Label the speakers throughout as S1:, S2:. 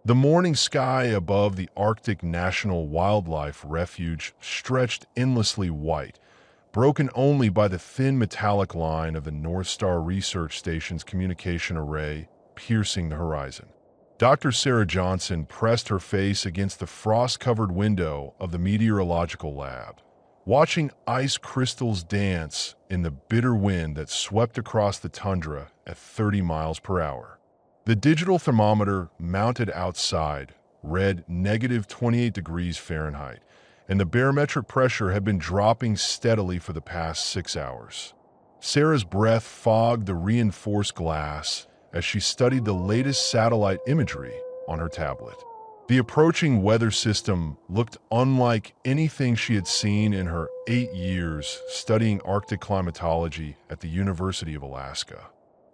S1: The morning sky above the Arctic National Wildlife Refuge stretched endlessly white, broken only by the thin metallic line of the North Star Research Station's communication array piercing the horizon. Dr. Sarah Johnson pressed her face against the frost-covered window of the meteorological lab, watching ice crystals dance in the bitter wind that swept across the tundra at 30 miles per hour. The digital thermometer mounted outside read -28 degrees Fahrenheit, and the barometric pressure had been dropping steadily for the past 6 hours. Sarah's breath fogged the reinforced glass as she studied the latest satellite imagery on her tablet. The approaching weather system looked unlike anything she had seen in her 8 years studying Arctic climatology at the University of Alaska.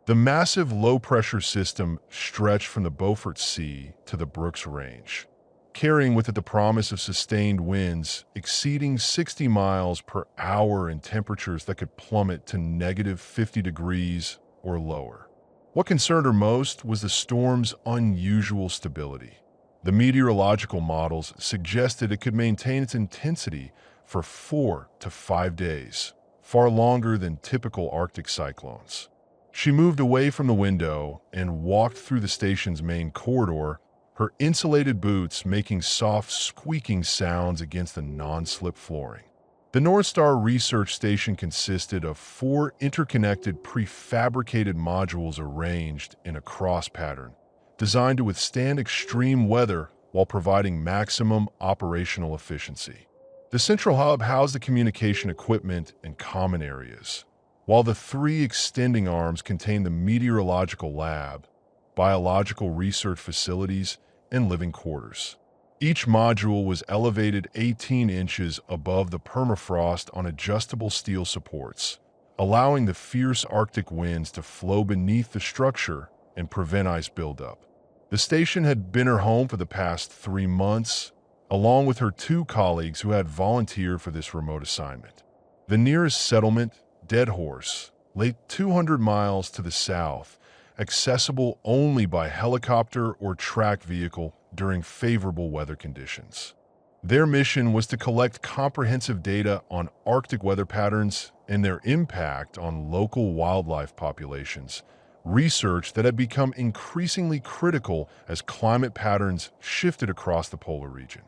S1: The massive low-pressure system stretched from the Beaufort Sea to the Brooks Range, carrying with it the promise of sustained winds exceeding 60 miles per hour and temperatures that could plummet to -50 degrees or lower. What concerned her most was the storm's unusual stability. The meteorological models suggested it could maintain its intensity for 4 to 5 days, far longer than typical Arctic cyclones. She moved away from the window and walked through the station's main corridor, her insulated boots making soft squeaking sounds against the non-slip flooring. The North Star Research Station consisted of 4 interconnected prefabricated modules arranged in a cross pattern, designed to withstand extreme weather while providing maximum operational efficiency. The central hub housed the communication equipment and common areas, while the 3 extending arms contained the meteorological lab, biological research facilities, and living quarters. Each module was elevated 18 inches above the permafrost on adjustable steel supports, allowing the fierce Arctic winds to flow beneath the structure and prevent ice buildup. The station had been her home for the past 3 months, along with her 2 colleagues who had volunteered for this remote assignment. The nearest settlement, Dead Horse, lay 200 miles to the south, accessible only by helicopter or tracked vehicle during favorable weather conditions. Their mission was to collect comprehensive data on Arctic weather patterns and their impact on local wildlife populations, research that had become increasingly critical as climate patterns shifted across the polar region.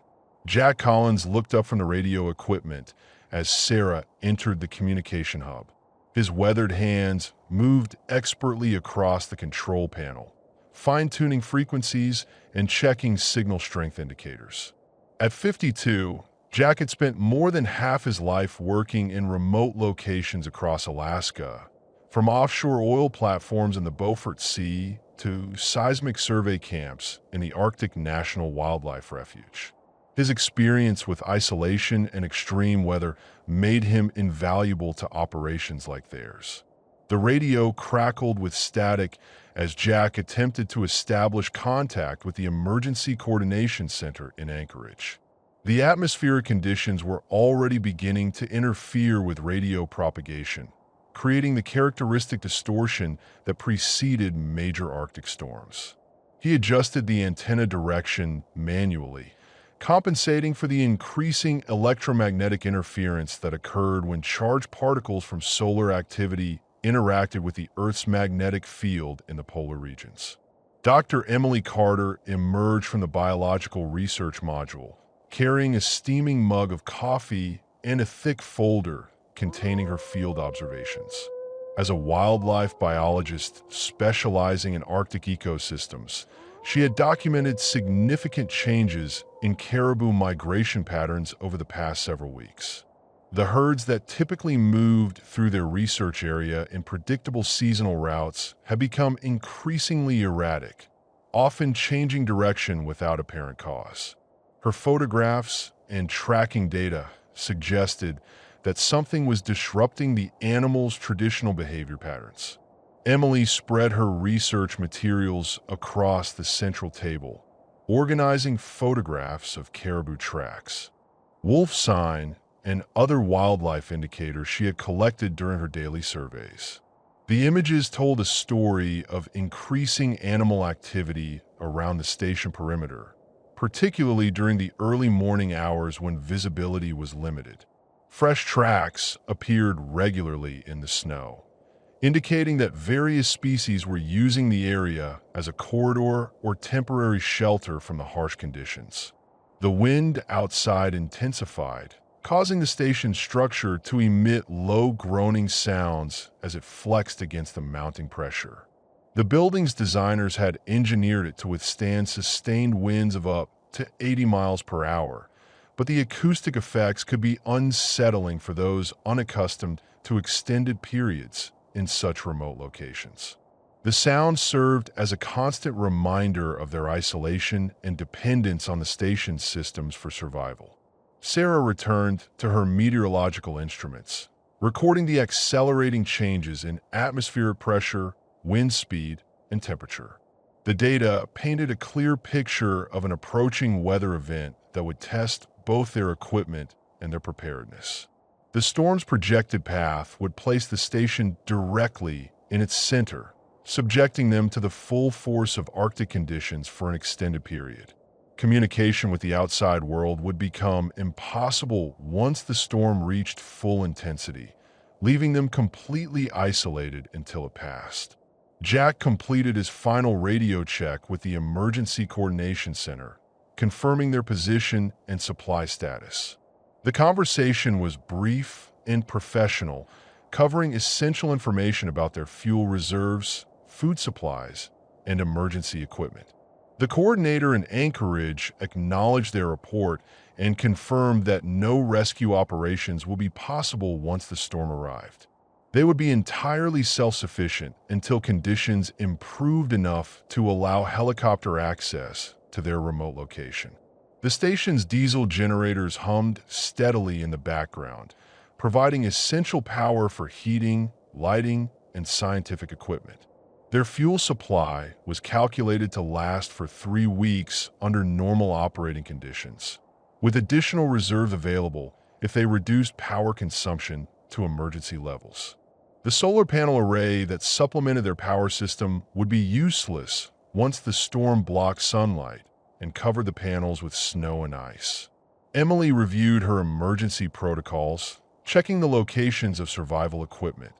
S1: Jack Collins looked up from the radio equipment as Sarah entered the communication hub. His weathered hands moved expertly across the control panel, fine-tuning frequencies and checking signal strength indicators. At 52, Jack had spent more than half his life working in remote locations across Alaska, from offshore oil platforms in the Beaufort Sea to seismic survey camps in the Arctic National Wildlife Refuge. His experience with isolation and extreme weather made him invaluable to operations like theirs. The radio crackled with static as Jack attempted to establish contact with the Emergency Coordination Center in Anchorage. The atmospheric conditions were already beginning to interfere with radio propagation, creating the characteristic distortion that preceded major Arctic storms. He adjusted the antenna direction manually, compensating for the increasing electromagnetic interference that occurred when charged particles from solar activity interacted with the Earth's magnetic field in the polar regions. Dr. Emily Carter emerged from the biological research module, carrying a steaming mug of coffee and a thick folder containing her field observations. As a wildlife biologist specializing in Arctic ecosystems, she had documented significant changes in caribou migration patterns over the past several weeks. The herds that typically moved through their research area in predictable seasonal routes have become increasingly erratic, often changing direction without apparent cause. Her photographs and tracking data suggested that something was disrupting the animals' traditional behavior patterns. Emily spread her research materials across the central table, organizing photographs of caribou tracks, wolf sign, and other wildlife indicators she had collected during her daily surveys. The images told a story of increasing animal activity around the station perimeter, particularly during the early morning hours when visibility was limited. Fresh tracks appeared regularly in the snow, indicating that various species were using the area as a corridor or temporary shelter from the harsh conditions. The wind outside intensified, causing the station's structure to emit low groaning sounds as it flexed against the mounting pressure. The building's designers had engineered it to withstand sustained winds of up to 80 miles per hour, but the acoustic effects could be unsettling for those unaccustomed to extended periods in such remote locations. The sound served as a constant reminder of their isolation and dependence on the station's systems for survival. Sarah returned to her meteorological instruments, recording the accelerating changes in atmospheric pressure, wind speed, and temperature. The data painted a clear picture of an approaching weather event that would test both their equipment and their preparedness. The storm's projected path would place the station directly in its center, subjecting them to the full force of Arctic conditions for an extended period. Communication with the outside world would become impossible once the storm reached full intensity, leaving them completely isolated until it passed. Jack completed his final radio check with the Emergency Coordination Center, confirming their position and supply status. The conversation was brief and professional, covering essential information about their fuel reserves, food supplies, and emergency equipment. The coordinator in Anchorage acknowledged their report and confirmed that no rescue operations will be possible once the storm arrived. They would be entirely self-sufficient until conditions improved enough to allow helicopter access to their remote location. The station's diesel generators hummed steadily in the background, providing essential power for heating, lighting, and scientific equipment. Their fuel supply was calculated to last for 3 weeks under normal operating conditions, with additional reserves available if they reduced power consumption to emergency levels. The solar panel array that supplemented their power system would be useless once the storm blocked sunlight and covered the panels with snow and ice. Emily reviewed her emergency protocols, checking the locations of survival equipment,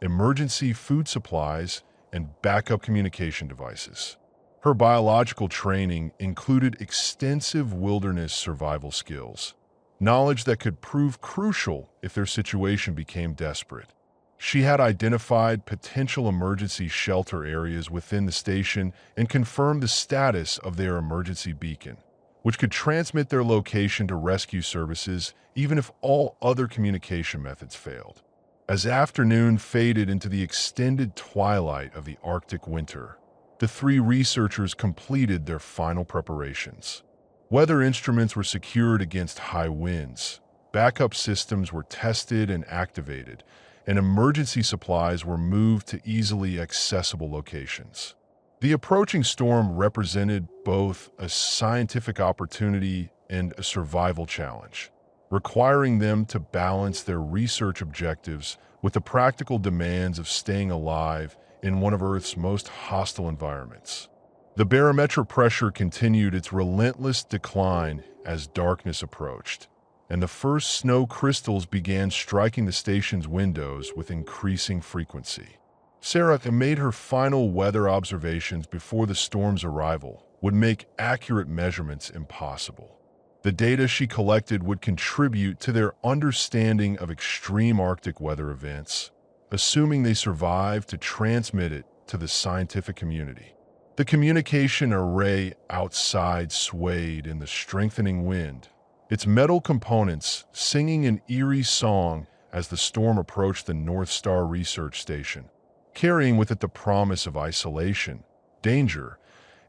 S1: emergency food supplies, and backup communication devices. Her biological training included extensive wilderness survival skills, knowledge that could prove crucial if their situation became desperate. She had identified potential emergency shelter areas within the station and confirmed the status of their emergency beacon, which could transmit their location to rescue services even if all other communication methods failed. As afternoon faded into the extended twilight of the Arctic winter, the 3 researchers completed their final preparations. Weather instruments were secured against high winds, backup systems were tested and activated, and emergency supplies were moved to easily accessible locations. The approaching storm represented both a scientific opportunity and a survival challenge, requiring them to balance their research objectives with the practical demands of staying alive in one of Earth's most hostile environments. The barometric pressure continued its relentless decline as darkness approached, and the first snow crystals began striking the station's windows with increasing frequency. Sarah made her final weather observations before the storm's arrival would make accurate measurements impossible. The data she collected would contribute to their understanding of extreme Arctic weather events, assuming they survived to transmit it to the scientific community. The communication array outside swayed in the strengthening wind, its metal components singing an eerie song as the storm approached the North Star Research Station, carrying with it the promise of isolation, danger,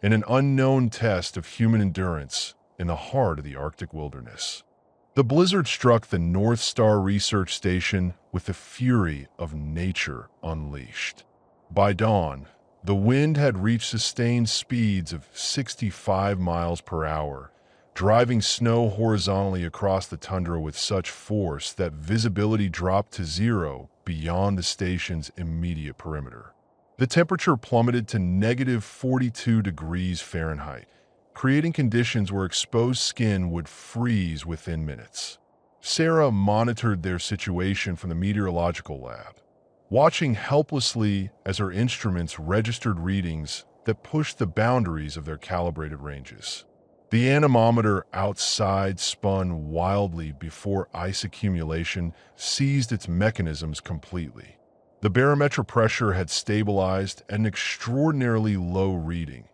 S1: and an unknown test of human endurance in the heart of the Arctic wilderness. The blizzard struck the North Star Research Station with the fury of nature unleashed. By dawn, the wind had reached sustained speeds of 65 miles per hour, driving snow horizontally across the tundra with such force that visibility dropped to zero beyond the station's immediate perimeter. The temperature plummeted to -42 degrees Fahrenheit, creating conditions where exposed skin would freeze within minutes. Sarah monitored their situation from the meteorological lab, watching helplessly as her instruments registered readings that pushed the boundaries of their calibrated ranges. The anemometer outside spun wildly before ice accumulation seized its mechanisms completely. The barometric pressure had stabilized at an extraordinarily low reading,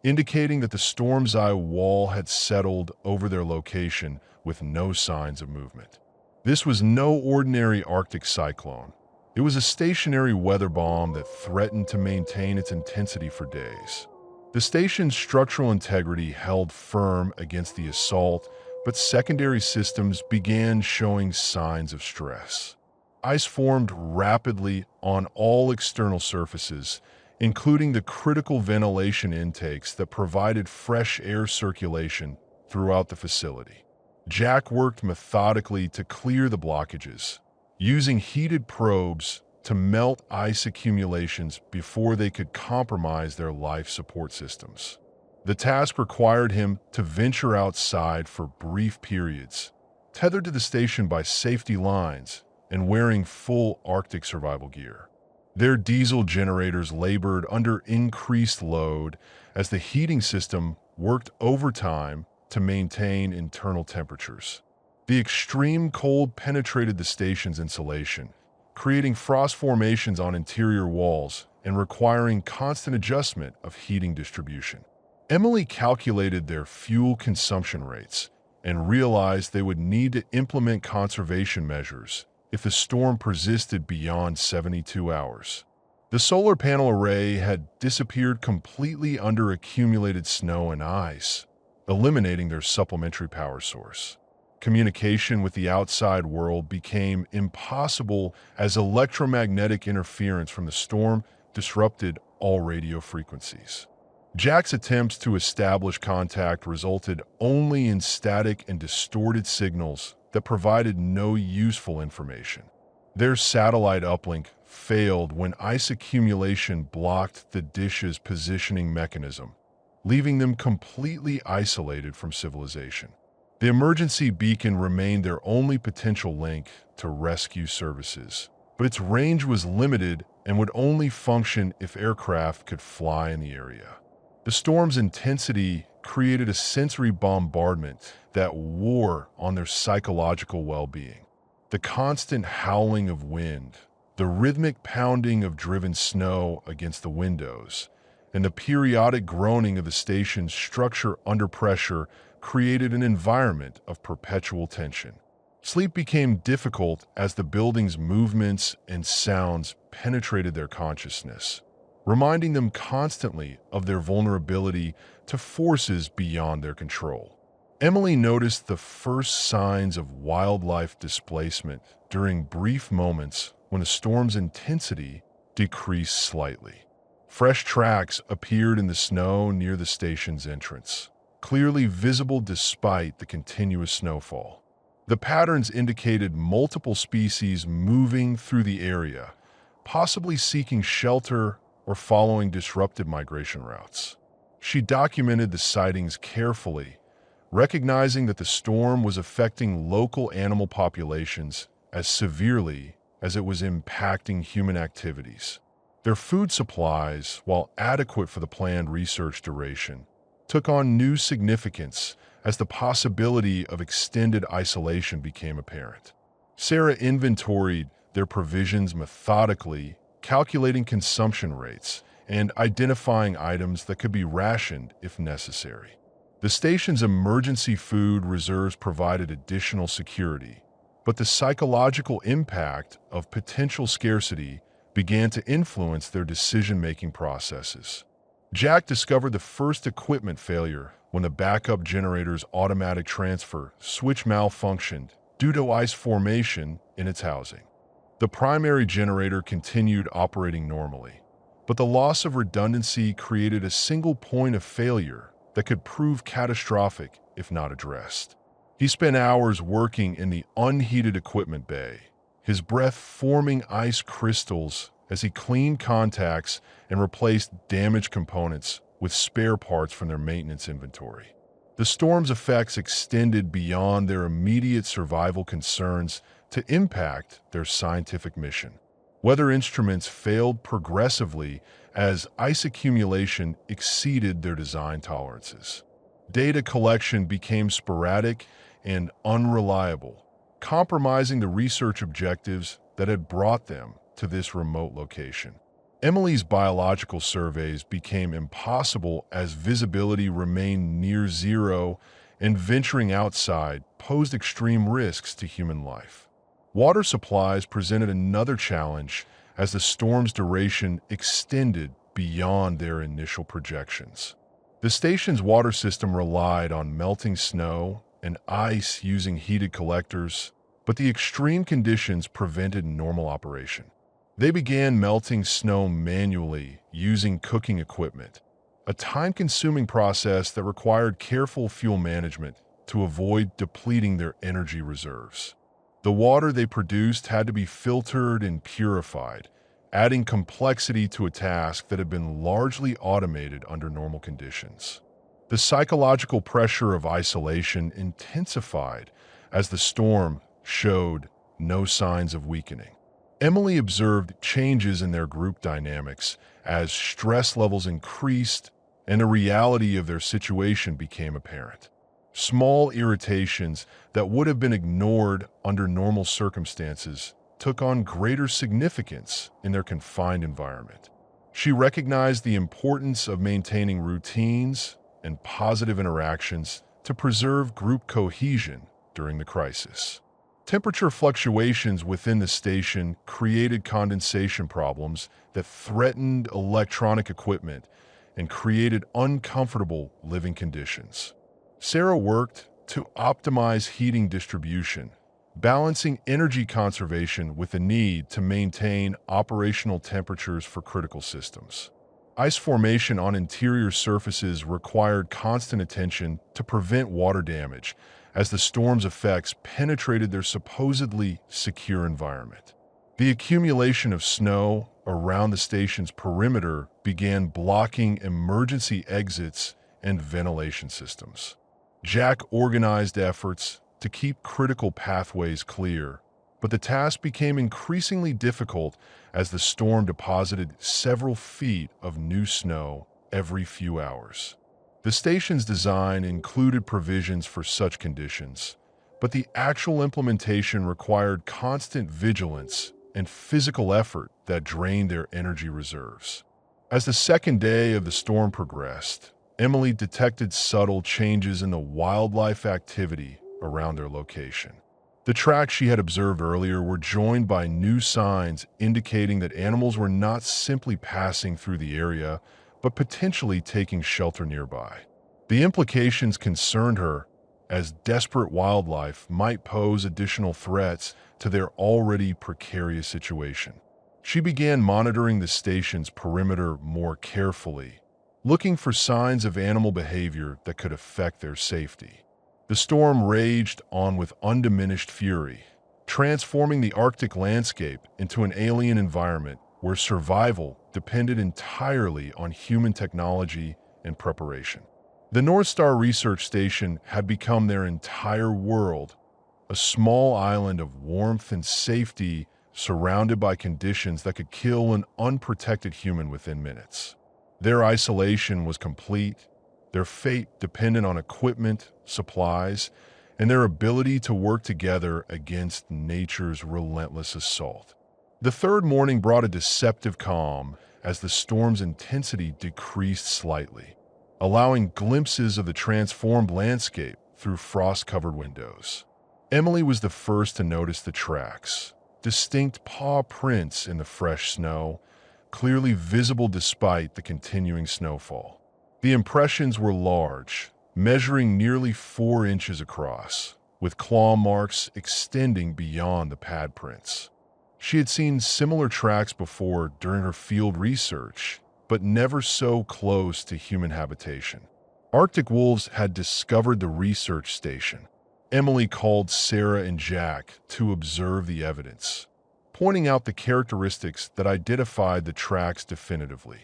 S1: indicating that the storm's eye wall had settled over their location with no signs of movement. This was no ordinary Arctic cyclone. It was a stationary weather bomb that threatened to maintain its intensity for days. The station's structural integrity held firm against the assault, but secondary systems began showing signs of stress. Ice formed rapidly on all external surfaces, including the critical ventilation intakes that provided fresh air circulation throughout the facility. Jack worked methodically to clear the blockages, using heated probes to melt ice accumulations before they could compromise their life support systems. The task required him to venture outside for brief periods, tethered to the station by safety lines and wearing full Arctic survival gear. Their diesel generators labored under increased load as the heating system worked overtime to maintain internal temperatures. The extreme cold penetrated the station's insulation, creating frost formations on interior walls and requiring constant adjustment of heating distribution. Emily calculated their fuel consumption rates and realized they would need to implement conservation measures if the storm persisted beyond 72 hours. The solar panel array had disappeared completely under accumulated snow and ice, eliminating their supplementary power source. Communication with the outside world became impossible as electromagnetic interference from the storm disrupted all radio frequencies. Jack's attempts to establish contact resulted only in static and distorted signals that provided no useful information. Their satellite uplink failed when ice accumulation blocked the dish's positioning mechanism, leaving them completely isolated from civilization. The emergency beacon remained their only potential link to rescue services, but its range was limited and would only function if aircraft could fly in the area. The storm's intensity created a sensory bombardment that wore on their psychological well-being. The constant howling of wind, the rhythmic pounding of driven snow against the windows, and the periodic groaning of the station's structure under pressure created an environment of perpetual tension. Sleep became difficult as the building's movements and sounds penetrated their consciousness, reminding them constantly of their vulnerability to forces beyond their control. Emily noticed the first signs of wildlife displacement during brief moments when the storm's intensity decreased slightly. Fresh tracks appeared in the snow near the station's entrance, clearly visible despite the continuous snowfall. The patterns indicated multiple species moving through the area, possibly seeking shelter or following disrupted migration routes. She documented the sightings carefully, recognizing that the storm was affecting local animal populations as severely as it was impacting human activities. Their food supplies, while adequate for the planned research duration, took on new significance as the possibility of extended isolation became apparent. Sarah inventoried their provisions methodically, calculating consumption rates and identifying items that could be rationed if necessary. The station's emergency food reserves provided additional security, but the psychological impact of potential scarcity began to influence their decision-making processes. Jack discovered the first equipment failure when the backup generator's automatic transfer switch malfunctioned due to ice formation in its housing. The primary generator continued operating normally, but the loss of redundancy created a single point of failure that could prove catastrophic if not addressed. He spent hours working in the unheated equipment bay, his breath forming ice crystals as he cleaned contacts and replaced damaged components with spare parts from their maintenance inventory. The storm's effects extended beyond their immediate survival concerns to impact their scientific mission. Weather instruments failed progressively as ice accumulation exceeded their design tolerances. Data collection became sporadic and unreliable, compromising the research objectives that had brought them to this remote location. Emily's biological surveys became impossible as visibility remained near zero, and venturing outside posed extreme risks to human life. Water supplies presented another challenge as the storm's duration extended beyond their initial projections. The station's water system relied on melting snow and ice using heated collectors, but the extreme conditions prevented normal operation. They began melting snow manually using cooking equipment, a time-consuming process that required careful fuel management to avoid depleting their energy reserves. The water they produced had to be filtered and purified, adding complexity to a task that had been largely automated under normal conditions. The psychological pressure of isolation intensified as the storm showed no signs of weakening. Emily observed changes in their group dynamics as stress levels increased and the reality of their situation became apparent. Small irritations that would have been ignored under normal circumstances took on greater significance in their confined environment. She recognized the importance of maintaining routines and positive interactions to preserve group cohesion during the crisis. Temperature fluctuations within the station created condensation problems that threatened electronic equipment and created uncomfortable living conditions. Sarah worked to optimize heating distribution, balancing energy conservation with the need to maintain operational temperatures for critical systems. Ice formation on interior surfaces required constant attention to prevent water damage as the storm's effects penetrated their supposedly secure environment. The accumulation of snow around the station's perimeter began blocking emergency exits and ventilation systems. Jack organized efforts to keep critical pathways clear, but the task became increasingly difficult as the storm deposited several feet of new snow every few hours. The station's design included provisions for such conditions, but the actual implementation required constant vigilance and physical effort that drained their energy reserves. As the second day of the storm progressed, Emily detected subtle changes in the wildlife activity around their location. The tracks she had observed earlier were joined by new signs indicating that animals were not simply passing through the area, but potentially taking shelter nearby. The implications concerned her, as desperate wildlife might pose additional threats to their already precarious situation. She began monitoring the station's perimeter more carefully, looking for signs of animal behavior that could affect their safety. The storm raged on with undiminished fury, transforming the Arctic landscape into an alien environment where survival depended entirely on human technology and preparation. The North Star Research Station had become their entire world, a small island of warmth and safety surrounded by conditions that could kill an unprotected human within minutes. Their isolation was complete, their fate dependent on equipment, supplies, and their ability to work together against nature's relentless assault. The third morning brought a deceptive calm as the storm's intensity decreased slightly, allowing glimpses of the transformed landscape through frost-covered windows. Emily was the first to notice the tracks, distinct paw prints in the fresh snow, clearly visible despite the continuing snowfall. The impressions were large, measuring nearly 4 inches across, with claw marks extending beyond the pad prints. She had seen similar tracks before during her field research, but never so close to human habitation. Arctic wolves had discovered the research station. Emily called Sarah and Jack to observe the evidence, pointing out the characteristics that identified the tracks definitively.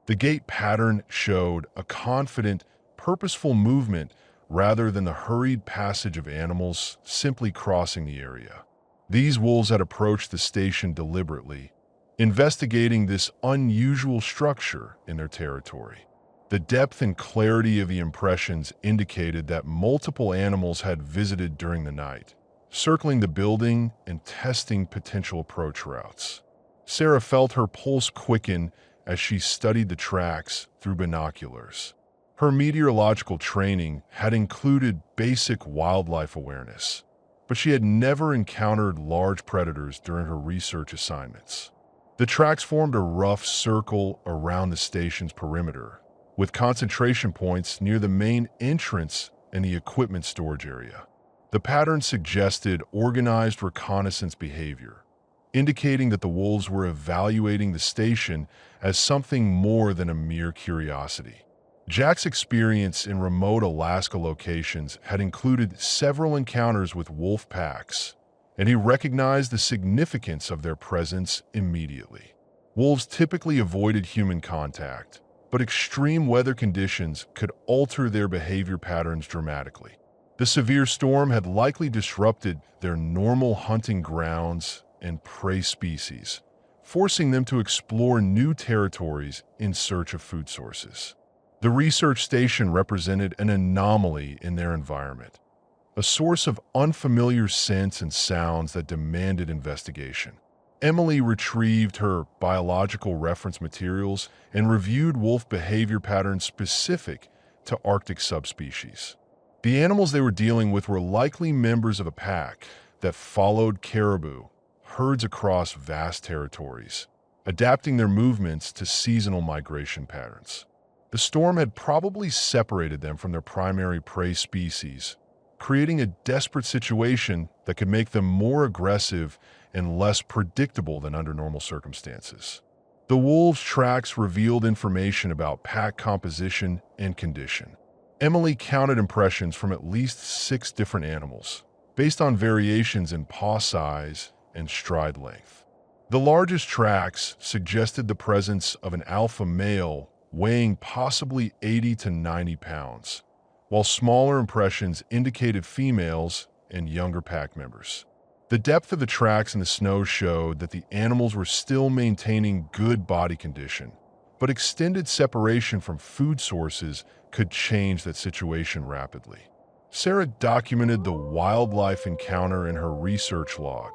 S1: The gait pattern showed a confident, purposeful movement rather than the hurried passage of animals simply crossing the area. These wolves had approached the station deliberately, investigating this unusual structure in their territory. The depth and clarity of the impressions indicated that multiple animals had visited during the night, circling the building and testing potential approach routes. Sarah felt her pulse quicken as she studied the tracks through binoculars. Her meteorological training had included basic wildlife awareness, but she had never encountered large predators during her research assignments. The tracks formed a rough circle around the station's perimeter, with concentration points near the main entrance and the equipment storage area. The pattern suggested organized reconnaissance behavior, indicating that the wolves were evaluating the station as something more than a mere curiosity. Jack's experience in remote Alaska locations had included several encounters with wolf packs, and he recognized the significance of their presence immediately. Wolves typically avoided human contact, but extreme weather conditions could alter their behavior patterns dramatically. The severe storm had likely disrupted their normal hunting grounds and prey species, forcing them to explore new territories in search of food sources. The research station represented an anomaly in their environment, a source of unfamiliar scents and sounds that demanded investigation. Emily retrieved her biological reference materials and reviewed wolf behavior patterns specific to Arctic subspecies. The animals they were dealing with were likely members of a pack that followed caribou herds across vast territories, adapting their movements to seasonal migration patterns. The storm had probably separated them from their primary prey species, creating a desperate situation that could make them more aggressive and less predictable than under normal circumstances. The wolves' tracks revealed information about pack composition and condition. Emily counted impressions from at least 6 different animals, based on variations in paw size and stride length. The largest tracks suggested the presence of an alpha male weighing possibly 80 to 90 pounds, while smaller impressions indicated females and younger pack members. The depth of the tracks in the snow showed that the animals were still maintaining good body condition, but extended separation from food sources could change that situation rapidly. Sarah documented the wildlife encounter in her research log,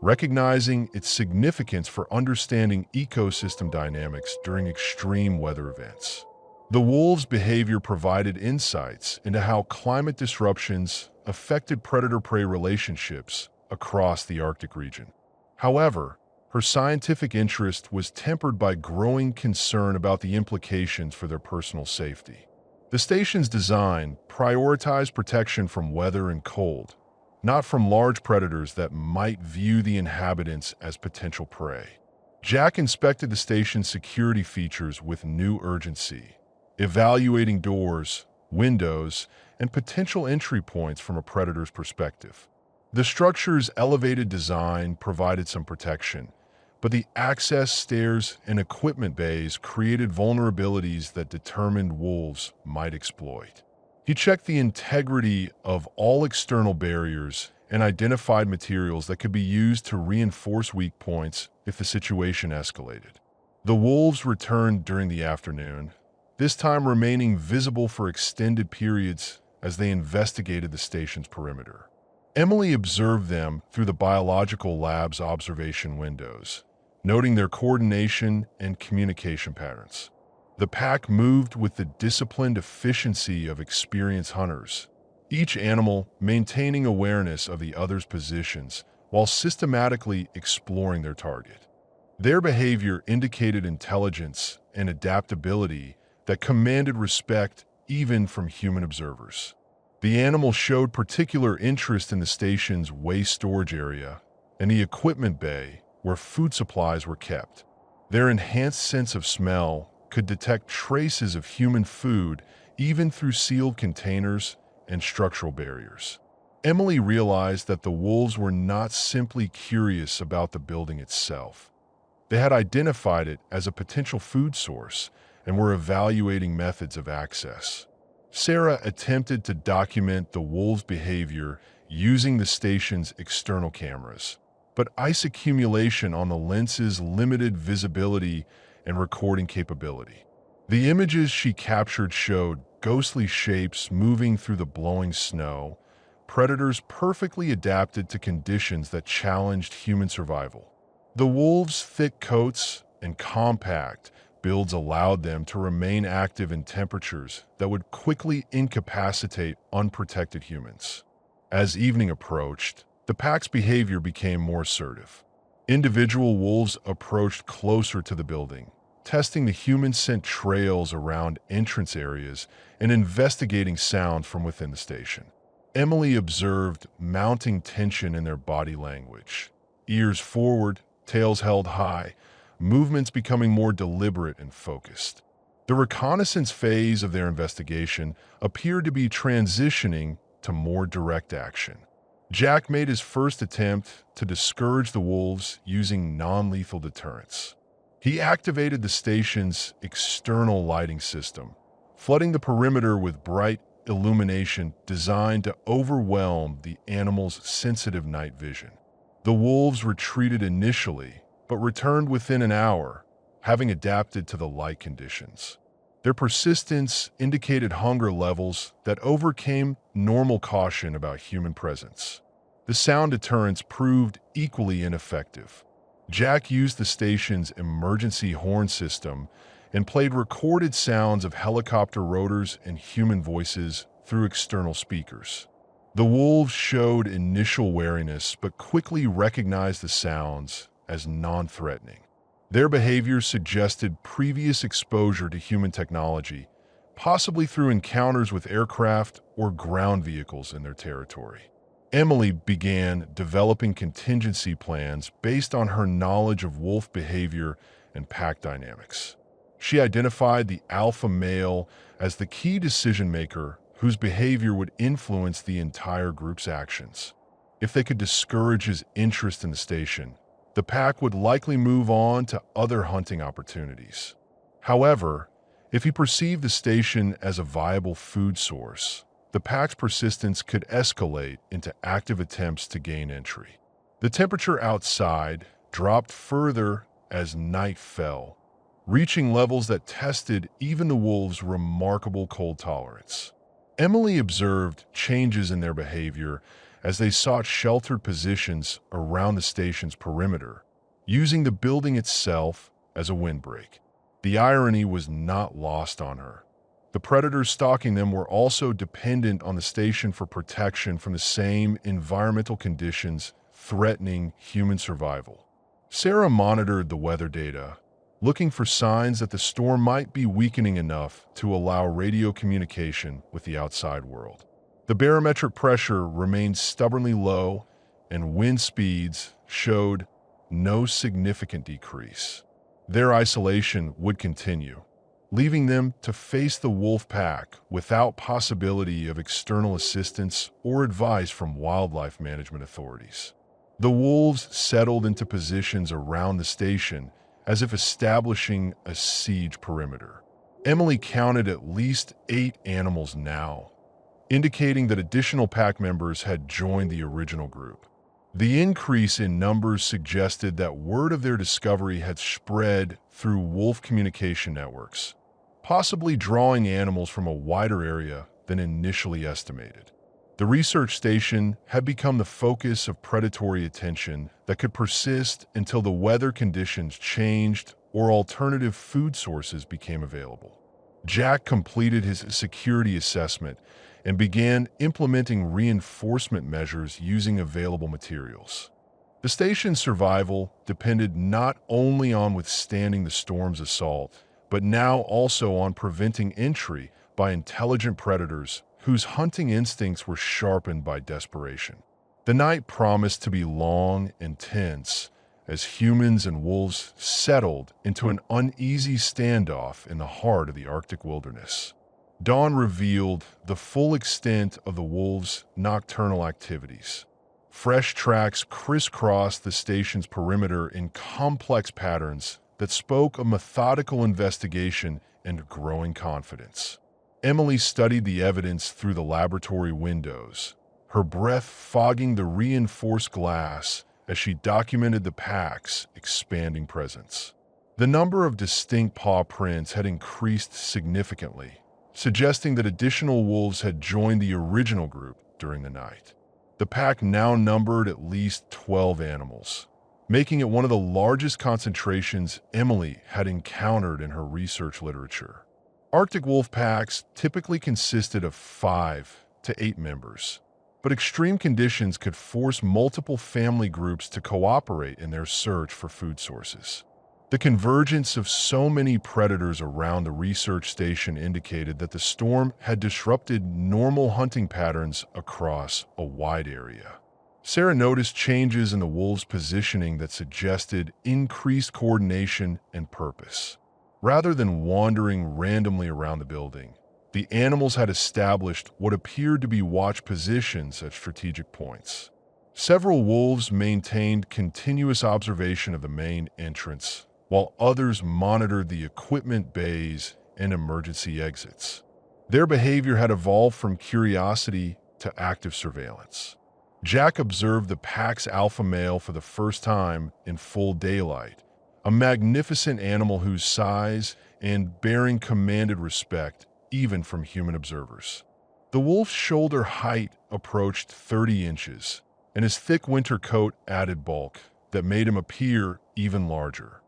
S1: recognizing its significance for understanding ecosystem dynamics during extreme weather events. The wolves' behavior provided insights into how climate disruptions affected predator-prey relationships across the Arctic region. However, her scientific interest was tempered by growing concern about the implications for their personal safety. The station's design prioritized protection from weather and cold, not from large predators that might view the inhabitants as potential prey. Jack inspected the station's security features with new urgency, evaluating doors, windows, and potential entry points from a predator's perspective. The structure's elevated design provided some protection, but the access stairs and equipment bays created vulnerabilities that determined wolves might exploit. He checked the integrity of all external barriers and identified materials that could be used to reinforce weak points if the situation escalated. The wolves returned during the afternoon, this time remaining visible for extended periods as they investigated the station's perimeter. Emily observed them through the biological lab's observation windows, noting their coordination and communication patterns. The pack moved with the disciplined efficiency of experienced hunters, each animal maintaining awareness of the other's positions while systematically exploring their target. Their behavior indicated intelligence and adaptability that commanded respect even from human observers. The animals showed particular interest in the station's waste storage area and the equipment bay where food supplies were kept. Their enhanced sense of smell could detect traces of human food even through sealed containers and structural barriers. Emily realized that the wolves were not simply curious about the building itself. They had identified it as a potential food source and were evaluating methods of access. Sarah attempted to document the wolves' behavior using the station's external cameras, but ice accumulation on the lenses limited visibility and recording capability. The images she captured showed ghostly shapes moving through the blowing snow, predators perfectly adapted to conditions that challenged human survival. The wolves' thick coats and compact builds allowed them to remain active in temperatures that would quickly incapacitate unprotected humans. As evening approached, the pack's behavior became more assertive. Individual wolves approached closer to the building, testing the human scent trails around entrance areas and investigating sounds from within the station. Emily observed mounting tension in their body language. Ears forward, tails held high, movements becoming more deliberate and focused. The reconnaissance phase of their investigation appeared to be transitioning to more direct action. Jack made his first attempt to discourage the wolves using non-lethal deterrents. He activated the station's external lighting system, flooding the perimeter with bright illumination designed to overwhelm the animal's sensitive night vision. The wolves retreated initially, but returned within an hour, having adapted to the light conditions. Their persistence indicated hunger levels that overcame normal caution about human presence. The sound deterrents proved equally ineffective. Jack used the station's emergency horn system and played recorded sounds of helicopter rotors and human voices through external speakers. The wolves showed initial wariness but quickly recognized the sounds as non-threatening. Their behavior suggested previous exposure to human technology, possibly through encounters with aircraft or ground vehicles in their territory. Emily began developing contingency plans based on her knowledge of wolf behavior and pack dynamics. She identified the alpha male as the key decision-maker whose behavior would influence the entire group's actions. If they could discourage his interest in the station, the pack would likely move on to other hunting opportunities. However, if he perceived the station as a viable food source, the pack's persistence could escalate into active attempts to gain entry. The temperature outside dropped further as night fell, reaching levels that tested even the wolves' remarkable cold tolerance. Emily observed changes in their behavior as they sought sheltered positions around the station's perimeter, using the building itself as a windbreak. The irony was not lost on her. The predators stalking them were also dependent on the station for protection from the same environmental conditions threatening human survival. Sarah monitored the weather data, looking for signs that the storm might be weakening enough to allow radio communication with the outside world. The barometric pressure remained stubbornly low, and wind speeds showed no significant decrease. Their isolation would continue, leaving them to face the wolf pack without possibility of external assistance or advice from wildlife management authorities. The wolves settled into positions around the station as if establishing a siege perimeter. Emily counted at least 8 animals now, indicating that additional pack members had joined the original group. The increase in numbers suggested that word of their discovery had spread through wolf communication networks, possibly drawing animals from a wider area than initially estimated. The research station had become the focus of predatory attention that could persist until the weather conditions changed or alternative food sources became available. Jack completed his security assessment and began implementing reinforcement measures using available materials. The station's survival depended not only on withstanding the storm's assault, but now also on preventing entry by intelligent predators whose hunting instincts were sharpened by desperation. The night promised to be long and tense as humans and wolves settled into an uneasy standoff in the heart of the Arctic wilderness. Dawn revealed the full extent of the wolves' nocturnal activities. Fresh tracks crisscrossed the station's perimeter in complex patterns that spoke of methodical investigation and growing confidence. Emily studied the evidence through the laboratory windows, her breath fogging the reinforced glass as she documented the pack's expanding presence. The number of distinct paw prints had increased significantly, suggesting that additional wolves had joined the original group during the night. The pack now numbered at least 12 animals, making it one of the largest concentrations Emily had encountered in her research literature. Arctic wolf packs typically consisted of 5 to 8 members, but extreme conditions could force multiple family groups to cooperate in their search for food sources. The convergence of so many predators around the research station indicated that the storm had disrupted normal hunting patterns across a wide area. Sarah noticed changes in the wolves' positioning that suggested increased coordination and purpose. Rather than wandering randomly around the building, the animals had established what appeared to be watch positions at strategic points. Several wolves maintained continuous observation of the main entrance, while others monitored the equipment bays and emergency exits. Their behavior had evolved from curiosity to active surveillance. Jack observed the pack's alpha male for the first time in full daylight, a magnificent animal whose size and bearing commanded respect even from human observers. The wolf's shoulder height approached 30 inches, and his thick winter coat added bulk that made him appear even larger.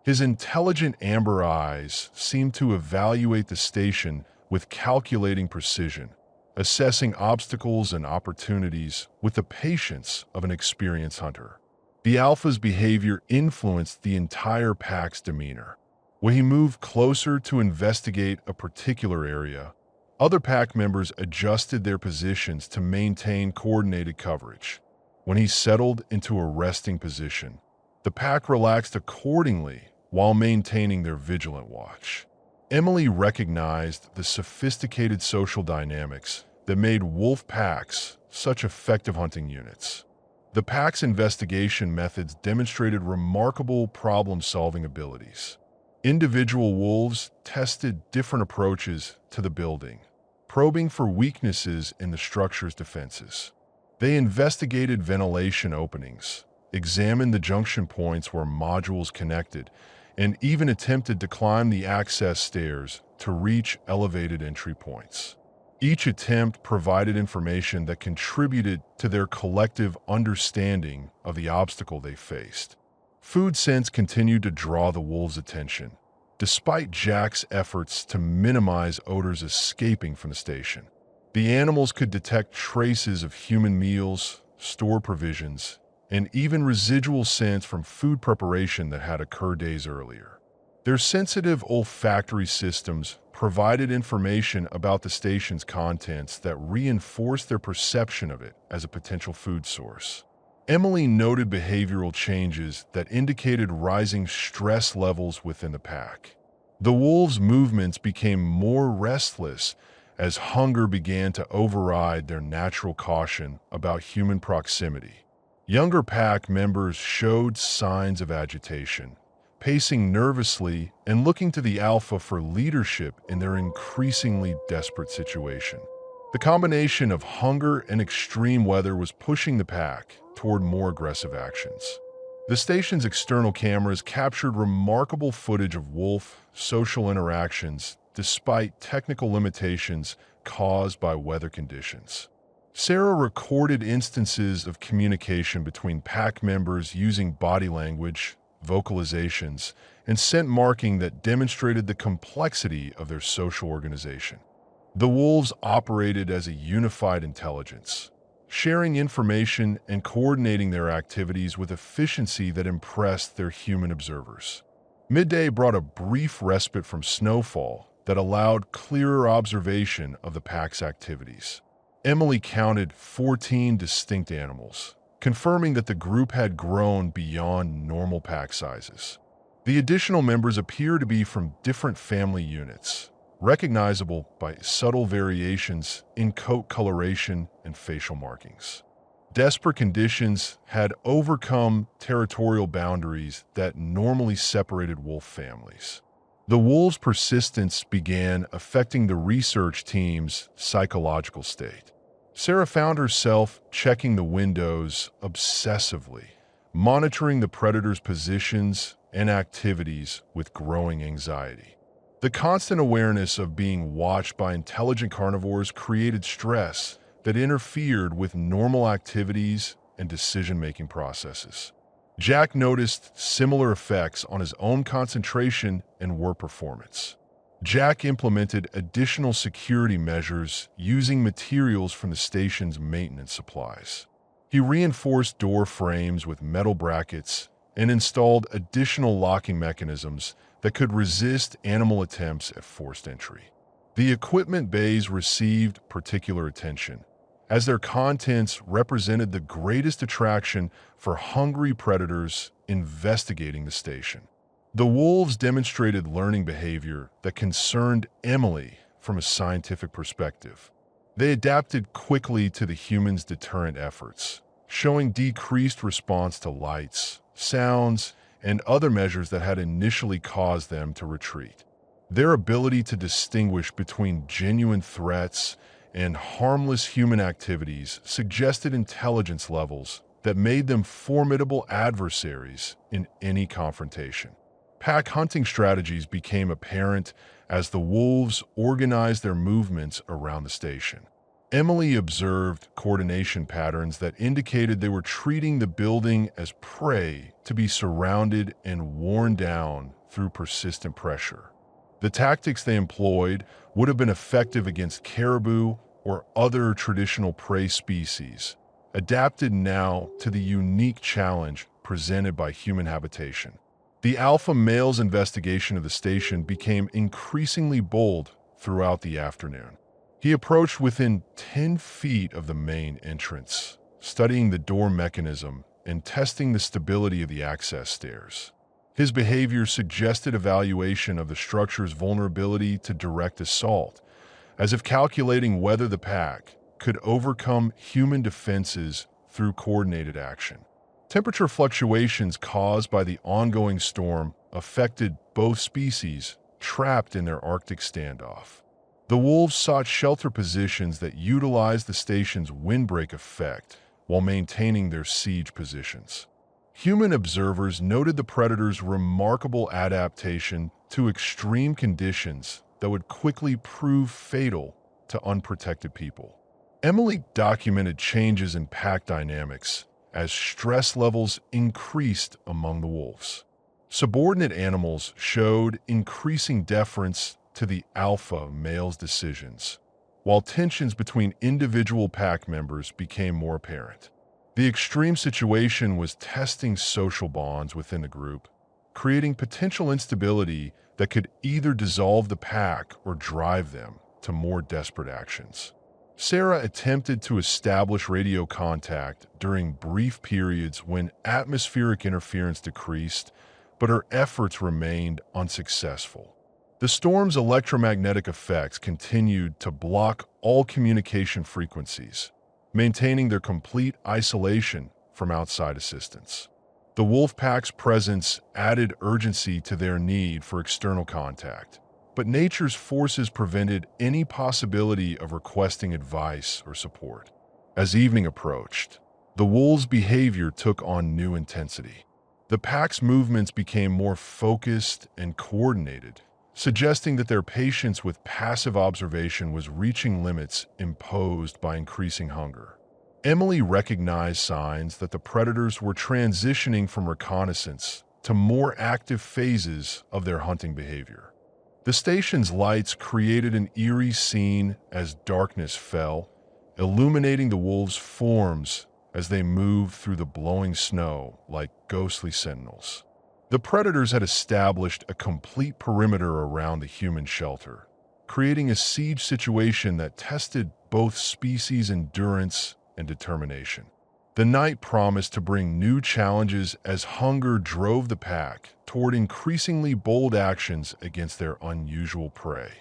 S1: His intelligent amber eyes seemed to evaluate the station with calculating precision, assessing obstacles and opportunities with the patience of an experienced hunter. The alpha's behavior influenced the entire pack's demeanor. When he moved closer to investigate a particular area, other pack members adjusted their positions to maintain coordinated coverage. When he settled into a resting position, the pack relaxed accordingly while maintaining their vigilant watch. Emily recognized the sophisticated social dynamics that made wolf packs such effective hunting units. The pack's investigation methods demonstrated remarkable problem-solving abilities. Individual wolves tested different approaches to the building, probing for weaknesses in the structure's defenses. They investigated ventilation openings, examined the junction points where modules connected, and even attempted to climb the access stairs to reach elevated entry points. Each attempt provided information that contributed to their collective understanding of the obstacle they faced. Food scents continued to draw the wolves' attention, despite Jack's efforts to minimize odors escaping from the station. The animals could detect traces of human meals, store provisions, and even residual scents from food preparation that had occurred days earlier. Their sensitive olfactory systems provided information about the station's contents that reinforced their perception of it as a potential food source. Emily noted behavioral changes that indicated rising stress levels within the pack. The wolves' movements became more restless as hunger began to override their natural caution about human proximity. Younger pack members showed signs of agitation, pacing nervously and looking to the alpha for leadership in their increasingly desperate situation. The combination of hunger and extreme weather was pushing the pack toward more aggressive actions. The station's external cameras captured remarkable footage of wolf social interactions despite technical limitations caused by weather conditions. Sarah recorded instances of communication between pack members using body language, vocalizations, and scent marking that demonstrated the complexity of their social organization. The wolves operated as a unified intelligence, sharing information and coordinating their activities with efficiency that impressed their human observers. Midday brought a brief respite from snowfall that allowed clearer observation of the pack's activities. Emily counted 14 distinct animals, confirming that the group had grown beyond normal pack sizes. The additional members appear to be from different family units, recognizable by subtle variations in coat coloration and facial markings. Desperate conditions had overcome territorial boundaries that normally separated wolf families. The wolves' persistence began affecting the research team's psychological state. Sarah found herself checking the windows obsessively, monitoring the predator's positions and activities with growing anxiety. The constant awareness of being watched by intelligent carnivores created stress that interfered with normal activities and decision-making processes. Jack noticed similar effects on his own concentration and work performance. Jack implemented additional security measures using materials from the station's maintenance supplies. He reinforced door frames with metal brackets and installed additional locking mechanisms that could resist animal attempts at forced entry. The equipment bays received particular attention, as their contents represented the greatest attraction for hungry predators investigating the station. The wolves demonstrated learning behavior that concerned Emily from a scientific perspective. They adapted quickly to the humans' deterrent efforts, showing decreased response to lights, sounds, and other measures that had initially caused them to retreat. Their ability to distinguish between genuine threats and harmless human activities suggested intelligence levels that made them formidable adversaries in any confrontation. Pack hunting strategies became apparent as the wolves organized their movements around the station. Emily observed coordination patterns that indicated they were treating the building as prey to be surrounded and worn down through persistent pressure. The tactics they employed would have been effective against caribou or other traditional prey species, adapted now to the unique challenge presented by human habitation. The alpha male's investigation of the station became increasingly bold throughout the afternoon. He approached within 10 feet of the main entrance, studying the door mechanism and testing the stability of the access stairs. His behavior suggested evaluation of the structure's vulnerability to direct assault, as if calculating whether the pack could overcome human defenses through coordinated action. Temperature fluctuations caused by the ongoing storm affected both species trapped in their Arctic standoff. The wolves sought shelter positions that utilized the station's windbreak effect while maintaining their siege positions. Human observers noted the predator's remarkable adaptation to extreme conditions that would quickly prove fatal to unprotected people. Emily documented changes in pack dynamics as stress levels increased among the wolves. Subordinate animals showed increasing deference to the alpha male's decisions, while tensions between individual pack members became more apparent. The extreme situation was testing social bonds within the group, creating potential instability that could either dissolve the pack or drive them to more desperate actions. Sarah attempted to establish radio contact during brief periods when atmospheric interference decreased, but her efforts remained unsuccessful. The storm's electromagnetic effects continued to block all communication frequencies, maintaining their complete isolation from outside assistance. The wolf pack's presence added urgency to their need for external contact, but nature's forces prevented any possibility of requesting advice or support. As evening approached, the wolves' behavior took on new intensity. The pack's movements became more focused and coordinated, suggesting that their patience with passive observation was reaching limits imposed by increasing hunger. Emily recognized signs that the predators were transitioning from reconnaissance to more active phases of their hunting behavior. The station's lights created an eerie scene as darkness fell, illuminating the wolves' forms as they moved through the blowing snow like ghostly sentinels. The predators had established a complete perimeter around the human shelter, creating a siege situation that tested both species' endurance and determination. The night promised to bring new challenges as hunger drove the pack toward increasingly bold actions against their unusual prey.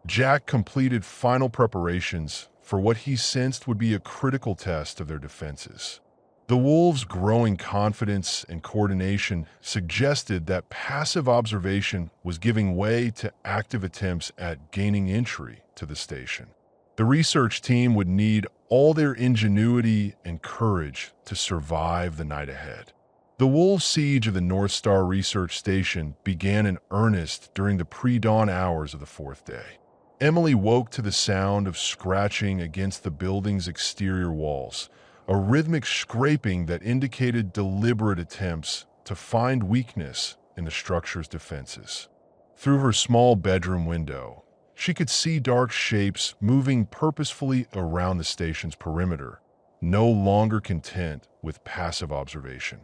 S1: Jack completed final preparations for what he sensed would be a critical test of their defenses. The wolves' growing confidence and coordination suggested that passive observation was giving way to active attempts at gaining entry to the station. The research team would need all their ingenuity and courage to survive the night ahead. The wolves' siege of the North Star Research Station began in earnest during the pre-dawn hours of the fourth day. Emily woke to the sound of scratching against the building's exterior walls, a rhythmic scraping that indicated deliberate attempts to find weakness in the structure's defenses. Through her small bedroom window, she could see dark shapes moving purposefully around the station's perimeter, no longer content with passive observation.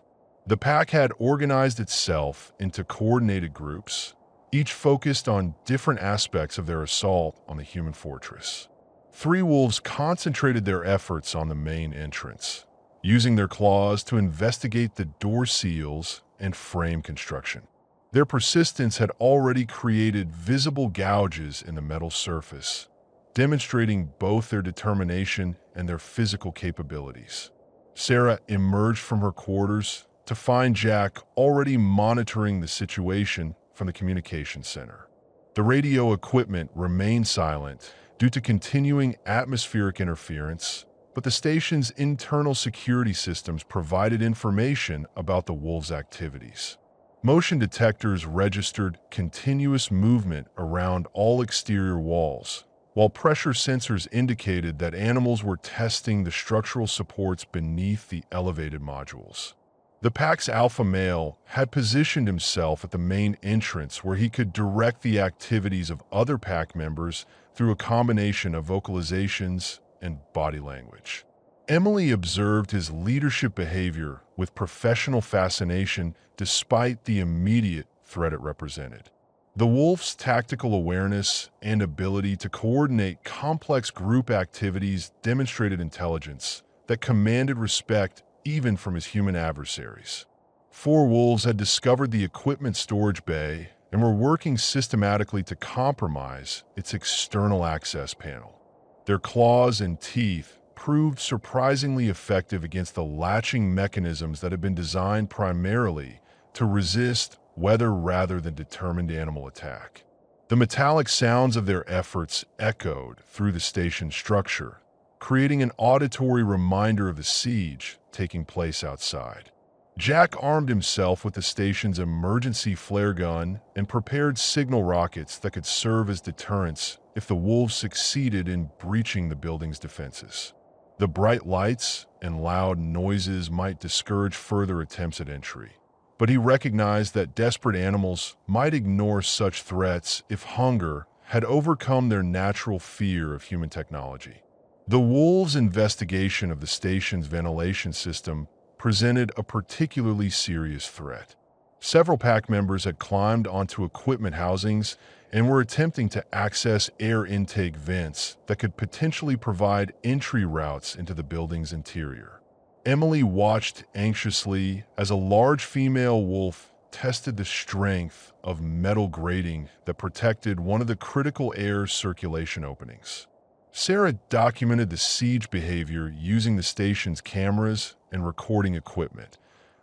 S1: The pack had organized itself into coordinated groups, each focused on different aspects of their assault on the human fortress. Three wolves concentrated their efforts on the main entrance, using their claws to investigate the door seals and frame construction. Their persistence had already created visible gouges in the metal surface, demonstrating both their determination and their physical capabilities. Sarah emerged from her quarters to find Jack already monitoring the situation from the communications center. The radio equipment remained silent due to continuing atmospheric interference, but the station's internal security systems provided information about the wolves' activities. Motion detectors registered continuous movement around all exterior walls, while pressure sensors indicated that animals were testing the structural supports beneath the elevated modules. The pack's alpha male had positioned himself at the main entrance where he could direct the activities of other pack members through a combination of vocalizations and body language. Emily observed his leadership behavior with professional fascination despite the immediate threat it represented. The wolf's tactical awareness and ability to coordinate complex group activities demonstrated intelligence that commanded respect even from his human adversaries. Four wolves had discovered the equipment storage bay and were working systematically to compromise its external access panel. Their claws and teeth proved surprisingly effective against the latching mechanisms that had been designed primarily to resist weather rather than determined animal attack. The metallic sounds of their efforts echoed through the station's structure, creating an auditory reminder of the siege taking place outside. Jack armed himself with the station's emergency flare gun and prepared signal rockets that could serve as deterrents if the wolves succeeded in breaching the building's defenses. The bright lights and loud noises might discourage further attempts at entry, but he recognized that desperate animals might ignore such threats if hunger had overcome their natural fear of human technology. The wolves' investigation of the station's ventilation system presented a particularly serious threat. Several pack members had climbed onto equipment housings and were attempting to access air intake vents that could potentially provide entry routes into the building's interior. Emily watched anxiously as a large female wolf tested the strength of metal grating that protected one of the critical air circulation openings. Sarah documented the siege behavior using the station's cameras and recording equipment,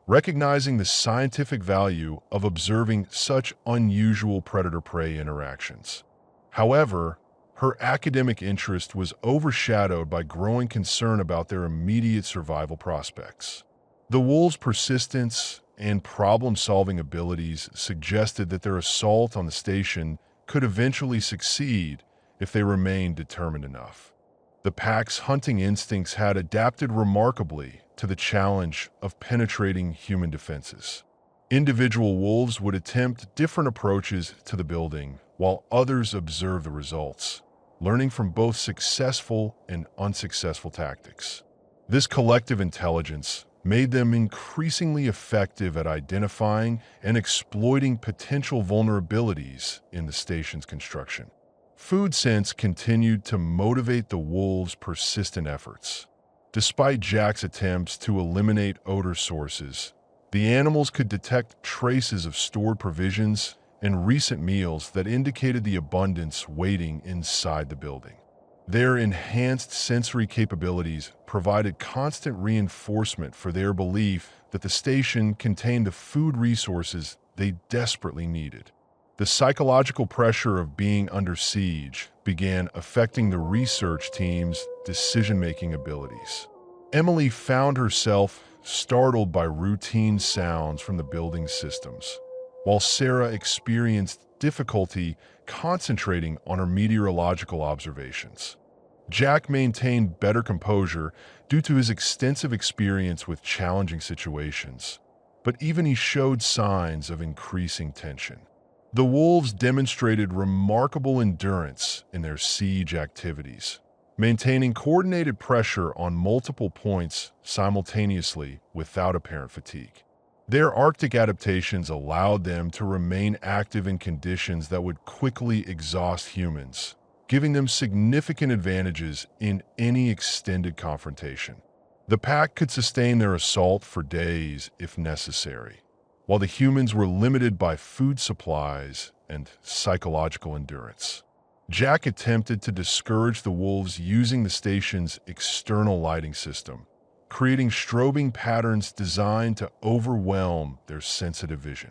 S1: recognizing the scientific value of observing such unusual predator-prey interactions. However, her academic interest was overshadowed by growing concern about their immediate survival prospects. The wolves' persistence and problem-solving abilities suggested that their assault on the station could eventually succeed if they remained determined enough. The pack's hunting instincts had adapted remarkably to the challenge of penetrating human defenses. Individual wolves would attempt different approaches to the building, while others observed the results, learning from both successful and unsuccessful tactics. This collective intelligence made them increasingly effective at identifying and exploiting potential vulnerabilities in the station's construction. Food sense continued to motivate the wolves' persistent efforts. Despite Jack's attempts to eliminate odor sources, the animals could detect traces of stored provisions and recent meals that indicated the abundance waiting inside the building. Their enhanced sensory capabilities provided constant reinforcement for their belief that the station contained the food resources they desperately needed. The psychological pressure of being under siege began affecting the research team's decision-making abilities. Emily found herself startled by routine sounds from the building's systems, while Sarah experienced difficulty concentrating on her meteorological observations. Jack maintained better composure due to his extensive experience with challenging situations, but even he showed signs of increasing tension. The wolves demonstrated remarkable endurance in their siege activities, maintaining coordinated pressure on multiple points simultaneously without apparent fatigue. Their Arctic adaptations allowed them to remain active in conditions that would quickly exhaust humans, giving them significant advantages in any extended confrontation. The pack could sustain their assault for days if necessary, while the humans were limited by food supplies and psychological endurance. Jack attempted to discourage the wolves using the station's external lighting system, creating strobing patterns designed to overwhelm their sensitive vision.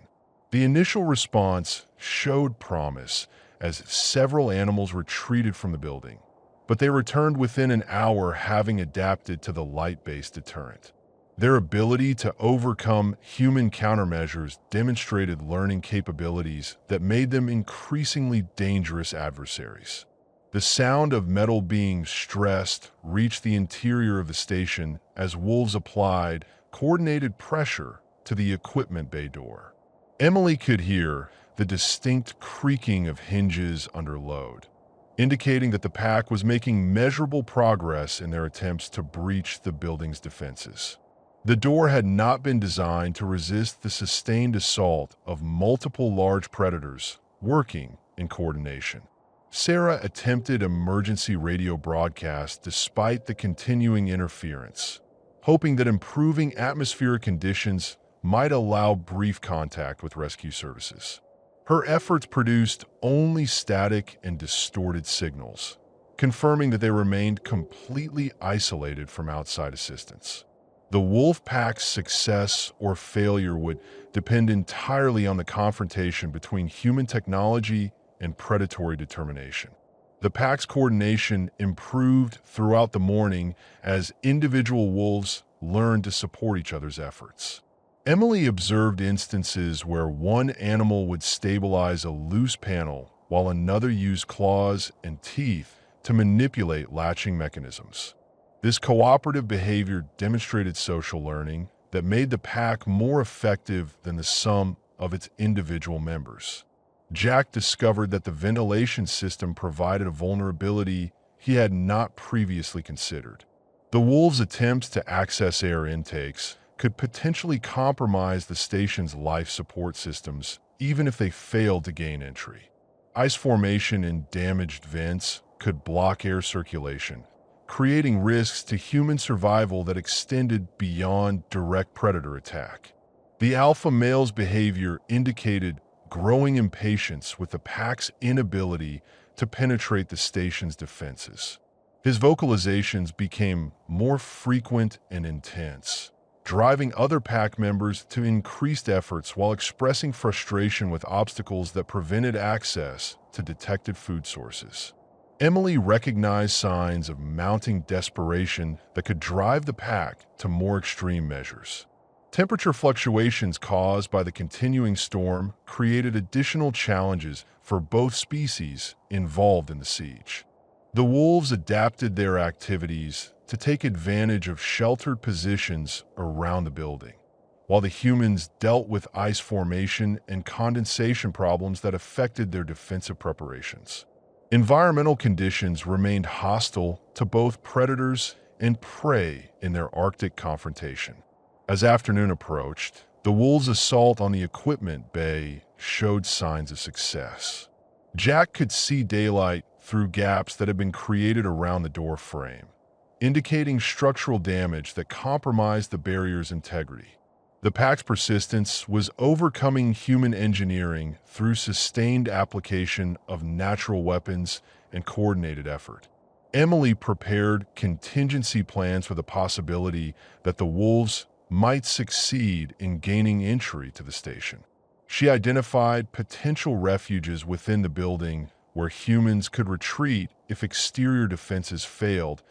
S1: The initial response showed promise as several animals retreated from the building, but they returned within an hour, having adapted to the light-based deterrent. Their ability to overcome human countermeasures demonstrated learning capabilities that made them increasingly dangerous adversaries. The sound of metal being stressed reached the interior of the station as wolves applied coordinated pressure to the equipment bay door. Emily could hear the distinct creaking of hinges under load, indicating that the pack was making measurable progress in their attempts to breach the building's defenses. The door had not been designed to resist the sustained assault of multiple large predators working in coordination. Sarah attempted emergency radio broadcasts despite the continuing interference, hoping that improving atmospheric conditions might allow brief contact with rescue services. Her efforts produced only static and distorted signals, confirming that they remained completely isolated from outside assistance. The wolf pack's success or failure would depend entirely on the confrontation between human technology and predatory determination. The pack's coordination improved throughout the morning as individual wolves learned to support each other's efforts. Emily observed instances where one animal would stabilize a loose panel while another used claws and teeth to manipulate latching mechanisms. This cooperative behavior demonstrated social learning that made the pack more effective than the sum of its individual members. Jack discovered that the ventilation system provided a vulnerability he had not previously considered. The wolves' attempts to access air intakes could potentially compromise the station's life support systems, even if they failed to gain entry. Ice formation in damaged vents could block air circulation, creating risks to human survival that extended beyond direct predator attack. The alpha male's behavior indicated growing impatience with the pack's inability to penetrate the station's defenses. His vocalizations became more frequent and intense, driving other pack members to increased efforts while expressing frustration with obstacles that prevented access to detected food sources. Emily recognized signs of mounting desperation that could drive the pack to more extreme measures. Temperature fluctuations caused by the continuing storm created additional challenges for both species involved in the siege. The wolves adapted their activities to take advantage of sheltered positions around the building, while the humans dealt with ice formation and condensation problems that affected their defensive preparations. Environmental conditions remained hostile to both predators and prey in their Arctic confrontation. As afternoon approached, the wolves' assault on the equipment bay showed signs of success. Jack could see daylight through gaps that had been created around the door frame, indicating structural damage that compromised the barrier's integrity. The pack's persistence was overcoming human engineering through sustained application of natural weapons and coordinated effort. Emily prepared contingency plans for the possibility that the wolves might succeed in gaining entry to the station. She identified potential refuges within the building where humans could retreat if exterior defenses failed,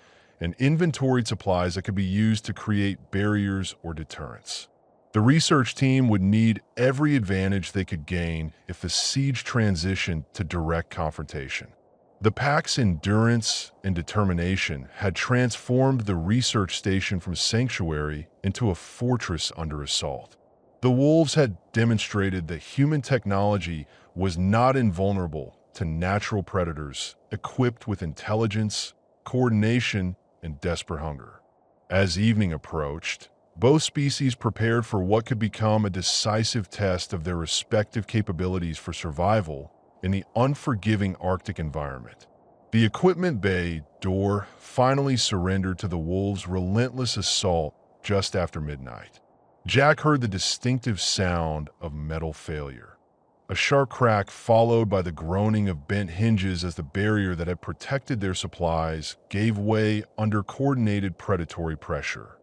S1: and inventoried supplies that could be used to create barriers or deterrents. The research team would need every advantage they could gain if the siege transitioned to direct confrontation. The pack's endurance and determination had transformed the research station from sanctuary into a fortress under assault. The wolves had demonstrated that human technology was not invulnerable to natural predators equipped with intelligence, coordination, and desperate hunger. As evening approached, both species prepared for what could become a decisive test of their respective capabilities for survival in the unforgiving Arctic environment. The equipment bay door finally surrendered to the wolves' relentless assault just after midnight. Jack heard the distinctive sound of metal failure. A sharp crack followed by the groaning of bent hinges as the barrier that had protected their supplies gave way under coordinated predatory pressure.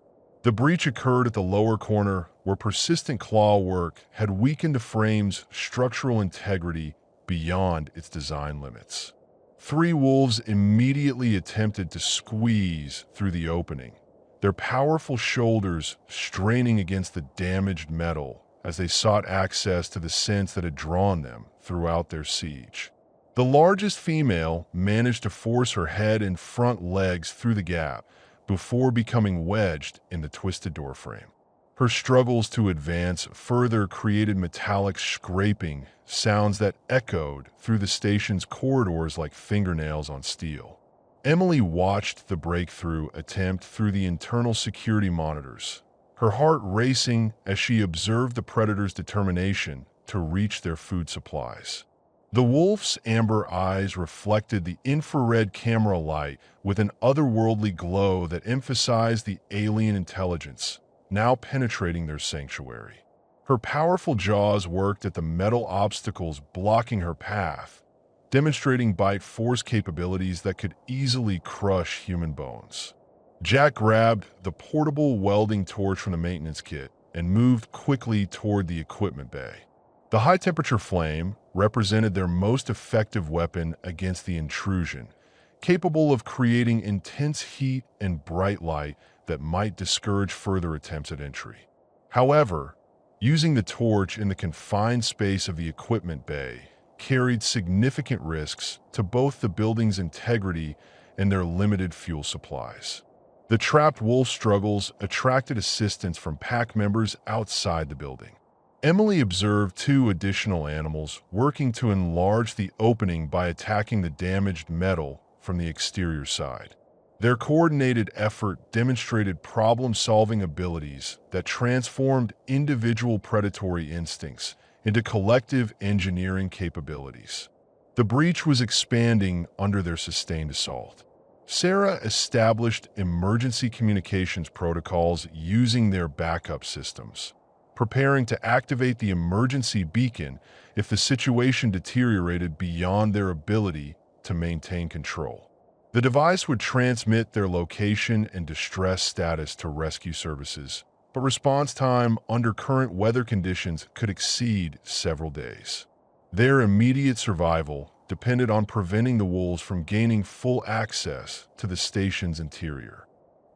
S1: The breach occurred at the lower corner where persistent claw work had weakened the frame's structural integrity beyond its design limits. Three wolves immediately attempted to squeeze through the opening, their powerful shoulders straining against the damaged metal as they sought access to the scents that had drawn them throughout their siege. The largest female managed to force her head and front legs through the gap before becoming wedged in the twisted doorframe. Her struggles to advance further created metallic scraping sounds that echoed through the station's corridors like fingernails on steel. Emily watched the breakthrough attempt through the internal security monitors, her heart racing as she observed the predator's determination to reach their food supplies. The wolf's amber eyes reflected the infrared camera light with an otherworldly glow that emphasized the alien intelligence now penetrating their sanctuary. Her powerful jaws worked at the metal obstacles blocking her path, demonstrating bite force capabilities that could easily crush human bones. Jack grabbed the portable welding torch from the maintenance kit and moved quickly toward the equipment bay. The high-temperature flame represented their most effective weapon against the intrusion, capable of creating intense heat and bright light that might discourage further attempts at entry. However, using the torch in the confined space of the equipment bay carried significant risks to both the building's integrity and their limited fuel supplies. The trapped wolf struggles attracted assistance from pack members outside the building. Emily observed two additional animals working to enlarge the opening by attacking the damaged metal from the exterior side. Their coordinated effort demonstrated problem-solving abilities that transformed individual predatory instincts into collective engineering capabilities. The breach was expanding under their sustained assault. Sarah established emergency communications protocols using their backup systems, preparing to activate the emergency beacon if the situation deteriorated beyond their ability to maintain control. The device would transmit their location and distress status to rescue services, but response time under current weather conditions could exceed several days. Their immediate survival depended on preventing the wolves from gaining full access to the station's interior.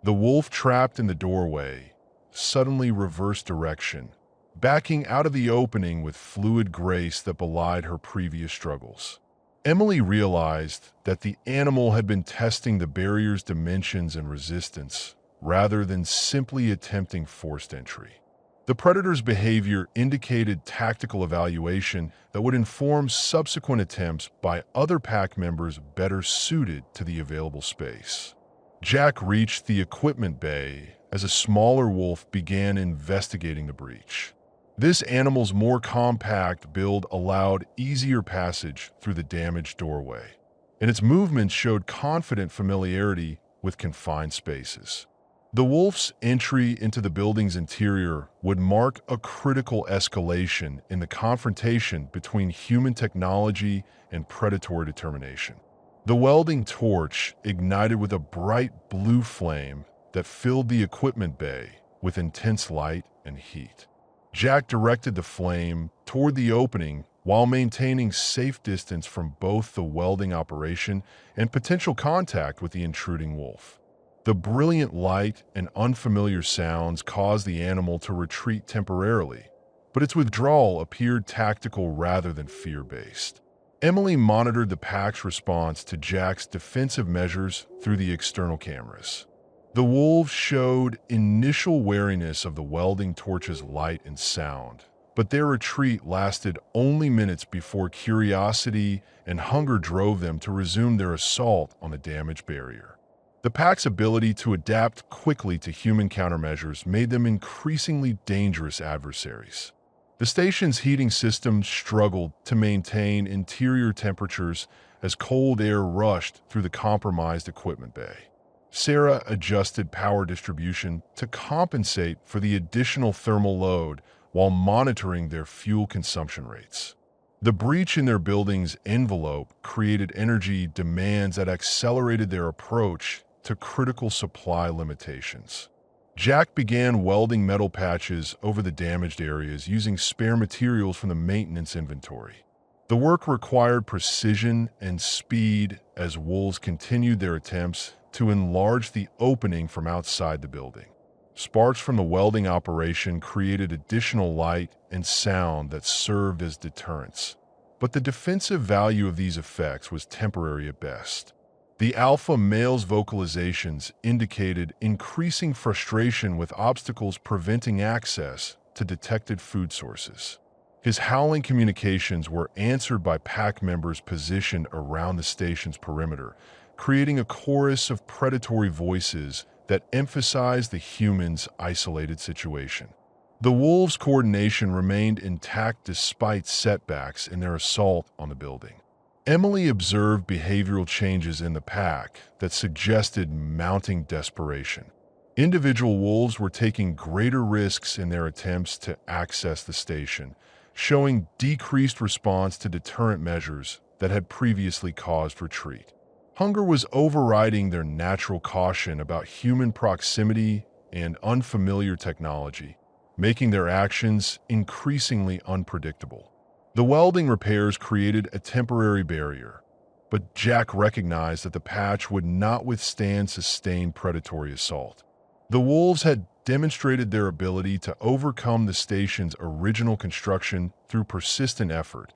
S1: The wolf trapped in the doorway suddenly reversed direction, backing out of the opening with fluid grace that belied her previous struggles. Emily realized that the animal had been testing the barrier's dimensions and resistance rather than simply attempting forced entry. The predator's behavior indicated tactical evaluation that would inform subsequent attempts by other pack members better suited to the available space. Jack reached the equipment bay as a smaller wolf began investigating the breach. This animal's more compact build allowed easier passage through the damaged doorway, and its movements showed confident familiarity with confined spaces. The wolf's entry into the building's interior would mark a critical escalation in the confrontation between human technology and predatory determination. The welding torch ignited with a bright blue flame that filled the equipment bay with intense light and heat. Jack directed the flame toward the opening while maintaining safe distance from both the welding operation and potential contact with the intruding wolf. The brilliant light and unfamiliar sounds caused the animal to retreat temporarily, but its withdrawal appeared tactical rather than fear-based. Emily monitored the pack's response to Jack's defensive measures through the external cameras. The wolves showed initial wariness of the welding torch's light and sound, but their retreat lasted only minutes before curiosity and hunger drove them to resume their assault on the damaged barrier. The pack's ability to adapt quickly to human countermeasures made them increasingly dangerous adversaries. The station's heating system struggled to maintain interior temperatures as cold air rushed through the compromised equipment bay. Sarah adjusted power distribution to compensate for the additional thermal load while monitoring their fuel consumption rates. The breach in their building's envelope created energy demands that accelerated their approach to critical supply limitations. Jack began welding metal patches over the damaged areas using spare materials from the maintenance inventory. The work required precision and speed as wolves continued their attempts to enlarge the opening from outside the building. Sparks from the welding operation created additional light and sound that served as deterrents, but the defensive value of these effects was temporary at best. The alpha male's vocalizations indicated increasing frustration with obstacles preventing access to detected food sources. His howling communications were answered by pack members positioned around the station's perimeter, creating a chorus of predatory voices that emphasized the human's isolated situation. The wolves' coordination remained intact despite setbacks in their assault on the building. Emily observed behavioral changes in the pack that suggested mounting desperation. Individual wolves were taking greater risks in their attempts to access the station, showing decreased response to deterrent measures that had previously caused retreat. Hunger was overriding their natural caution about human proximity and unfamiliar technology, making their actions increasingly unpredictable. The welding repairs created a temporary barrier, but Jack recognized that the patch would not withstand sustained predatory assault. The wolves had demonstrated their ability to overcome the station's original construction through persistent effort,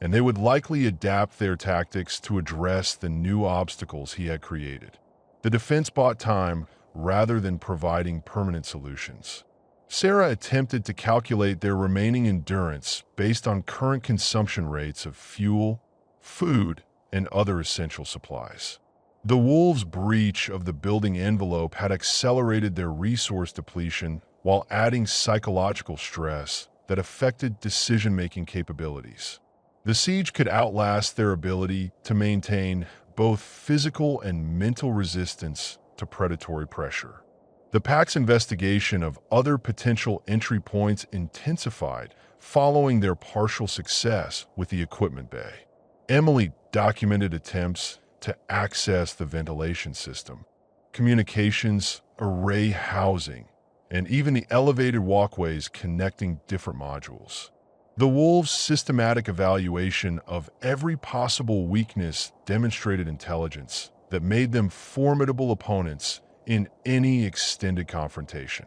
S1: and they would likely adapt their tactics to address the new obstacles he had created. The defense bought time rather than providing permanent solutions. Sarah attempted to calculate their remaining endurance based on current consumption rates of fuel, food, and other essential supplies. The wolves' breach of the building envelope had accelerated their resource depletion while adding psychological stress that affected decision-making capabilities. The siege could outlast their ability to maintain both physical and mental resistance to predatory pressure. The pack's investigation of other potential entry points intensified following their partial success with the equipment bay. Emily documented attempts to access the ventilation system, communications, array housing, and even the elevated walkways connecting different modules. The wolves' systematic evaluation of every possible weakness demonstrated intelligence that made them formidable opponents in any extended confrontation.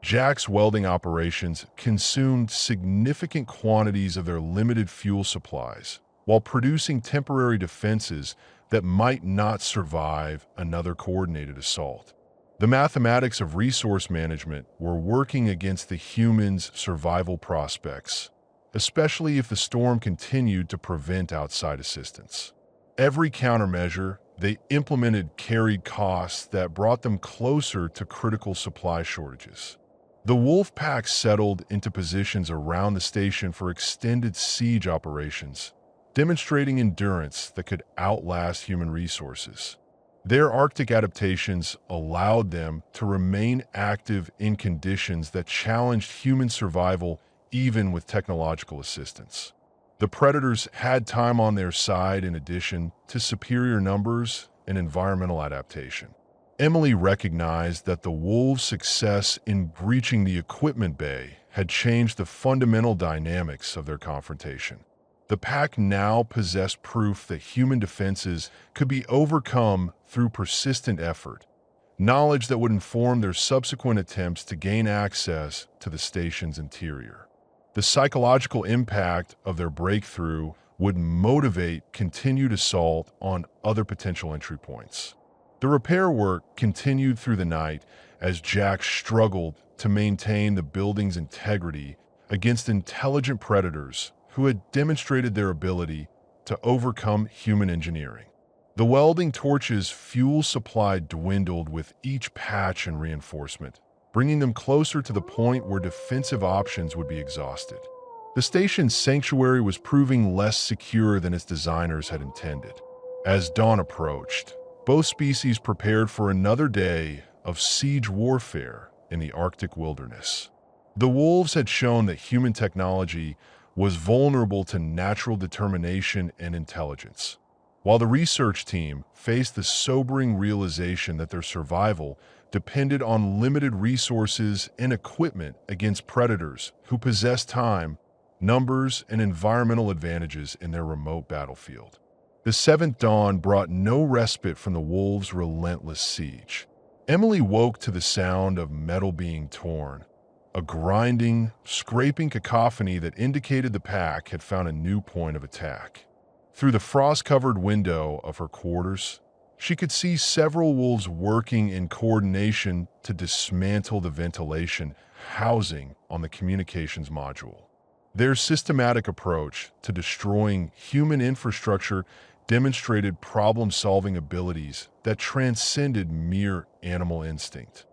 S1: Jack's welding operations consumed significant quantities of their limited fuel supplies while producing temporary defenses that might not survive another coordinated assault. The mathematics of resource management were working against the humans' survival prospects, especially if the storm continued to prevent outside assistance. Every countermeasure they implemented carried costs that brought them closer to critical supply shortages. The wolf pack settled into positions around the station for extended siege operations, demonstrating endurance that could outlast human resources. Their Arctic adaptations allowed them to remain active in conditions that challenged human survival even with technological assistance. The predators had time on their side in addition to superior numbers and environmental adaptation. Emily recognized that the wolves' success in breaching the equipment bay had changed the fundamental dynamics of their confrontation. The pack now possessed proof that human defenses could be overcome through persistent effort, knowledge that would inform their subsequent attempts to gain access to the station's interior. The psychological impact of their breakthrough would motivate continued assault on other potential entry points. The repair work continued through the night as Jack struggled to maintain the building's integrity against intelligent predators who had demonstrated their ability to overcome human engineering. The welding torch's fuel supply dwindled with each patch and reinforcement, bringing them closer to the point where defensive options would be exhausted. The station's sanctuary was proving less secure than its designers had intended. As dawn approached, both species prepared for another day of siege warfare in the Arctic wilderness. The wolves had shown that human technology was vulnerable to natural determination and intelligence, while the research team faced the sobering realization that their survival depended on limited resources and equipment against predators who possessed time, numbers, and environmental advantages in their remote battlefield. The seventh dawn brought no respite from the wolves' relentless siege. Emily woke to the sound of metal being torn, a grinding, scraping cacophony that indicated the pack had found a new point of attack. Through the frost-covered window of her quarters, she could see several wolves working in coordination to dismantle the ventilation housing on the communications module. Their systematic approach to destroying human infrastructure demonstrated problem-solving abilities that transcended mere animal instinct.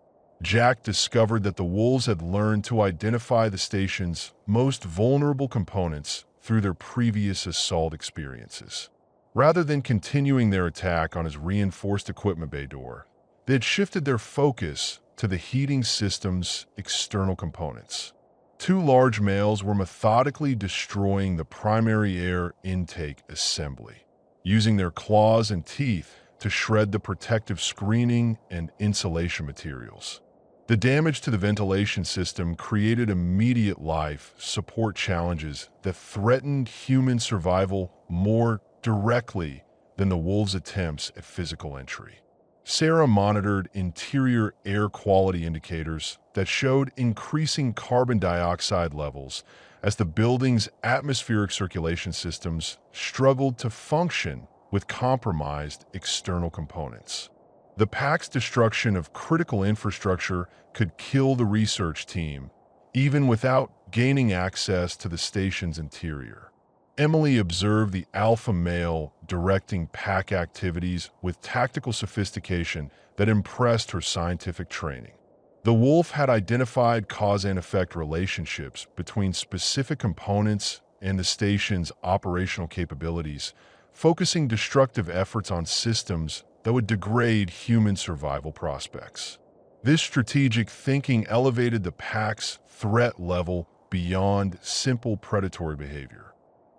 S1: Jack discovered that the wolves had learned to identify the station's most vulnerable components through their previous assault experiences. Rather than continuing their attack on his reinforced equipment bay door, they had shifted their focus to the heating system's external components. Two large males were methodically destroying the primary air intake assembly, using their claws and teeth to shred the protective screening and insulation materials. The damage to the ventilation system created immediate life support challenges that threatened human survival more directly than the wolves' attempts at physical entry. Sarah monitored interior air quality indicators that showed increasing carbon dioxide levels as the building's atmospheric circulation systems struggled to function with compromised external components. The pack's destruction of critical infrastructure could kill the research team, even without gaining access to the station's interior. Emily observed the alpha male directing pack activities with tactical sophistication that impressed her scientific training. The wolf had identified cause and effect relationships between specific components and the station's operational capabilities, focusing destructive efforts on systems that would degrade human survival prospects. This strategic thinking elevated the pack's threat level beyond simple predatory behavior.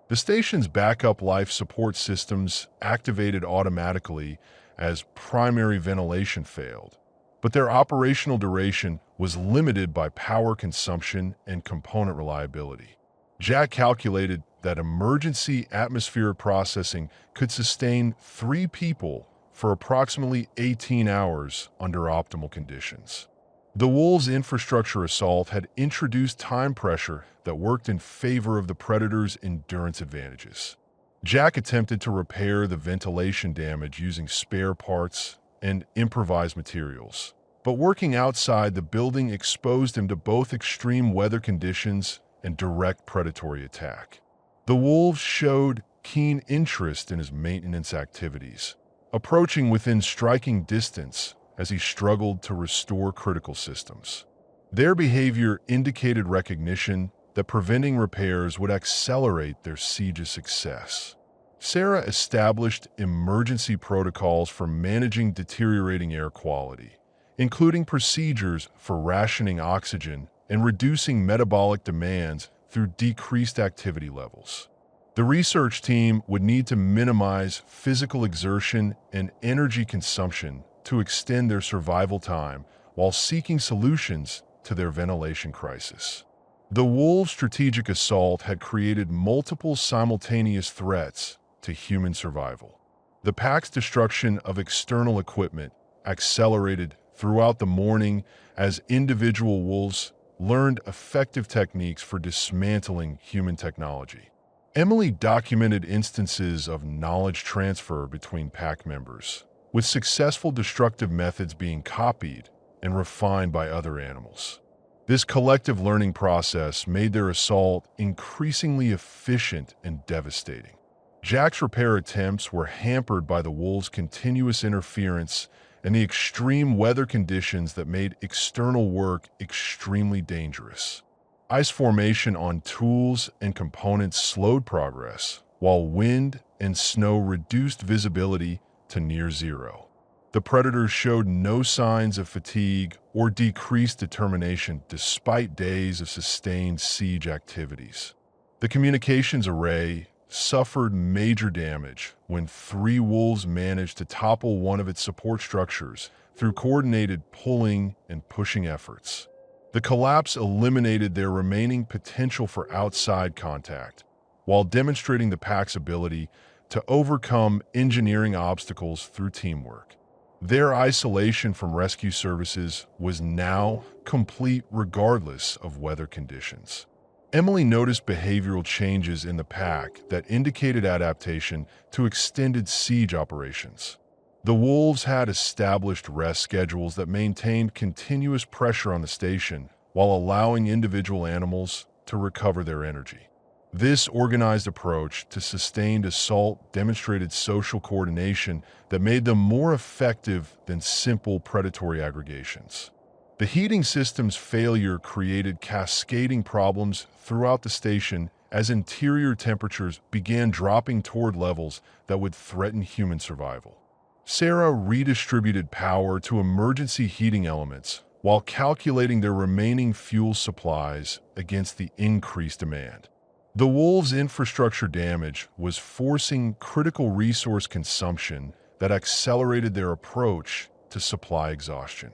S1: The station's backup life support systems activated automatically as primary ventilation failed, but their operational duration was limited by power consumption and component reliability. Jack calculated that emergency atmospheric processing could sustain 3 people for approximately 18 hours under optimal conditions. The wolves' infrastructure assault had introduced time pressure that worked in favor of the predators' endurance advantages. Jack attempted to repair the ventilation damage using spare parts and improvised materials, but working outside the building exposed him to both extreme weather conditions and direct predatory attack. The wolves showed keen interest in his maintenance activities, approaching within striking distance as he struggled to restore critical systems. Their behavior indicated recognition that preventing repairs would accelerate their siege's success. Sarah established emergency protocols for managing deteriorating air quality, including procedures for rationing oxygen and reducing metabolic demands through decreased activity levels. The research team would need to minimize physical exertion and energy consumption to extend their survival time while seeking solutions to their ventilation crisis. The wolves' strategic assault had created multiple simultaneous threats to human survival. The pack's destruction of external equipment accelerated throughout the morning as individual wolves learned effective techniques for dismantling human technology. Emily documented instances of knowledge transfer between pack members, with successful destructive methods being copied and refined by other animals. This collective learning process made their assault increasingly efficient and devastating. Jack's repair attempts were hampered by the wolves' continuous interference and the extreme weather conditions that made external work extremely dangerous. Ice formation on tools and components slowed progress, while wind and snow reduced visibility to near zero. The predators showed no signs of fatigue or decreased determination despite days of sustained siege activities. The communications array suffered major damage when 3 wolves managed to topple one of its support structures through coordinated pulling and pushing efforts. The collapse eliminated their remaining potential for outside contact, while demonstrating the pack's ability to overcome engineering obstacles through teamwork. Their isolation from rescue services was now complete regardless of weather conditions. Emily noticed behavioral changes in the pack that indicated adaptation to extended siege operations. The wolves had established rest schedules that maintained continuous pressure on the station while allowing individual animals to recover their energy. This organized approach to sustained assault demonstrated social coordination that made them more effective than simple predatory aggregations. The heating system's failure created cascading problems throughout the station as interior temperatures began dropping toward levels that would threaten human survival. Sarah redistributed power to emergency heating elements while calculating their remaining fuel supplies against the increased demand. The wolves' infrastructure damage was forcing critical resource consumption that accelerated their approach to supply exhaustion.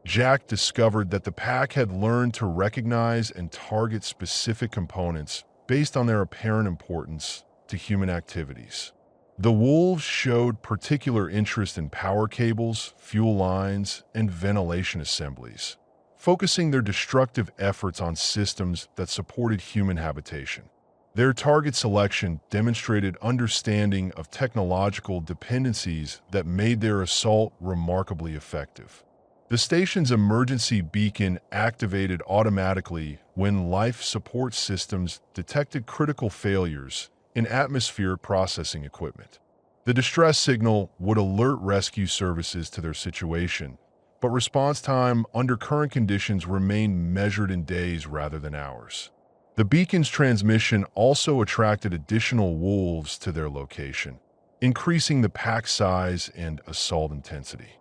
S1: Jack discovered that the pack had learned to recognize and target specific components based on their apparent importance to human activities. The wolves showed particular interest in power cables, fuel lines, and ventilation assemblies, focusing their destructive efforts on systems that supported human habitation. Their target selection demonstrated understanding of technological dependencies that made their assault remarkably effective. The station's emergency beacon activated automatically when life support systems detected critical failures in atmospheric processing equipment. The distress signal would alert rescue services to their situation, but response time under current conditions remained measured in days rather than hours. The beacon's transmission also attracted additional wolves to their location, increasing the pack size and assault intensity.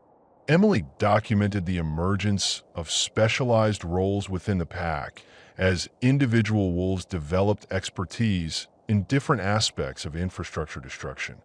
S1: Emily documented the emergence of specialized roles within the pack as individual wolves developed expertise in different aspects of infrastructure destruction.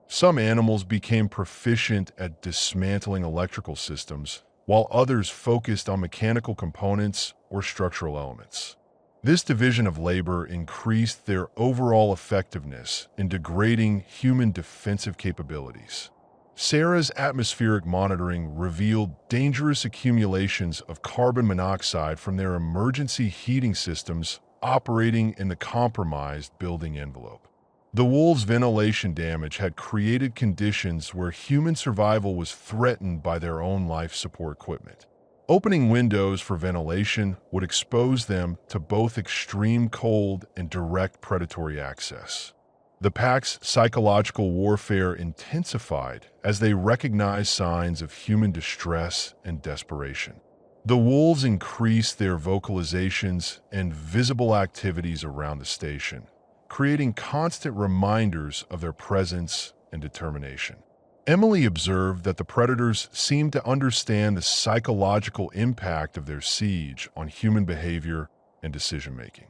S1: Some animals became proficient at dismantling electrical systems, while others focused on mechanical components or structural elements. This division of labor increased their overall effectiveness in degrading human defensive capabilities. Sarah's atmospheric monitoring revealed dangerous accumulations of carbon monoxide from their emergency heating systems operating in the compromised building envelope. The wolves' ventilation damage had created conditions where human survival was threatened by their own life support equipment. Opening windows for ventilation would expose them to both extreme cold and direct predatory access. The pack's psychological warfare intensified as they recognized signs of human distress and desperation. The wolves increased their vocalizations and visible activities around the station, creating constant reminders of their presence and determination. Emily observed that the predators seemed to understand the psychological impact of their siege on human behavior and decision-making.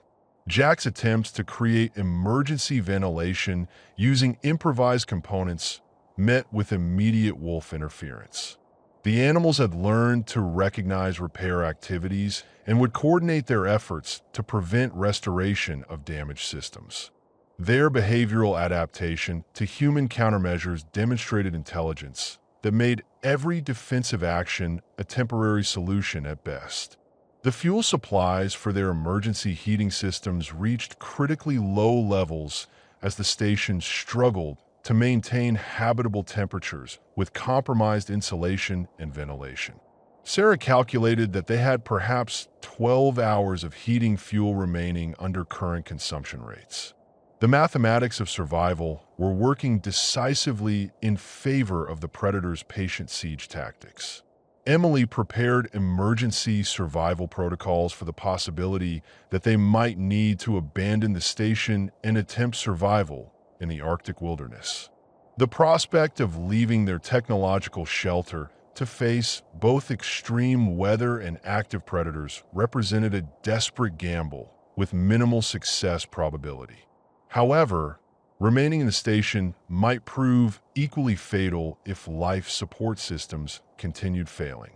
S1: Jack's attempts to create emergency ventilation using improvised components met with immediate wolf interference. The animals had learned to recognize repair activities and would coordinate their efforts to prevent restoration of damaged systems. Their behavioral adaptation to human countermeasures demonstrated intelligence that made every defensive action a temporary solution at best. The fuel supplies for their emergency heating systems reached critically low levels as the station struggled to maintain habitable temperatures with compromised insulation and ventilation. Sarah calculated that they had perhaps 12 hours of heating fuel remaining under current consumption rates. The mathematics of survival were working decisively in favor of the predators' patient siege tactics. Emily prepared emergency survival protocols for the possibility that they might need to abandon the station and attempt survival in the Arctic wilderness. The prospect of leaving their technological shelter to face both extreme weather and active predators represented a desperate gamble with minimal success probability. However, remaining in the station might prove equally fatal if life support systems continued failing.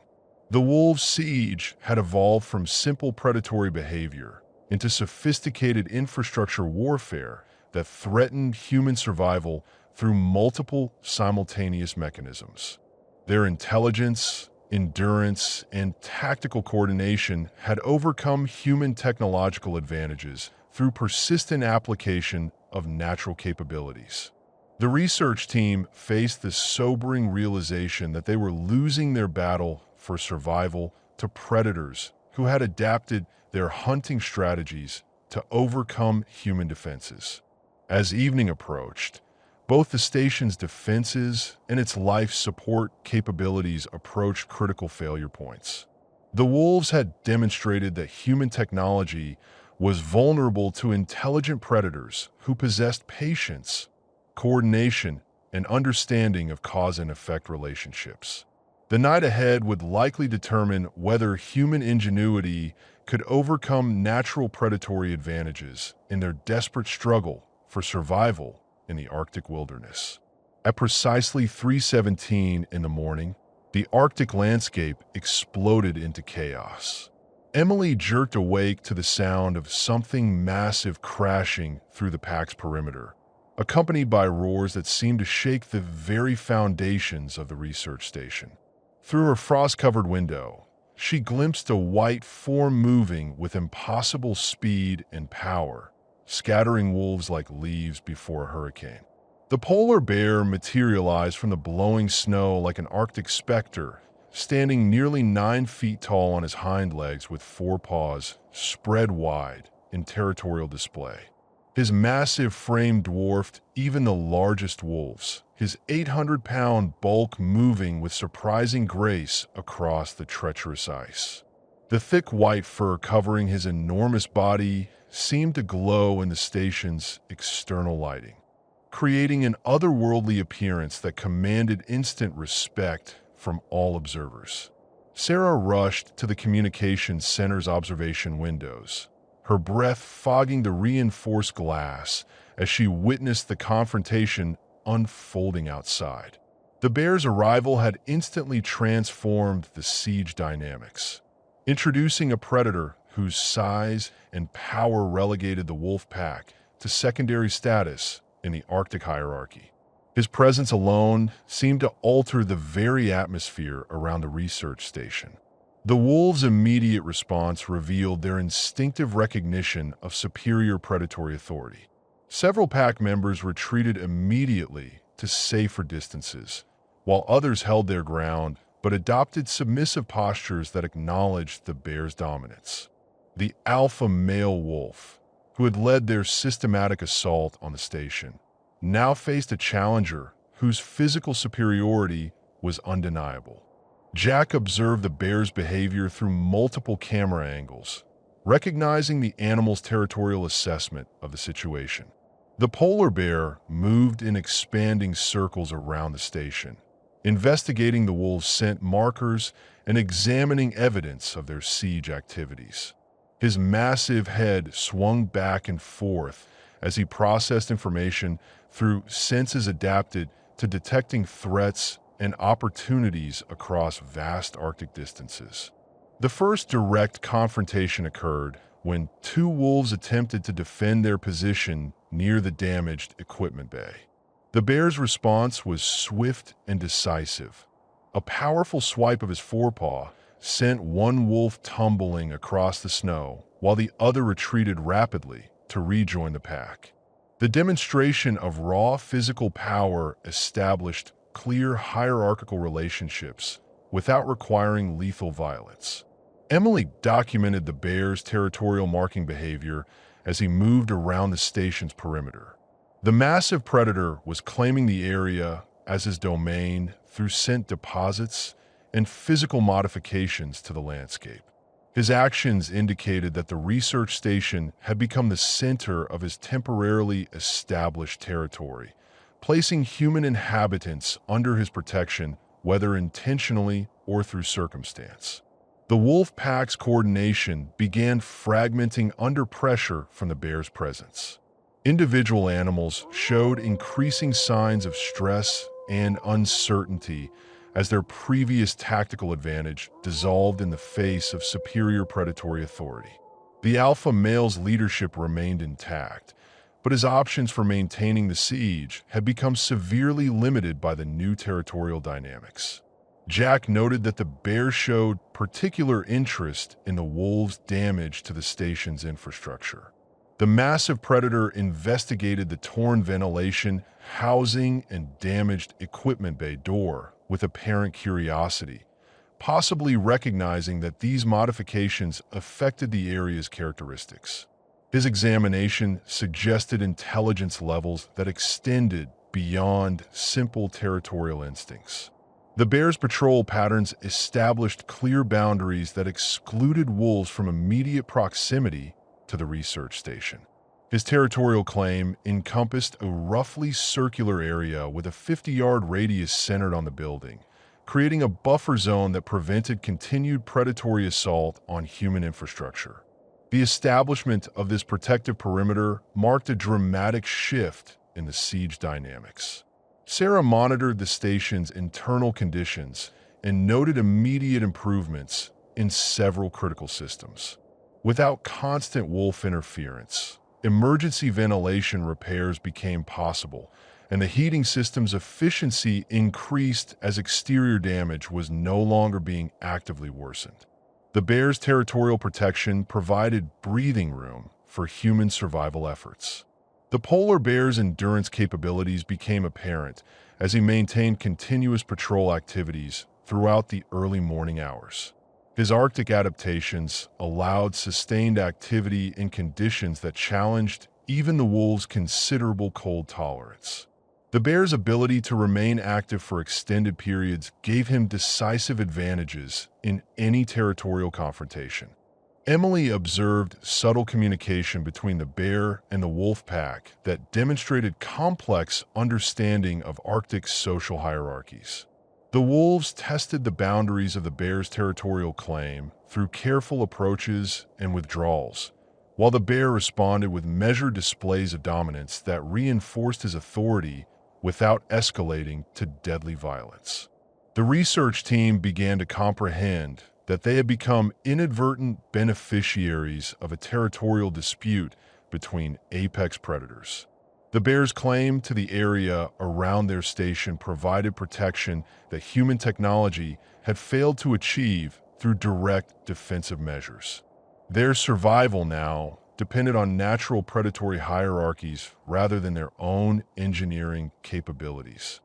S1: The wolves' siege had evolved from simple predatory behavior into sophisticated infrastructure warfare that threatened human survival through multiple simultaneous mechanisms. Their intelligence, endurance, and tactical coordination had overcome human technological advantages through persistent application of natural capabilities. The research team faced the sobering realization that they were losing their battle for survival to predators who had adapted their hunting strategies to overcome human defenses. As evening approached, both the station's defenses and its life support capabilities approached critical failure points. The wolves had demonstrated that human technology was vulnerable to intelligent predators who possessed patience, coordination, and understanding of cause and effect relationships. The night ahead would likely determine whether human ingenuity could overcome natural predatory advantages in their desperate struggle for survival in the Arctic wilderness. At precisely 3:17 in the morning, the Arctic landscape exploded into chaos. Emily jerked awake to the sound of something massive crashing through the pack's perimeter, accompanied by roars that seemed to shake the very foundations of the research station. Through her frost-covered window, she glimpsed a white form moving with impossible speed and power, scattering wolves like leaves before a hurricane. The polar bear materialized from the blowing snow like an Arctic specter, standing nearly 9 feet tall on his hind legs with 4 paws spread wide in territorial display. His massive frame dwarfed even the largest wolves, his 800-pound bulk moving with surprising grace across the treacherous ice. The thick white fur covering his enormous body seemed to glow in the station's external lighting, creating an otherworldly appearance that commanded instant respect from all observers. Sarah rushed to the communications center's observation windows, her breath fogging the reinforced glass as she witnessed the confrontation unfolding outside. The bear's arrival had instantly transformed the siege dynamics, introducing a predator whose size and power relegated the wolf pack to secondary status in the Arctic hierarchy. His presence alone seemed to alter the very atmosphere around the research station. The wolves' immediate response revealed their instinctive recognition of superior predatory authority. Several pack members retreated immediately to safer distances, while others held their ground but adopted submissive postures that acknowledged the bear's dominance. The alpha male wolf, who had led their systematic assault on the station, now faced a challenger whose physical superiority was undeniable. Jack observed the bear's behavior through multiple camera angles, recognizing the animal's territorial assessment of the situation. The polar bear moved in expanding circles around the station, investigating the wolves' scent markers and examining evidence of their siege activities. His massive head swung back and forth as he processed information through senses adapted to detecting threats and opportunities across vast Arctic distances. The first direct confrontation occurred when two wolves attempted to defend their position near the damaged equipment bay. The bear's response was swift and decisive. A powerful swipe of his forepaw sent one wolf tumbling across the snow, while the other retreated rapidly to rejoin the pack. The demonstration of raw physical power established clear hierarchical relationships without requiring lethal violence. Emily documented the bear's territorial marking behavior as he moved around the station's perimeter. The massive predator was claiming the area as his domain through scent deposits and physical modifications to the landscape. His actions indicated that the research station had become the center of his temporarily established territory, placing human inhabitants under his protection, whether intentionally or through circumstance. The wolf pack's coordination began fragmenting under pressure from the bear's presence. Individual animals showed increasing signs of stress and uncertainty as their previous tactical advantage dissolved in the face of superior predatory authority. The alpha male's leadership remained intact, but his options for maintaining the siege had become severely limited by the new territorial dynamics. Jack noted that the bear showed particular interest in the wolves' damage to the station's infrastructure. The massive predator investigated the torn ventilation, housing, and damaged equipment bay door with apparent curiosity, possibly recognizing that these modifications affected the area's characteristics. His examination suggested intelligence levels that extended beyond simple territorial instincts. The bear's patrol patterns established clear boundaries that excluded wolves from immediate proximity to the research station. His territorial claim encompassed a roughly circular area with a 50-yard radius centered on the building, creating a buffer zone that prevented continued predatory assault on human infrastructure. The establishment of this protective perimeter marked a dramatic shift in the siege dynamics. Sarah monitored the station's internal conditions and noted immediate improvements in several critical systems. Without constant wolf interference, emergency ventilation repairs became possible, and the heating system's efficiency increased as exterior damage was no longer being actively worsened. The bear's territorial protection provided breathing room for human survival efforts. The polar bear's endurance capabilities became apparent as he maintained continuous patrol activities throughout the early morning hours. His Arctic adaptations allowed sustained activity in conditions that challenged even the wolves' considerable cold tolerance. The bear's ability to remain active for extended periods gave him decisive advantages in any territorial confrontation. Emily observed subtle communication between the bear and the wolf pack that demonstrated complex understanding of Arctic social hierarchies. The wolves tested the boundaries of the bear's territorial claim through careful approaches and withdrawals, while the bear responded with measured displays of dominance that reinforced his authority without escalating to deadly violence. The research team began to comprehend that they had become inadvertent beneficiaries of a territorial dispute between apex predators. The bear's claim to the area around their station provided protection that human technology had failed to achieve through direct defensive measures. Their survival now depended on natural predatory hierarchies rather than their own engineering capabilities.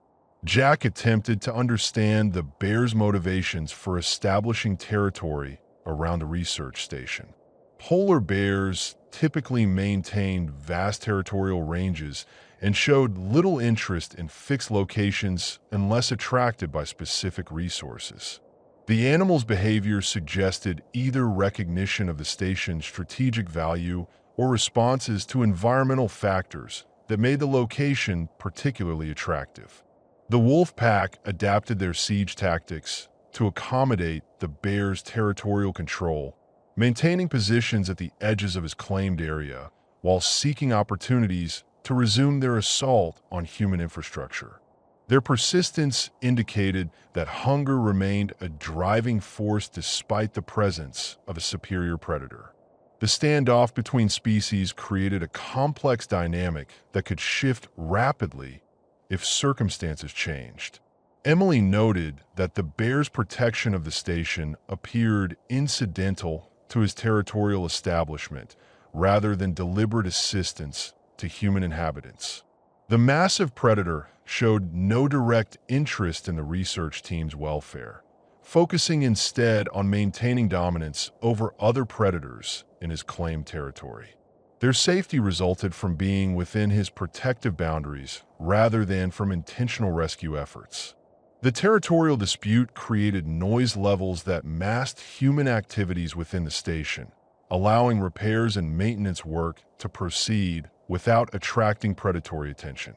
S1: Jack attempted to understand the bear's motivations for establishing territory around the research station. Polar bears typically maintained vast territorial ranges and showed little interest in fixed locations unless attracted by specific resources. The animal's behavior suggested either recognition of the station's strategic value or responses to environmental factors that made the location particularly attractive. The wolf pack adapted their siege tactics to accommodate the bear's territorial control, maintaining positions at the edges of his claimed area while seeking opportunities to resume their assault on human infrastructure. Their persistence indicated that hunger remained a driving force despite the presence of a superior predator. The standoff between species created a complex dynamic that could shift rapidly if circumstances changed. Emily noted that the bear's protection of the station appeared incidental to his territorial establishment rather than deliberate assistance to human inhabitants. The massive predator showed no direct interest in the research team's welfare, focusing instead on maintaining dominance over other predators in his claimed territory. Their safety resulted from being within his protective boundaries rather than from intentional rescue efforts. The territorial dispute created noise levels that masked human activities within the station, allowing repairs and maintenance work to proceed without attracting predatory attention.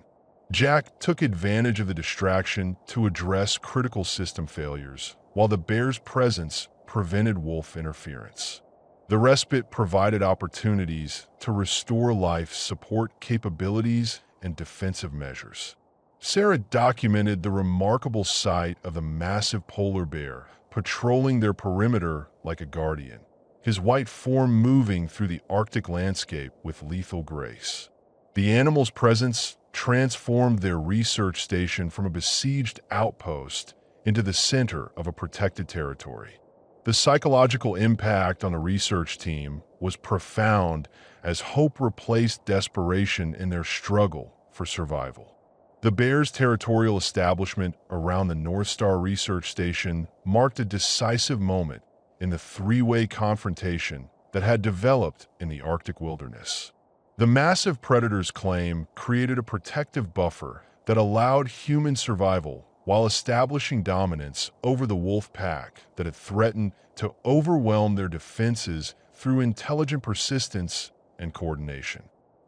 S1: Jack took advantage of the distraction to address critical system failures, while the bear's presence prevented wolf interference. The respite provided opportunities to restore life support capabilities and defensive measures. Sarah documented the remarkable sight of the massive polar bear patrolling their perimeter like a guardian, his white form moving through the Arctic landscape with lethal grace. The animal's presence transformed their research station from a besieged outpost into the center of a protected territory. The psychological impact on the research team was profound as hope replaced desperation in their struggle for survival. The bear's territorial establishment around the North Star Research Station marked a decisive moment in the three-way confrontation that had developed in the Arctic wilderness. The massive predator's claim created a protective buffer that allowed human survival while establishing dominance over the wolf pack that had threatened to overwhelm their defenses through intelligent persistence and coordination.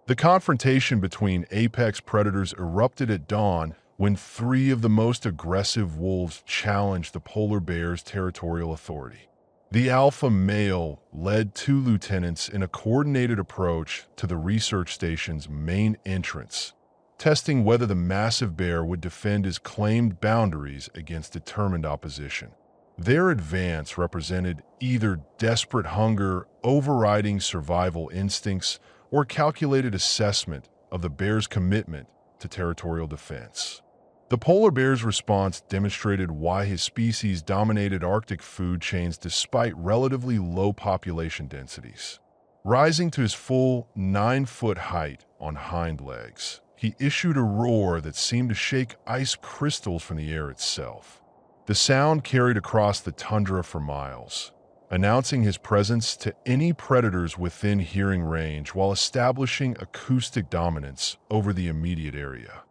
S1: The confrontation between apex predators erupted at dawn when three of the most aggressive wolves challenged the polar bear's territorial authority. The alpha male led two lieutenants in a coordinated approach to the research station's main entrance, testing whether the massive bear would defend his claimed boundaries against determined opposition. Their advance represented either desperate hunger overriding survival instincts or calculated assessment of the bear's commitment to territorial defense. The polar bear's response demonstrated why his species dominated Arctic food chains despite relatively low population densities. Rising to his full 9-foot height on hind legs, he issued a roar that seemed to shake ice crystals from the air itself. The sound carried across the tundra for miles, announcing his presence to any predators within hearing range while establishing acoustic dominance over the immediate area.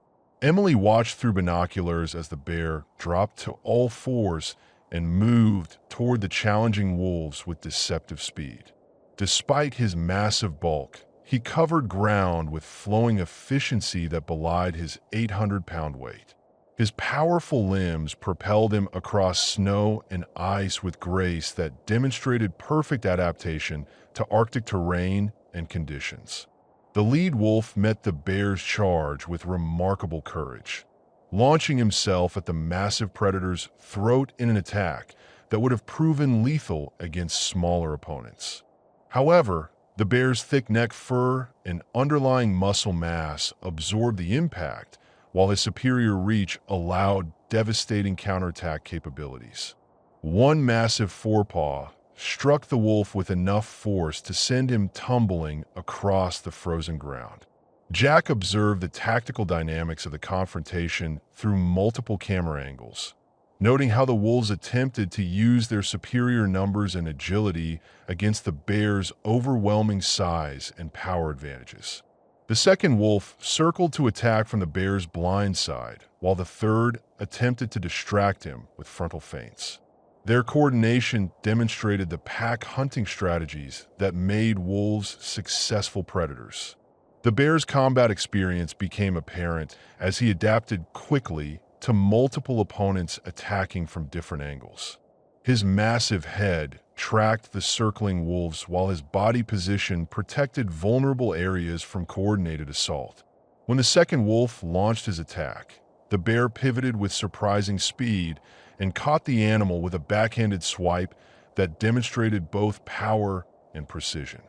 S1: Emily watched through binoculars as the bear dropped to all fours and moved toward the challenging wolves with deceptive speed. Despite his massive bulk, he covered ground with flowing efficiency that belied his 800-pound weight. His powerful limbs propelled him across snow and ice with grace that demonstrated perfect adaptation to Arctic terrain and conditions. The lead wolf met the bear's charge with remarkable courage, launching himself at the massive predator's throat in an attack that would have proven lethal against smaller opponents. However, the bear's thick neck fur and underlying muscle mass absorbed the impact, while his superior reach allowed devastating counterattack capabilities. One massive forepaw struck the wolf with enough force to send him tumbling across the frozen ground. Jack observed the tactical dynamics of the confrontation through multiple camera angles, noting how the wolves attempted to use their superior numbers and agility against the bear's overwhelming size and power advantages. The second wolf circled to attack from the bear's blind side, while the third attempted to distract him with frontal feints. Their coordination demonstrated the pack hunting strategies that made wolves successful predators. The bear's combat experience became apparent as he adapted quickly to multiple opponents attacking from different angles. His massive head tracked the circling wolves while his body position protected vulnerable areas from coordinated assault. When the second wolf launched his attack, the bear pivoted with surprising speed and caught the animal with a backhanded swipe that demonstrated both power and precision.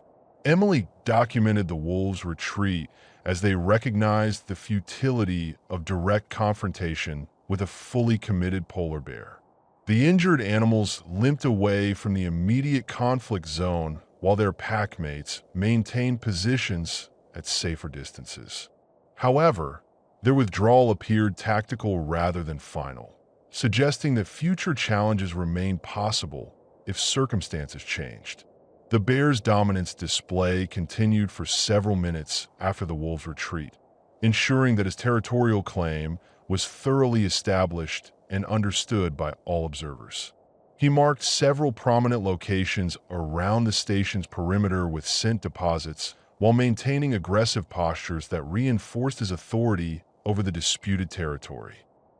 S1: Emily documented the wolves' retreat as they recognized the futility of direct confrontation with a fully committed polar bear. The injured animals limped away from the immediate conflict zone while their packmates maintained positions at safer distances. However, their withdrawal appeared tactical rather than final, suggesting that future challenges remained possible if circumstances changed. The bear's dominance display continued for several minutes after the wolves' retreat, ensuring that his territorial claim was thoroughly established and understood by all observers. He marked several prominent locations around the station's perimeter with scent deposits while maintaining aggressive postures that reinforced his authority over the disputed territory.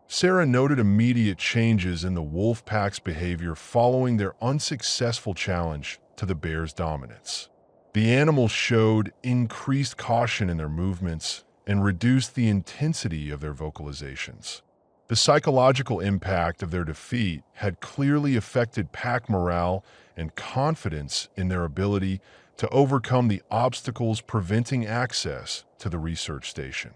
S1: Sarah noted immediate changes in the wolf pack's behavior following their unsuccessful challenge to the bear's dominance. The animals showed increased caution in their movements and reduced the intensity of their vocalizations. The psychological impact of their defeat had clearly affected pack morale and confidence in their ability to overcome the obstacles preventing access to the research station.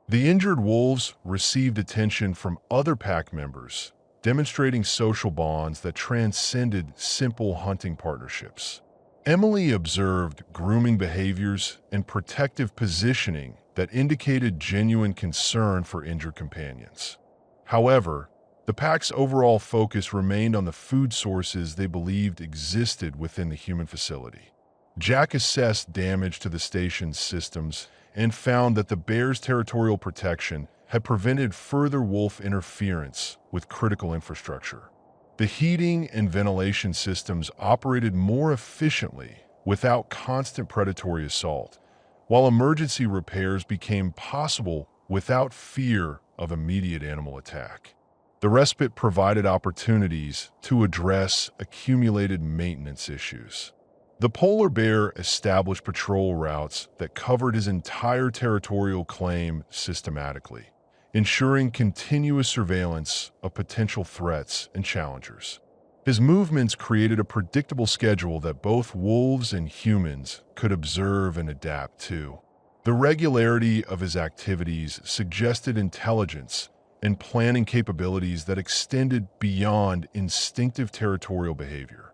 S1: The injured wolves received attention from other pack members, demonstrating social bonds that transcended simple hunting partnerships. Emily observed grooming behaviors and protective positioning that indicated genuine concern for injured companions. However, the pack's overall focus remained on the food sources they believed existed within the human facility. Jack assessed damage to the station's systems and found that the bear's territorial protection had prevented further wolf interference with critical infrastructure. The heating and ventilation systems operated more efficiently without constant predatory assault, while emergency repairs became possible without fear of immediate animal attack. The respite provided opportunities to address accumulated maintenance issues. The polar bear established patrol routes that covered his entire territorial claim systematically, ensuring continuous surveillance of potential threats and challengers. His movements created a predictable schedule that both wolves and humans could observe and adapt to. The regularity of his activities suggested intelligence and planning capabilities that extended beyond instinctive territorial behavior.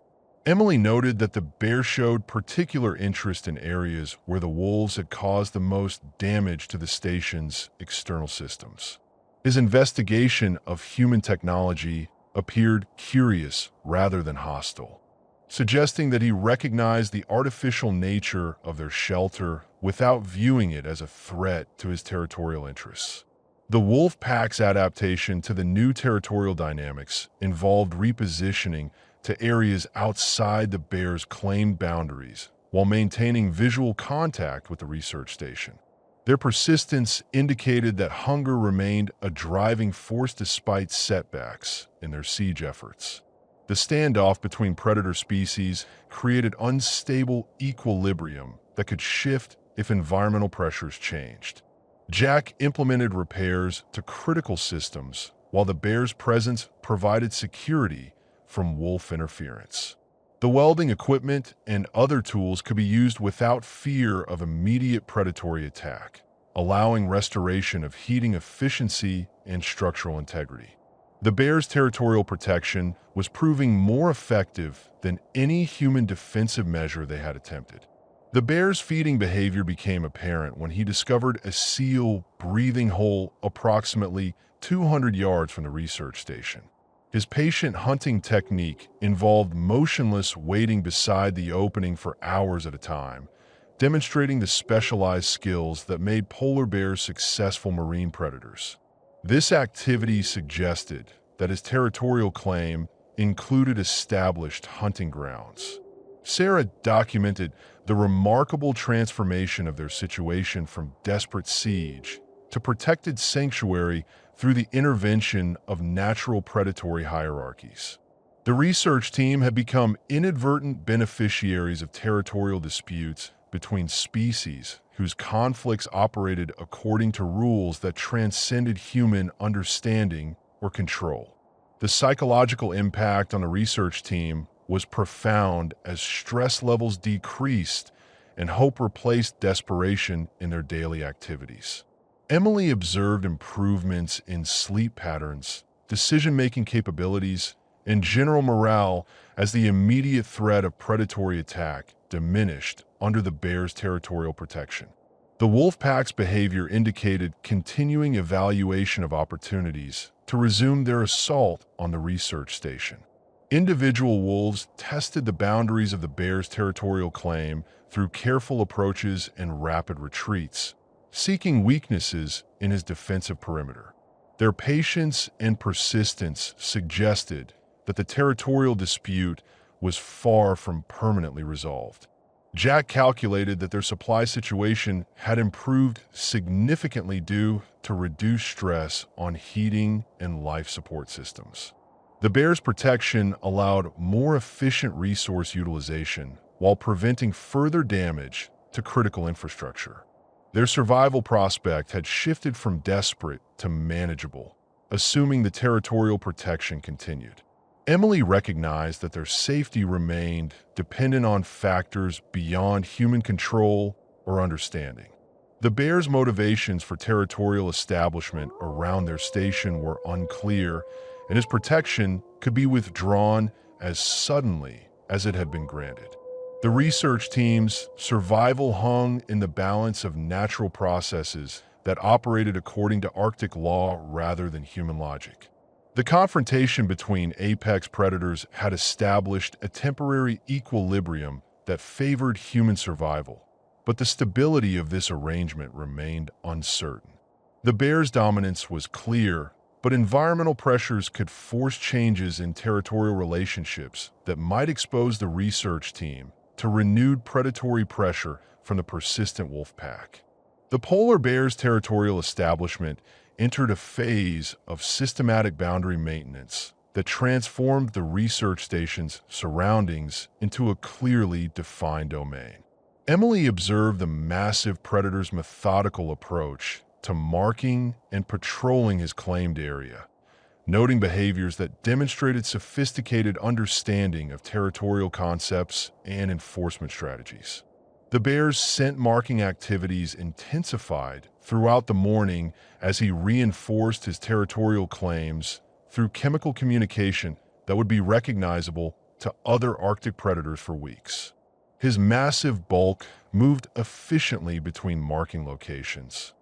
S1: Emily noted that the bear showed particular interest in areas where the wolves had caused the most damage to the station's external systems. His investigation of human technology appeared curious rather than hostile, suggesting that he recognized the artificial nature of their shelter without viewing it as a threat to his territorial interests. The wolf pack's adaptation to the new territorial dynamics involved repositioning to areas outside the bear's claimed boundaries while maintaining visual contact with the research station. Their persistence indicated that hunger remained a driving force despite setbacks in their siege efforts. The standoff between predator species created unstable equilibrium that could shift if environmental pressures changed. Jack implemented repairs to critical systems while the bear's presence provided security from wolf interference. The welding equipment and other tools could be used without fear of immediate predatory attack, allowing restoration of heating efficiency and structural integrity. The bear's territorial protection was proving more effective than any human defensive measure they had attempted. The bear's feeding behavior became apparent when he discovered a seal breathing hole approximately 200 yards from the research station. His patient hunting technique involved motionless waiting beside the opening for hours at a time, demonstrating the specialized skills that made polar bears successful marine predators. This activity suggested that his territorial claim included established hunting grounds, Sarah documented the remarkable transformation of their situation from desperate siege to protected sanctuary through the intervention of natural predatory hierarchies. The research team had become inadvertent beneficiaries of territorial disputes between species whose conflicts operated according to rules that transcended human understanding or control. The psychological impact on the research team was profound as stress levels decreased and hope replaced desperation in their daily activities. Emily observed improvements in sleep patterns, decision-making capabilities, and general morale as the immediate threat of predatory attack diminished under the bear's territorial protection. The wolf pack's behavior indicated continuing evaluation of opportunities to resume their assault on the research station. Individual wolves tested the boundaries of the bear's territorial claim through careful approaches and rapid retreats, seeking weaknesses in his defensive perimeter. Their patience and persistence suggested that the territorial dispute was far from permanently resolved. Jack calculated that their supply situation had improved significantly due to reduced stress on heating and life support systems. The bear's protection allowed more efficient resource utilization while preventing further damage to critical infrastructure. Their survival prospect had shifted from desperate to manageable, assuming the territorial protection continued. Emily recognized that their safety remained dependent on factors beyond human control or understanding. The bear's motivations for territorial establishment around their station were unclear, and his protection could be withdrawn as suddenly as it had been granted. The research team's survival hung in the balance of natural processes that operated according to Arctic law rather than human logic. The confrontation between apex predators had established a temporary equilibrium that favored human survival, but the stability of this arrangement remained uncertain. The bear's dominance was clear, but environmental pressures could force changes in territorial relationships that might expose the research team to renewed predatory pressure from the persistent wolf pack. The polar bear's territorial establishment entered a phase of systematic boundary maintenance that transformed the research station's surroundings into a clearly defined domain. Emily observed the massive predator's methodical approach to marking and patrolling his claimed area, noting behaviors that demonstrated sophisticated understanding of territorial concepts and enforcement strategies. The bear's scent marking activities intensified throughout the morning as he reinforced his territorial claims through chemical communication that would be recognizable to other Arctic predators for weeks. His massive bulk moved efficiently between marking locations,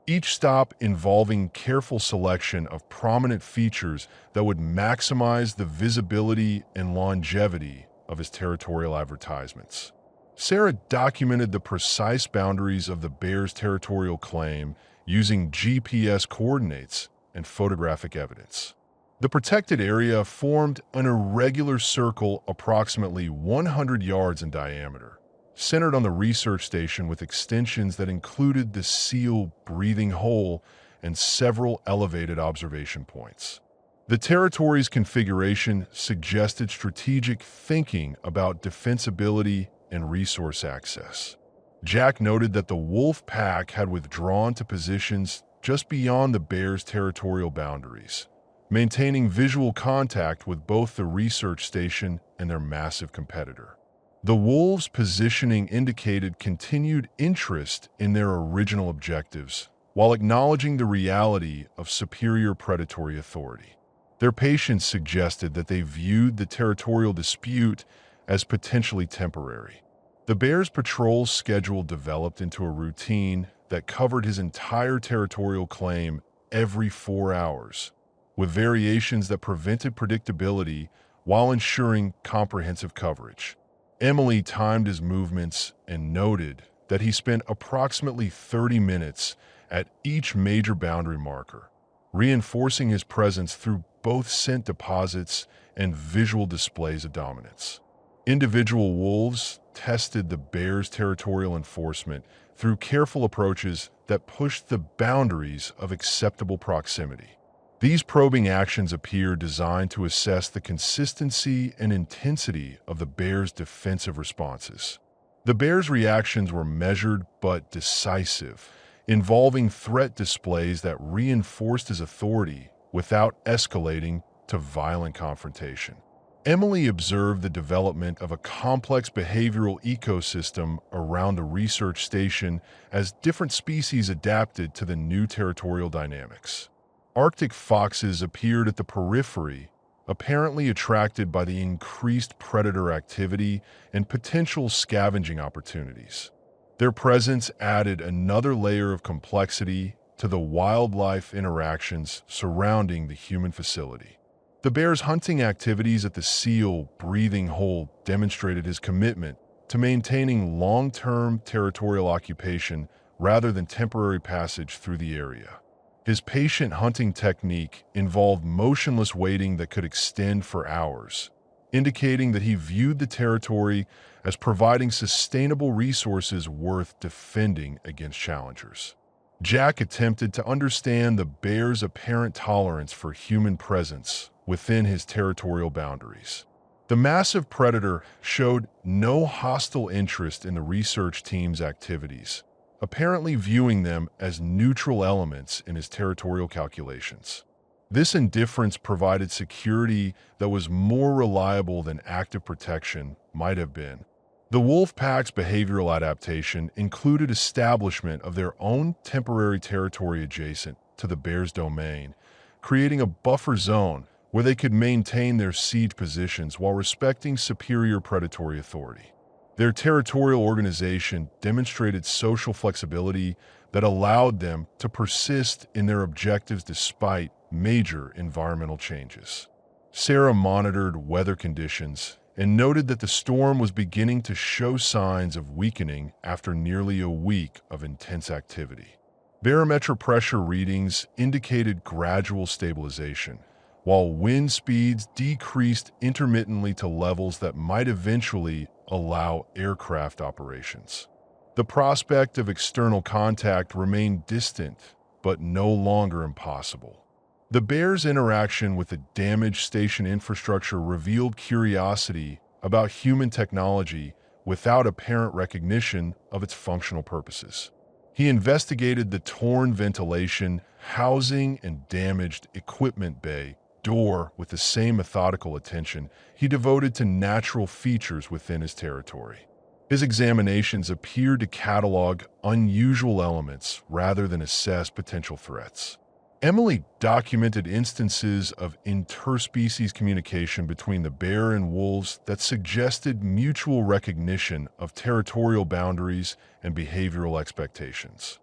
S1: each stop involving careful selection of prominent features that would maximize the visibility and longevity of his territorial advertisements. Sarah documented the precise boundaries of the bear's territorial claim using GPS coordinates and photographic evidence. The protected area formed an irregular circle approximately 100 yards in diameter, centered on the research station with extensions that included the seal breathing hole and several elevated observation points. The territory's configuration suggested strategic thinking about defensibility and resource access. Jack noted that the wolf pack had withdrawn to positions just beyond the bear's territorial boundaries, maintaining visual contact with both the research station and their massive competitor. The wolves' positioning indicated continued interest in their original objectives, while acknowledging the reality of superior predatory authority. Their patience suggested that they viewed the territorial dispute as potentially temporary. The bear's patrol schedule developed into a routine that covered his entire territorial claim every 4 hours, with variations that prevented predictability while ensuring comprehensive coverage. Emily timed his movements and noted that he spent approximately 30 minutes at each major boundary marker, reinforcing his presence through both scent deposits and visual displays of dominance. Individual wolves tested the bear's territorial enforcement through careful approaches that pushed the boundaries of acceptable proximity. These probing actions appear designed to assess the consistency and intensity of the bear's defensive responses. The bear's reactions were measured but decisive, involving threat displays that reinforced his authority without escalating to violent confrontation. Emily observed the development of a complex behavioral ecosystem around the research station as different species adapted to the new territorial dynamics. Arctic foxes appeared at the periphery, apparently attracted by the increased predator activity and potential scavenging opportunities. Their presence added another layer of complexity to the wildlife interactions surrounding the human facility. The bear's hunting activities at the seal breathing hole demonstrated his commitment to maintaining long-term territorial occupation rather than temporary passage through the area. His patient hunting technique involved motionless waiting that could extend for hours, indicating that he viewed the territory as providing sustainable resources worth defending against challengers. Jack attempted to understand the bear's apparent tolerance for human presence within his territorial boundaries. The massive predator showed no hostile interest in the research team's activities, apparently viewing them as neutral elements in his territorial calculations. This indifference provided security that was more reliable than active protection might have been. The wolf pack's behavioral adaptation included establishment of their own temporary territory adjacent to the bear's domain, creating a buffer zone where they could maintain their siege positions while respecting superior predatory authority. Their territorial organization demonstrated social flexibility that allowed them to persist in their objectives despite major environmental changes. Sarah monitored weather conditions and noted that the storm was beginning to show signs of weakening after nearly a week of intense activity. Barometric pressure readings indicated gradual stabilization, while wind speeds decreased intermittently to levels that might eventually allow aircraft operations. The prospect of external contact remained distant, but no longer impossible. The bear's interaction with the damaged station infrastructure revealed curiosity about human technology without apparent recognition of its functional purposes. He investigated the torn ventilation, housing, and damaged equipment bay door with the same methodical attention he devoted to natural features within his territory. His examinations appeared to catalog unusual elements rather than assess potential threats. Emily documented instances of interspecies communication between the bear and wolves that suggested mutual recognition of territorial boundaries and behavioral expectations.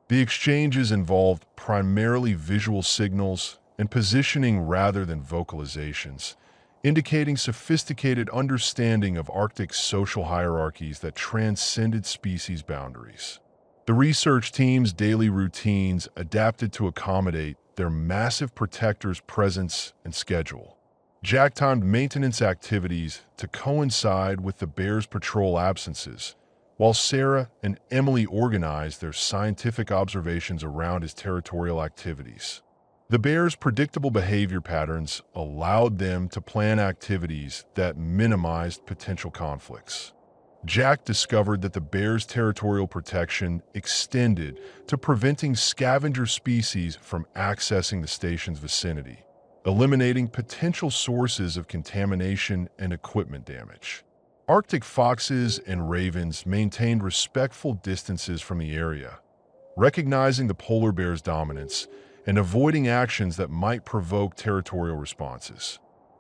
S1: The exchanges involved primarily visual signals and positioning rather than vocalizations, indicating sophisticated understanding of Arctic social hierarchies that transcended species boundaries. The research team's daily routines adapted to accommodate their massive protector's presence and schedule. Jack timed maintenance activities to coincide with the bear's patrol absences, while Sarah and Emily organized their scientific observations around his territorial activities. The bear's predictable behavior patterns allowed them to plan activities that minimized potential conflicts. Jack discovered that the bear's territorial protection extended to preventing scavenger species from accessing the station's vicinity, eliminating potential sources of contamination and equipment damage. Arctic foxes and ravens maintained respectful distances from the area, recognizing the polar bear's dominance and avoiding actions that might provoke territorial responses.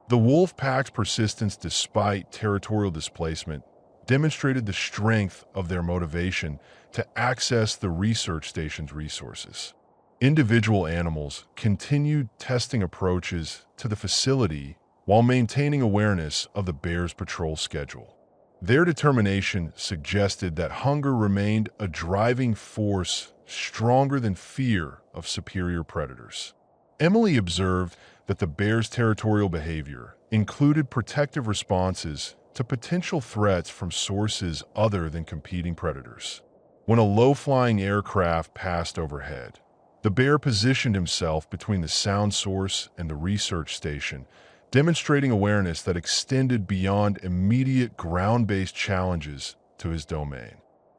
S1: The wolf pack's persistence despite territorial displacement demonstrated the strength of their motivation to access the research station's resources. Individual animals continued testing approaches to the facility while maintaining awareness of the bear's patrol schedule. Their determination suggested that hunger remained a driving force stronger than fear of superior predators. Emily observed that the bear's territorial behavior included protective responses to potential threats from sources other than competing predators. When a low-flying aircraft passed overhead, the bear positioned himself between the sound source and the research station, demonstrating awareness that extended beyond immediate ground-based challenges to his domain.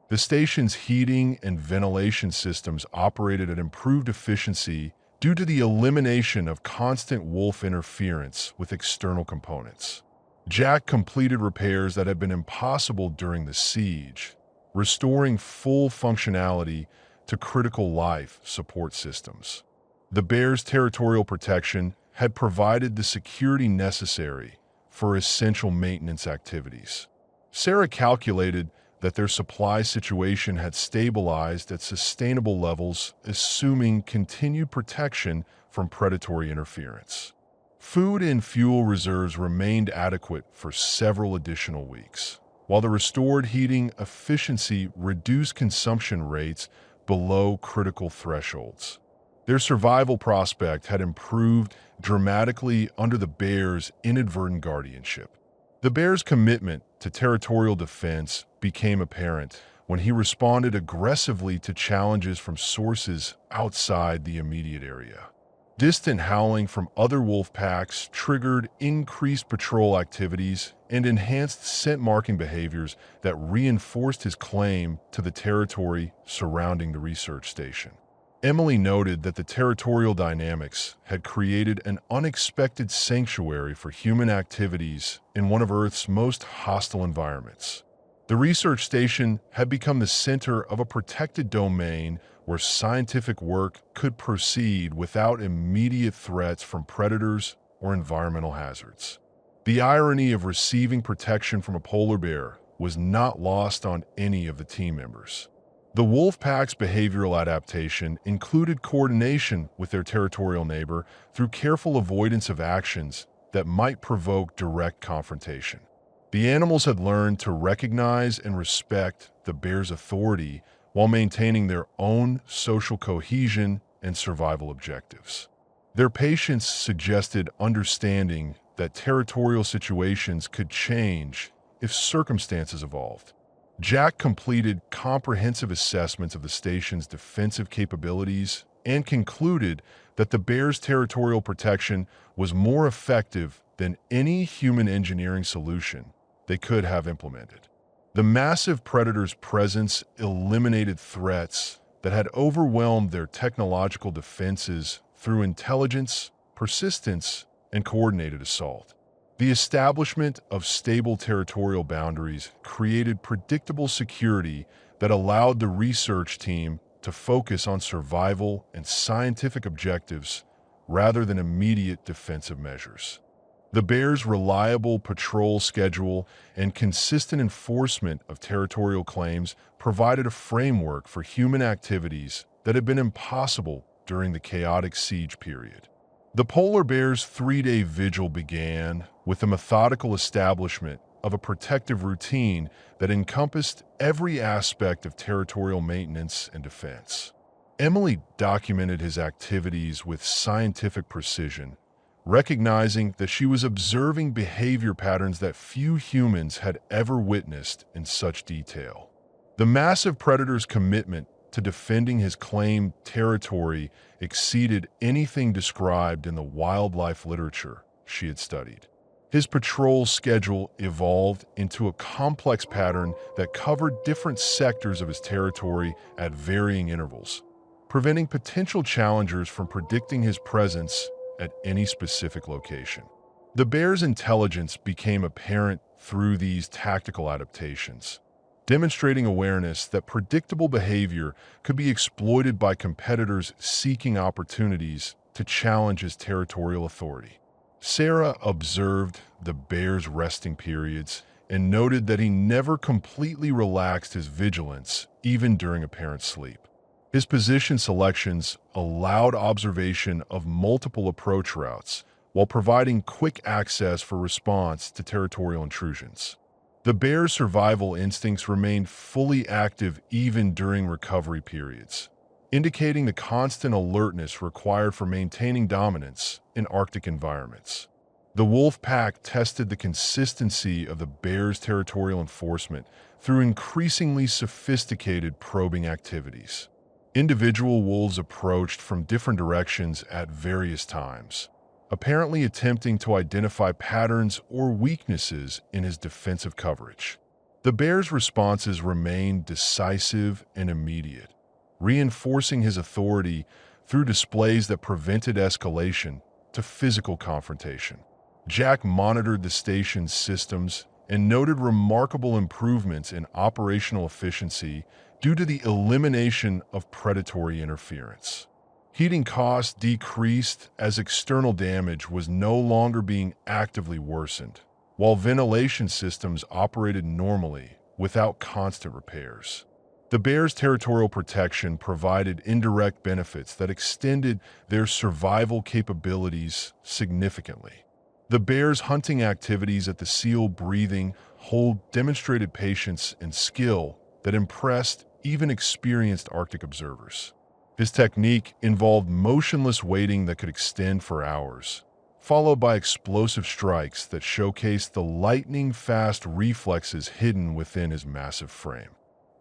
S1: The station's heating and ventilation systems operated at improved efficiency due to the elimination of constant wolf interference with external components. Jack completed repairs that had been impossible during the siege, restoring full functionality to critical life support systems. The bear's territorial protection had provided the security necessary for essential maintenance activities. Sarah calculated that their supply situation had stabilized at sustainable levels, assuming continued protection from predatory interference. Food and fuel reserves remained adequate for several additional weeks, while the restored heating efficiency reduced consumption rates below critical thresholds. Their survival prospect had improved dramatically under the bear's inadvertent guardianship. The bear's commitment to territorial defense became apparent when he responded aggressively to challenges from sources outside the immediate area. Distant howling from other wolf packs triggered increased patrol activities and enhanced scent marking behaviors that reinforced his claim to the territory surrounding the research station. Emily noted that the territorial dynamics had created an unexpected sanctuary for human activities in one of Earth's most hostile environments. The research station had become the center of a protected domain where scientific work could proceed without immediate threats from predators or environmental hazards. The irony of receiving protection from a polar bear was not lost on any of the team members. The wolf pack's behavioral adaptation included coordination with their territorial neighbor through careful avoidance of actions that might provoke direct confrontation. The animals had learned to recognize and respect the bear's authority while maintaining their own social cohesion and survival objectives. Their patience suggested understanding that territorial situations could change if circumstances evolved. Jack completed comprehensive assessments of the station's defensive capabilities and concluded that the bear's territorial protection was more effective than any human engineering solution they could have implemented. The massive predator's presence eliminated threats that had overwhelmed their technological defenses through intelligence, persistence, and coordinated assault. The establishment of stable territorial boundaries created predictable security that allowed the research team to focus on survival and scientific objectives rather than immediate defensive measures. The bear's reliable patrol schedule and consistent enforcement of territorial claims provided a framework for human activities that had been impossible during the chaotic siege period. The polar bear's 3-day vigil began with the methodical establishment of a protective routine that encompassed every aspect of territorial maintenance and defense. Emily documented his activities with scientific precision, recognizing that she was observing behavior patterns that few humans had ever witnessed in such detail. The massive predator's commitment to defending his claimed territory exceeded anything described in the wildlife literature she had studied. His patrol schedule evolved into a complex pattern that covered different sectors of his territory at varying intervals, preventing potential challengers from predicting his presence at any specific location. The bear's intelligence became apparent through these tactical adaptations, demonstrating awareness that predictable behavior could be exploited by competitors seeking opportunities to challenge his territorial authority. Sarah observed the bear's resting periods and noted that he never completely relaxed his vigilance, even during apparent sleep. His position selections allowed observation of multiple approach routes while providing quick access for response to territorial intrusions. The bear's survival instincts remained fully active even during recovery periods, indicating the constant alertness required for maintaining dominance in Arctic environments. The wolf pack tested the consistency of the bear's territorial enforcement through increasingly sophisticated probing activities. Individual wolves approached from different directions at various times, apparently attempting to identify patterns or weaknesses in his defensive coverage. The bear's responses remained decisive and immediate, reinforcing his authority through displays that prevented escalation to physical confrontation. Jack monitored the station's systems and noted remarkable improvements in operational efficiency due to the elimination of predatory interference. Heating costs decreased as external damage was no longer being actively worsened, while ventilation systems operated normally without constant repairs. The bear's territorial protection provided indirect benefits that extended their survival capabilities significantly. The bear's hunting activities at the seal breathing hole demonstrated patience and skill that impressed even experienced Arctic observers. His technique involved motionless waiting that could extend for hours, followed by explosive strikes that showcased the lightning-fast reflexes hidden within his massive frame.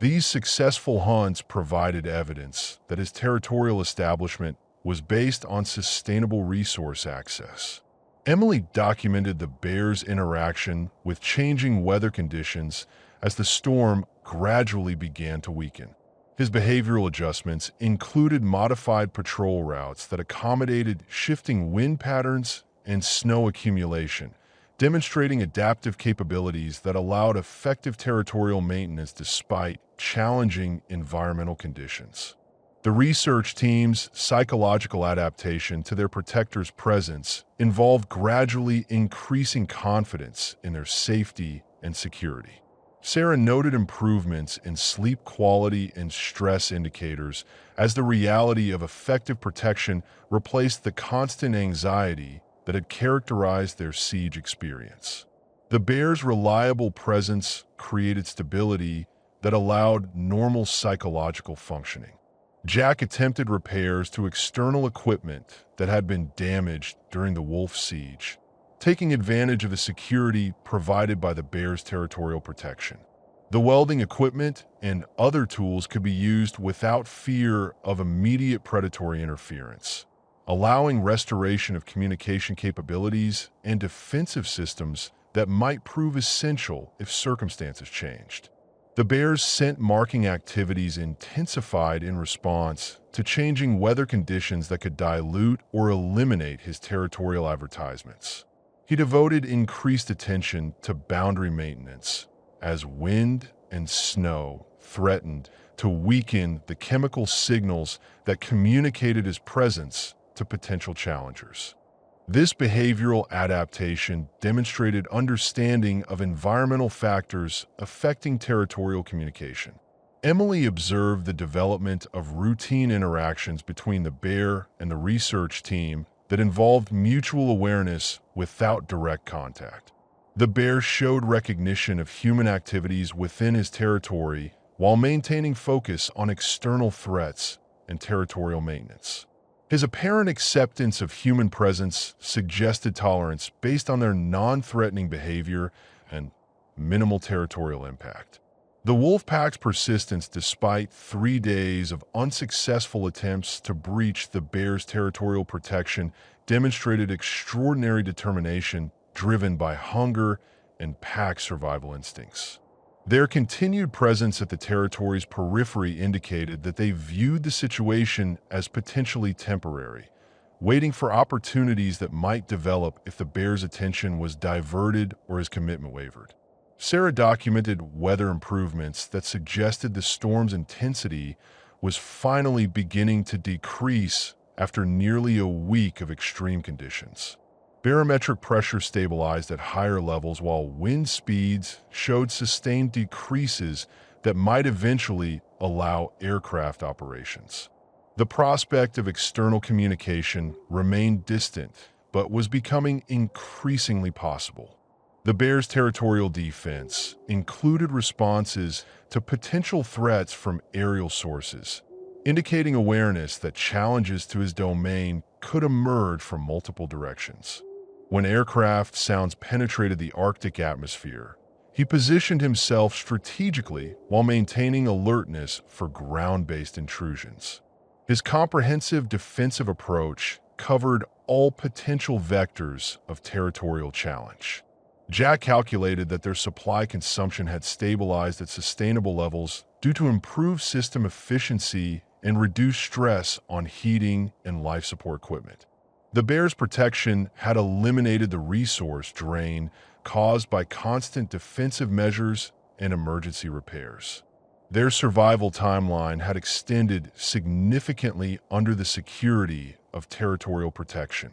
S1: These successful hunts provided evidence that his territorial establishment was based on sustainable resource access. Emily documented the bear's interaction with changing weather conditions as the storm gradually began to weaken. His behavioral adjustments included modified patrol routes that accommodated shifting wind patterns and snow accumulation, demonstrating adaptive capabilities that allowed effective territorial maintenance despite challenging environmental conditions. The research team's psychological adaptation to their protector's presence involved gradually increasing confidence in their safety and security. Sarah noted improvements in sleep quality and stress indicators as the reality of effective protection replaced the constant anxiety that had characterized their siege experience. The bear's reliable presence created stability that allowed normal psychological functioning. Jack attempted repairs to external equipment that had been damaged during the wolf siege, taking advantage of the security provided by the bear's territorial protection. The welding equipment and other tools could be used without fear of immediate predatory interference, allowing restoration of communication capabilities and defensive systems that might prove essential if circumstances changed. The bear's scent marking activities intensified in response to changing weather conditions that could dilute or eliminate his territorial advertisements. He devoted increased attention to boundary maintenance as wind and snow threatened to weaken the chemical signals that communicated his presence to potential challengers. This behavioral adaptation demonstrated understanding of environmental factors affecting territorial communication. Emily observed the development of routine interactions between the bear and the research team that involved mutual awareness without direct contact. The bear showed recognition of human activities within his territory while maintaining focus on external threats and territorial maintenance. His apparent acceptance of human presence suggested tolerance based on their non-threatening behavior and minimal territorial impact. The wolf pack's persistence despite 3 days of unsuccessful attempts to breach the bear's territorial protection demonstrated extraordinary determination driven by hunger and pack survival instincts. Their continued presence at the territory's periphery indicated that they viewed the situation as potentially temporary, waiting for opportunities that might develop if the bear's attention was diverted or his commitment wavered. Sarah documented weather improvements that suggested the storm's intensity was finally beginning to decrease after nearly a week of extreme conditions. Barometric pressure stabilized at higher levels while wind speeds showed sustained decreases that might eventually allow aircraft operations. The prospect of external communication remained distant, but was becoming increasingly possible. The bear's territorial defense included responses to potential threats from aerial sources, indicating awareness that challenges to his domain could emerge from multiple directions. When aircraft sounds penetrated the Arctic atmosphere, he positioned himself strategically while maintaining alertness for ground-based intrusions. His comprehensive defensive approach covered all potential vectors of territorial challenge. Jack calculated that their supply consumption had stabilized at sustainable levels due to improved system efficiency and reduced stress on heating and life support equipment. The Bears' protection had eliminated the resource drain caused by constant defensive measures and emergency repairs. Their survival timeline had extended significantly under the security of territorial protection.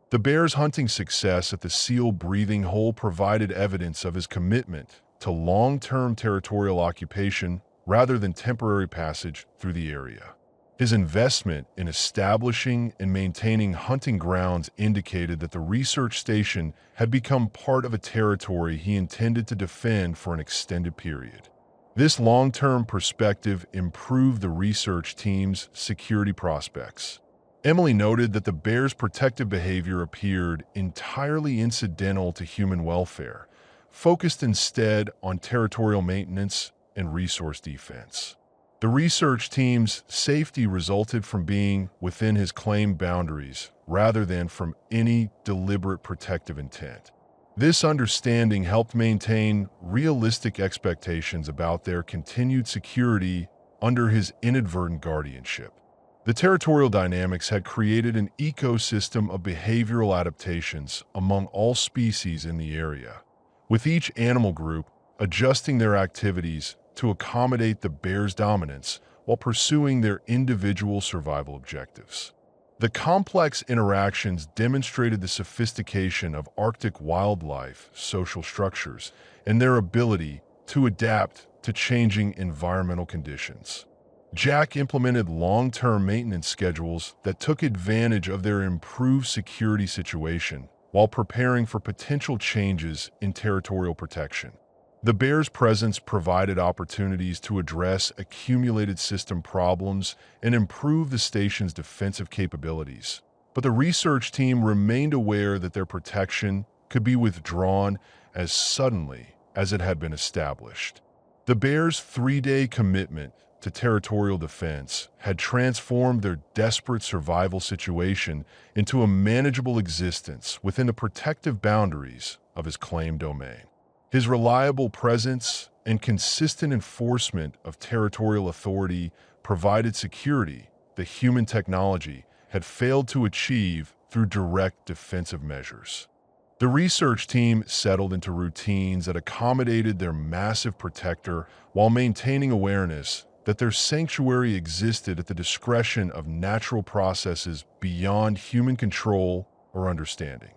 S1: The Bears' hunting success at the seal breathing hole provided evidence of his commitment to long-term territorial occupation rather than temporary passage through the area. His investment in establishing and maintaining hunting grounds indicated that the research station had become part of a territory he intended to defend for an extended period. This long-term perspective improved the research team's security prospects. Emily noted that the Bears' protective behavior appeared entirely incidental to human welfare, focused instead on territorial maintenance and resource defense. The research team's safety resulted from being within his claimed boundaries rather than from any deliberate protective intent. This understanding helped maintain realistic expectations about their continued security under his inadvertent guardianship. The territorial dynamics had created an ecosystem of behavioral adaptations among all species in the area, with each animal group adjusting their activities to accommodate the Bears' dominance while pursuing their individual survival objectives. The complex interactions demonstrated the sophistication of Arctic wildlife social structures and their ability to adapt to changing environmental conditions. Jack implemented long-term maintenance schedules that took advantage of their improved security situation while preparing for potential changes in territorial protection. The Bears' presence provided opportunities to address accumulated system problems and improve the station's defensive capabilities. But the research team remained aware that their protection could be withdrawn as suddenly as it had been established. The Bears' 3-day commitment to territorial defense had transformed their desperate survival situation into a manageable existence within the protective boundaries of his claimed domain. His reliable presence and consistent enforcement of territorial authority provided security that human technology had failed to achieve through direct defensive measures. The research team settled into routines that accommodated their massive protector while maintaining awareness that their sanctuary existed at the discretion of natural processes beyond human control or understanding.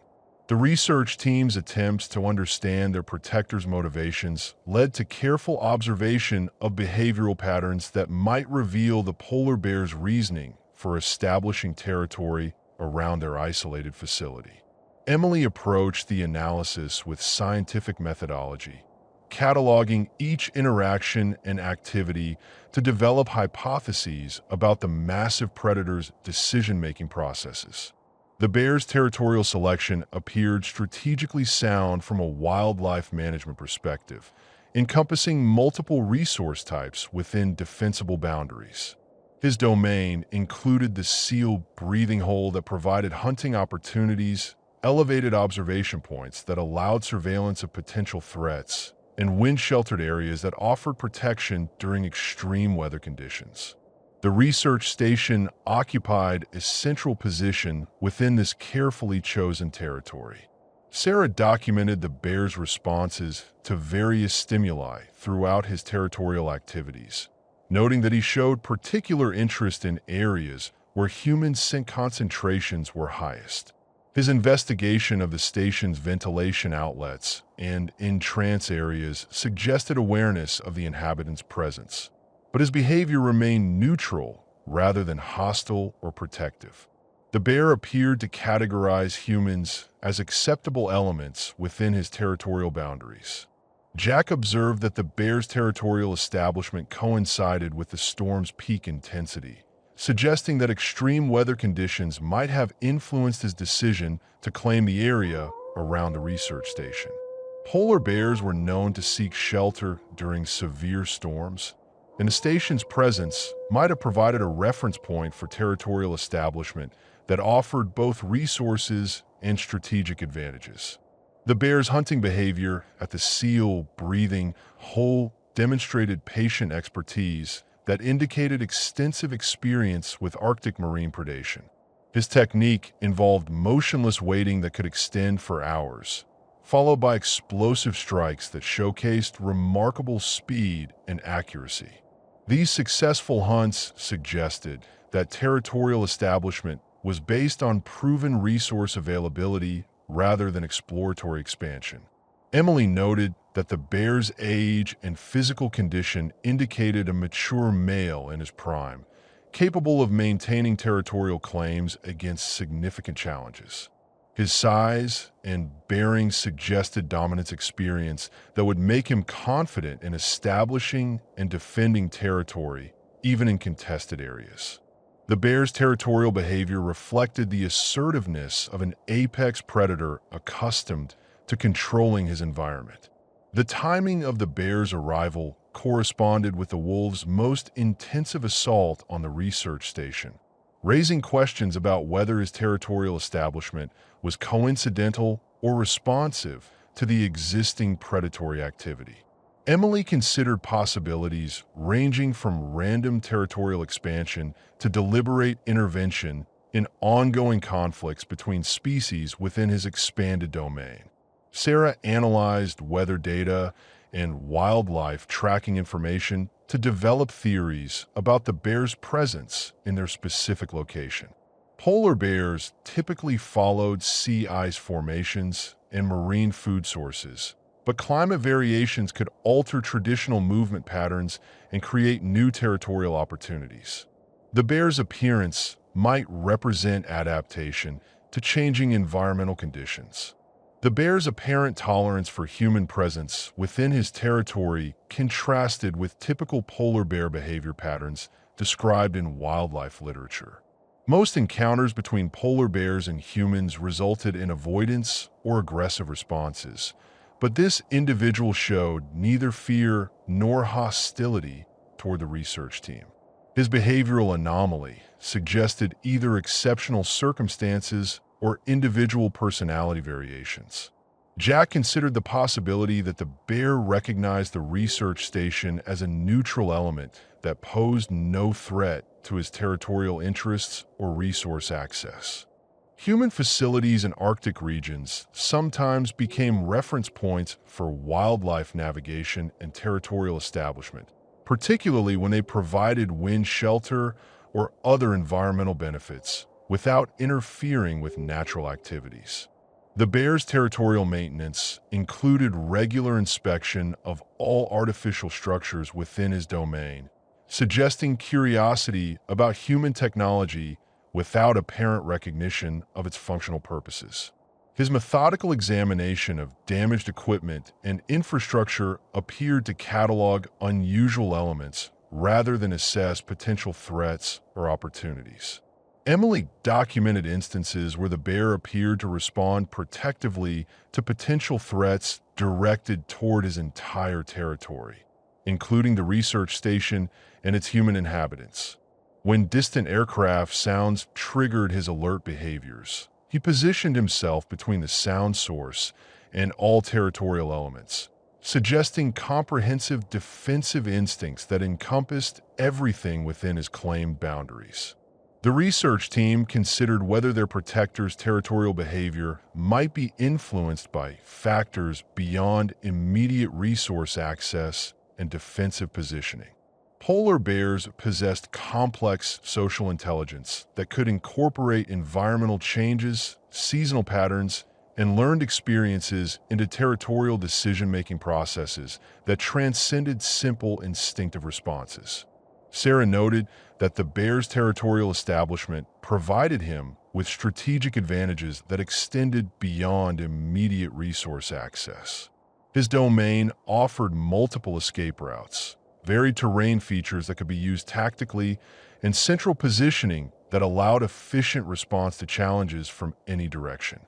S1: The research team's attempts to understand their protector's motivations led to careful observation of behavioral patterns that might reveal the polar bear's reasoning for establishing territory around their isolated facility. Emily approached the analysis with scientific methodology, cataloging each interaction and activity to develop hypotheses about the massive predator's decision-making processes. The Bears' territorial selection appeared strategically sound from a wildlife management perspective, encompassing multiple resource types within defensible boundaries. His domain included the seal breathing hole that provided hunting opportunities, elevated observation points that allowed surveillance of potential threats, and wind-sheltered areas that offered protection during extreme weather conditions. The research station occupied a central position within this carefully chosen territory. Sarah documented the bear's responses to various stimuli throughout his territorial activities, noting that he showed particular interest in areas where human scent concentrations were highest. His investigation of the station's ventilation outlets and entrance areas suggested awareness of the inhabitants' presence, but his behavior remained neutral rather than hostile or protective. The bear appeared to categorize humans as acceptable elements within his territorial boundaries. Jack observed that the bear's territorial establishment coincided with the storm's peak intensity, suggesting that extreme weather conditions might have influenced his decision to claim the area around the research station. Polar bears were known to seek shelter during severe storms, and the station's presence might have provided a reference point for territorial establishment that offered both resources and strategic advantages. The bear's hunting behavior at the seal-breathing hole demonstrated patient expertise that indicated extensive experience with Arctic marine predation. His technique involved motionless waiting that could extend for hours, followed by explosive strikes that showcased remarkable speed and accuracy. These successful hunts suggested that territorial establishment was based on proven resource availability rather than exploratory expansion. Emily noted that the bear's age and physical condition indicated a mature male in his prime, capable of maintaining territorial claims against significant challenges. His size and bearing suggested dominance experience that would make him confident in establishing and defending territory, even in contested areas. The bear's territorial behavior reflected the assertiveness of an apex predator accustomed to controlling his environment. The timing of the bear's arrival corresponded with the wolves' most intensive assault on the research station, raising questions about whether his territorial establishment was coincidental or responsive to the existing predatory activity. Emily considered possibilities ranging from random territorial expansion to deliberate intervention in ongoing conflicts between species within his expanded domain. Sarah analyzed weather data and wildlife tracking information to develop theories about the bear's presence in their specific location. Polar bears typically followed sea ice formations and marine food sources, but climate variations could alter traditional movement patterns and create new territorial opportunities. The bear's appearance might represent adaptation to changing environmental conditions. The bear's apparent tolerance for human presence within his territory contrasted with typical polar bear behavior patterns described in wildlife literature. Most encounters between polar bears and humans resulted in avoidance or aggressive responses, but this individual showed neither fear nor hostility toward the research team. His behavioral anomaly suggested either exceptional circumstances or individual personality variations. Jack considered the possibility that the bear recognized the research station as a neutral element that posed no threat to his territorial interests or resource access. Human facilities in Arctic regions sometimes became reference points for wildlife navigation and territorial establishment, particularly when they provided wind shelter or other environmental benefits without interfering with natural activities. The bear's territorial maintenance included regular inspection of all artificial structures within his domain, suggesting curiosity about human technology without apparent recognition of its functional purposes. His methodical examination of damaged equipment and infrastructure appeared to catalog unusual elements rather than assess potential threats or opportunities. Emily documented instances where the bear appeared to respond protectively to potential threats directed toward his entire territory, including the research station and its human inhabitants. When distant aircraft sounds triggered his alert behaviors, he positioned himself between the sound source and all territorial elements, suggesting comprehensive defensive instincts that encompassed everything within his claimed boundaries. The research team considered whether their protector's territorial behavior might be influenced by factors beyond immediate resource access and defensive positioning. Polar bears possessed complex social intelligence that could incorporate environmental changes, seasonal patterns, and learned experiences into territorial decision-making processes that transcended simple instinctive responses. Sarah noted that the bear's territorial establishment provided him with strategic advantages that extended beyond immediate resource access. His domain offered multiple escape routes, varied terrain features that could be used tactically, and central positioning that allowed efficient response to challenges from any direction.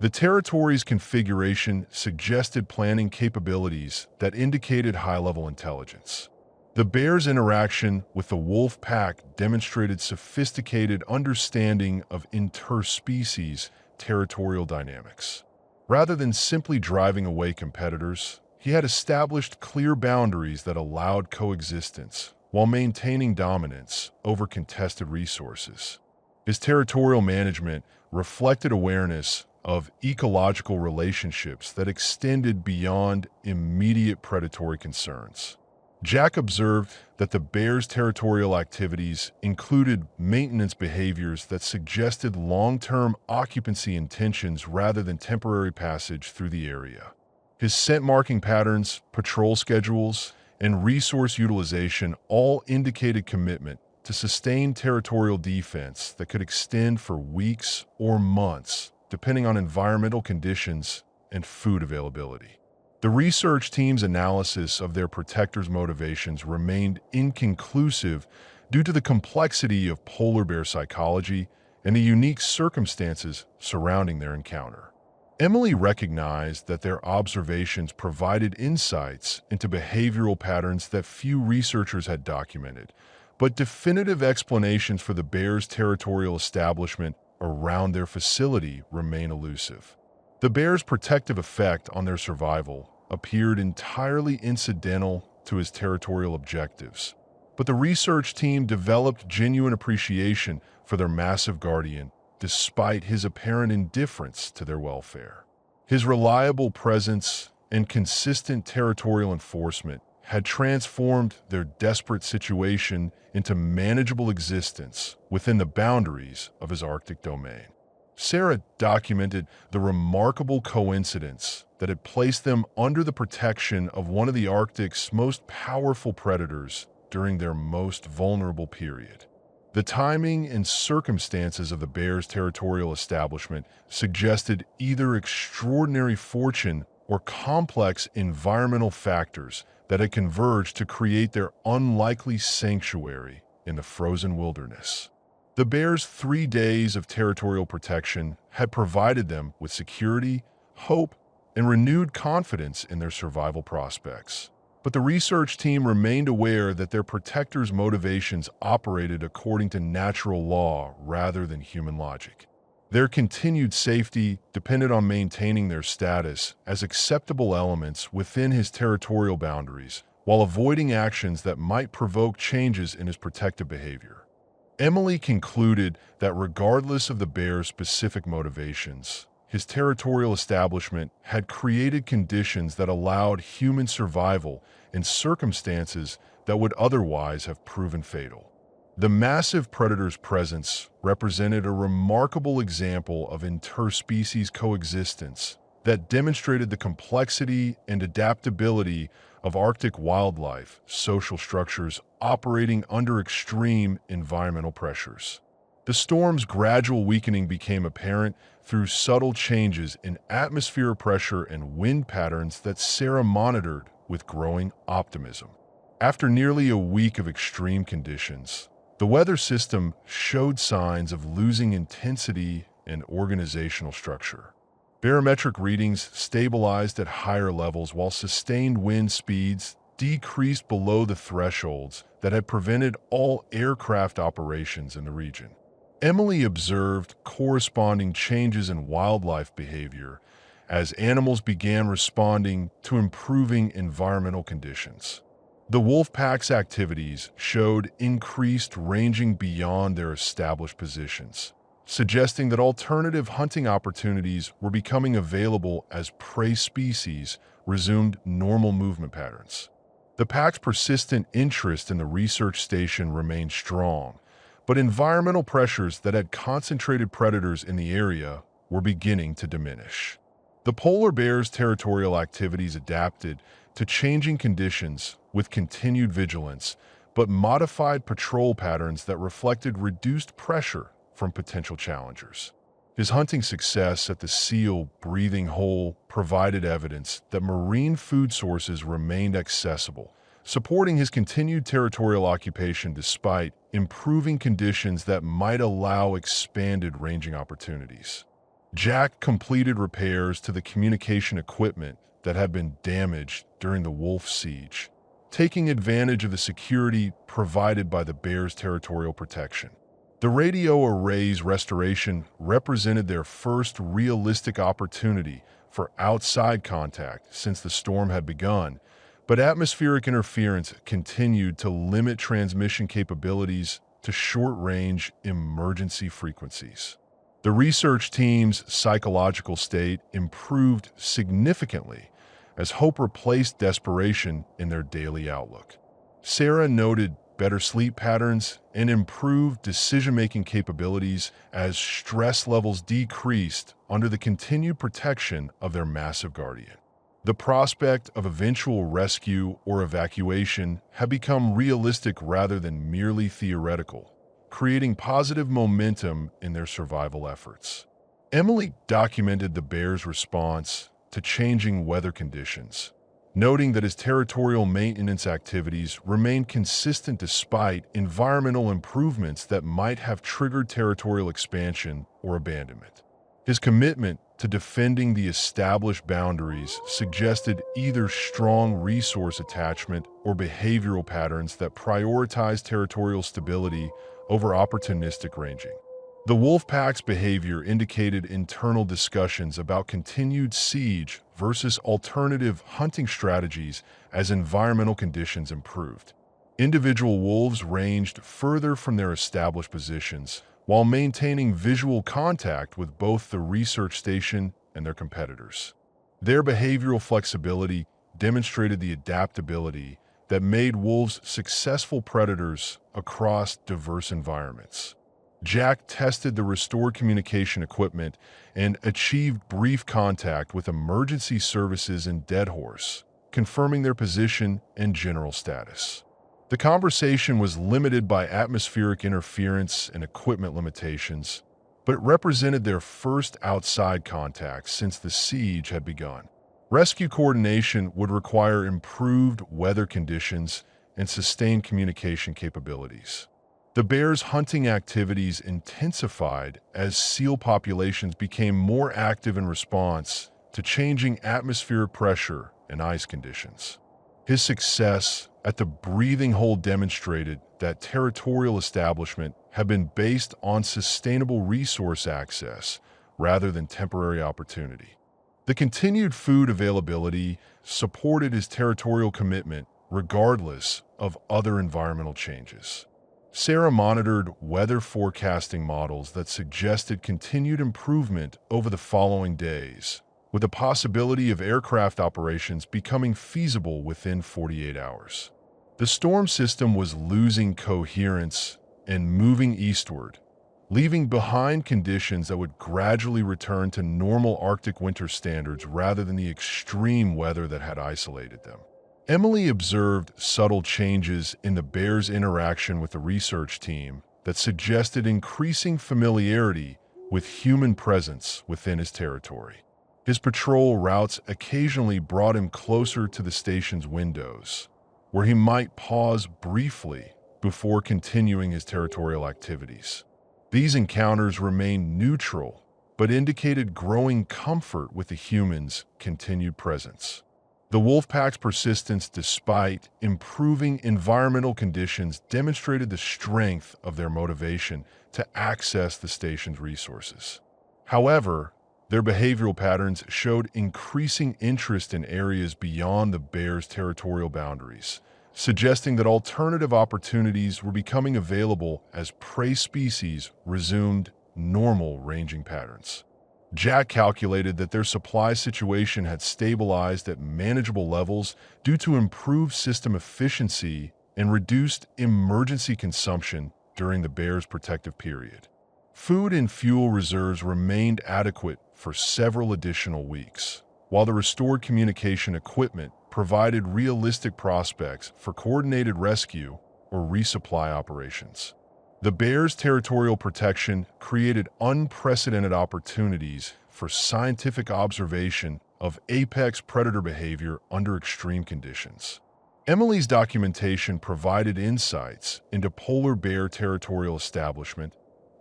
S1: The territory's configuration suggested planning capabilities that indicated high-level intelligence. The bear's interaction with the wolf pack demonstrated sophisticated understanding of interspecies territorial dynamics. Rather than simply driving away competitors, he had established clear boundaries that allowed coexistence while maintaining dominance over contested resources. His territorial management reflected awareness of ecological relationships that extended beyond immediate predatory concerns. Jack observed that the bear's territorial activities included maintenance behaviors that suggested long-term occupancy intentions rather than temporary passage through the area. His scent marking patterns, patrol schedules, and resource utilization all indicated commitment to sustained territorial defense that could extend for weeks or months, depending on environmental conditions and food availability. The research team's analysis of their protectors' motivations remained inconclusive due to the complexity of polar bear psychology and the unique circumstances surrounding their encounter. Emily recognized that their observations provided insights into behavioral patterns that few researchers had documented, but definitive explanations for the bear's territorial establishment around their facility remain elusive. The bear's protective effect on their survival appeared entirely incidental to his territorial objectives, but the research team developed genuine appreciation for their massive guardian despite his apparent indifference to their welfare. His reliable presence and consistent territorial enforcement had transformed their desperate situation into manageable existence within the boundaries of his Arctic domain. Sarah documented the remarkable coincidence that had placed them under the protection of one of the Arctic's most powerful predators during their most vulnerable period. The timing and circumstances of the bear's territorial establishment suggested either extraordinary fortune or complex environmental factors that had converged to create their unlikely sanctuary in the frozen wilderness. The bear's 3 days of territorial protection had provided them with security, hope, and renewed confidence in their survival prospects. But the research team remained aware that their protectors' motivations operated according to natural law rather than human logic. Their continued safety depended on maintaining their status as acceptable elements within his territorial boundaries, while avoiding actions that might provoke changes in his protective behavior. Emily concluded that regardless of the bear's specific motivations, his territorial establishment had created conditions that allowed human survival in circumstances that would otherwise have proven fatal. The massive predator's presence represented a remarkable example of interspecies coexistence that demonstrated the complexity and adaptability of Arctic wildlife social structures operating under extreme environmental pressures. The storm's gradual weakening became apparent through subtle changes in atmosphere pressure and wind patterns that Sarah monitored with growing optimism. After nearly a week of extreme conditions, the weather system showed signs of losing intensity and organizational structure. Barometric readings stabilized at higher levels while sustained wind speeds decreased below the thresholds that had prevented all aircraft operations in the region. Emily observed corresponding changes in wildlife behavior as animals began responding to improving environmental conditions. The wolf pack's activities showed increased ranging beyond their established positions, suggesting that alternative hunting opportunities were becoming available as prey species resumed normal movement patterns. The pack's persistent interest in the research station remained strong, but environmental pressures that had concentrated predators in the area were beginning to diminish. The polar bear's territorial activities adapted to changing conditions with continued vigilance, but modified patrol patterns that reflected reduced pressure from potential challengers. His hunting success at the seal breathing hole provided evidence that marine food sources remained accessible, supporting his continued territorial occupation despite improving conditions that might allow expanded ranging opportunities. Jack completed repairs to the communication equipment that had been damaged during the wolf siege, taking advantage of the security provided by the bears' territorial protection. The radio array's restoration represented their first realistic opportunity for outside contact since the storm had begun, but atmospheric interference continued to limit transmission capabilities to short-range emergency frequencies. The research team's psychological state improved significantly as hope replaced desperation in their daily outlook. Sarah noted better sleep patterns and improved decision-making capabilities as stress levels decreased under the continued protection of their massive guardian. The prospect of eventual rescue or evacuation had become realistic rather than merely theoretical, creating positive momentum in their survival efforts. Emily documented the bear's response to changing weather conditions, noting that his territorial maintenance activities remained consistent despite environmental improvements that might have triggered territorial expansion or abandonment. His commitment to defending the established boundaries suggested either strong resource attachment or behavioral patterns that prioritize territorial stability over opportunistic ranging. The Wolfpack's behavior indicated internal discussions about continued siege versus alternative hunting strategies as environmental conditions improved. Individual wolves ranged further from their established positions, while maintaining visual contact with both the research station and their competitors. Their behavioral flexibility demonstrated the adaptability that made wolves successful predators across diverse environments. Jack tested the restored communication equipment and achieved brief contact with emergency services in Deadhorse, confirming their position and general status. The conversation was limited by atmospheric interference and equipment limitations, but it represented their first outside contact since the siege had begun. Rescue coordination would require improved weather conditions and sustained communication capabilities. The bears' hunting activities intensified as seal populations became more active in response to changing atmospheric pressure and ice conditions. His success at the breathing hole demonstrated that territorial establishment had been based on sustainable resource access rather than temporary opportunity. The continued food availability supported his territorial commitment regardless of other environmental changes. Sarah monitored weather forecasting models that suggested continued improvement over the following days, with the possibility of aircraft operations becoming feasible within 48 hours. The storm system was losing coherence and moving eastward, leaving behind conditions that would gradually return to normal Arctic winter standards rather than the extreme weather that had isolated them. Emily observed subtle changes in the bear's interaction with the research team that suggested increasing familiarity with human presence within his territory. His patrol routes occasionally brought him closer to the station's windows, where he might pause briefly before continuing his territorial activities. These encounters remained neutral, but indicated growing comfort with the humans' continued presence. The Wolfpack's persistence despite improving environmental conditions demonstrated the strength of their motivation to access the station's resources. However, their behavioral patterns showed increasing interest in areas beyond the bear's territorial boundaries, suggesting that alternative opportunities were becoming available as prey species resumed normal ranging patterns. Jack calculated that their supply situation had stabilized at manageable levels due to improved system efficiency and reduced emergency consumption during the bear's protective period. Food and fuel reserves remained adequate for several additional weeks, while the restored communication equipment provided realistic prospects for coordinated rescue or resupply operations. The bear's territorial protection created unprecedented opportunities for scientific observation of apex predator behavior under extreme conditions. Emily's documentation provided insights into polar bear territorial establishment,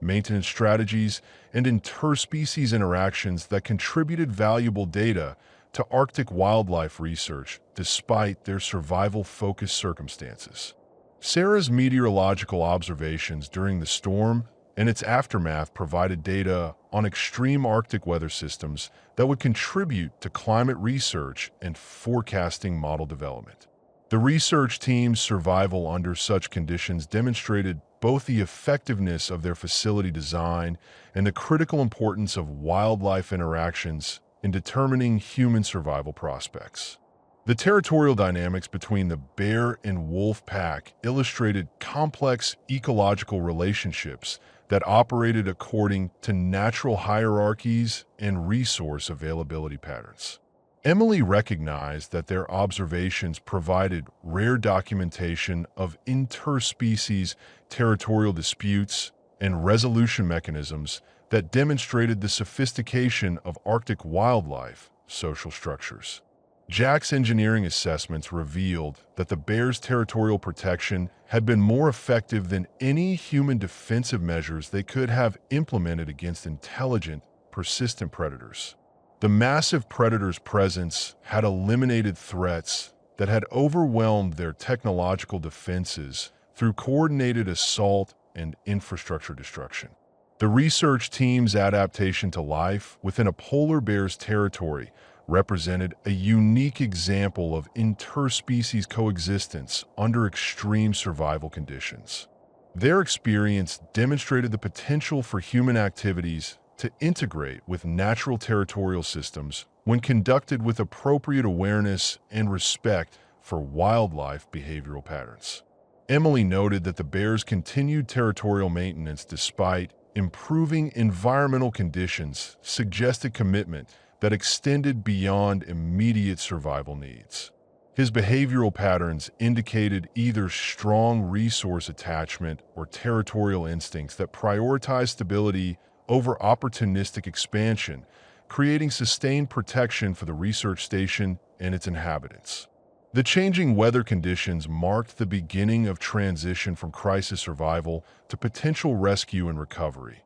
S1: maintenance strategies, and interspecies interactions that contributed valuable data to Arctic wildlife research despite their survival-focused circumstances. Sarah's meteorological observations during the storm and its aftermath provided data on extreme Arctic weather systems that would contribute to climate research and forecasting model development. The research team's survival under such conditions demonstrated both the effectiveness of their facility design and the critical importance of wildlife interactions in determining human survival prospects. The territorial dynamics between the bear and wolf pack illustrated complex ecological relationships that operated according to natural hierarchies and resource availability patterns. Emily recognized that their observations provided rare documentation of interspecies territorial disputes and resolution mechanisms that demonstrated the sophistication of Arctic wildlife social structures. Jack's engineering assessments revealed that the bear's territorial protection had been more effective than any human defensive measures they could have implemented against intelligent, persistent predators. The massive predator's presence had eliminated threats that had overwhelmed their technological defenses through coordinated assault and infrastructure destruction. The research team's adaptation to life within a polar bear's territory represented a unique example of interspecies coexistence under extreme survival conditions. Their experience demonstrated the potential for human activities to integrate with natural territorial systems when conducted with appropriate awareness and respect for wildlife behavioral patterns. Emily noted that the bear's continued territorial maintenance despite improving environmental conditions suggested commitment that extended beyond immediate survival needs. His behavioral patterns indicated either strong resource attachment or territorial instincts that prioritize stability over opportunistic expansion, creating sustained protection for the research station and its inhabitants. The changing weather conditions marked the beginning of transition from crisis survival to potential rescue and recovery.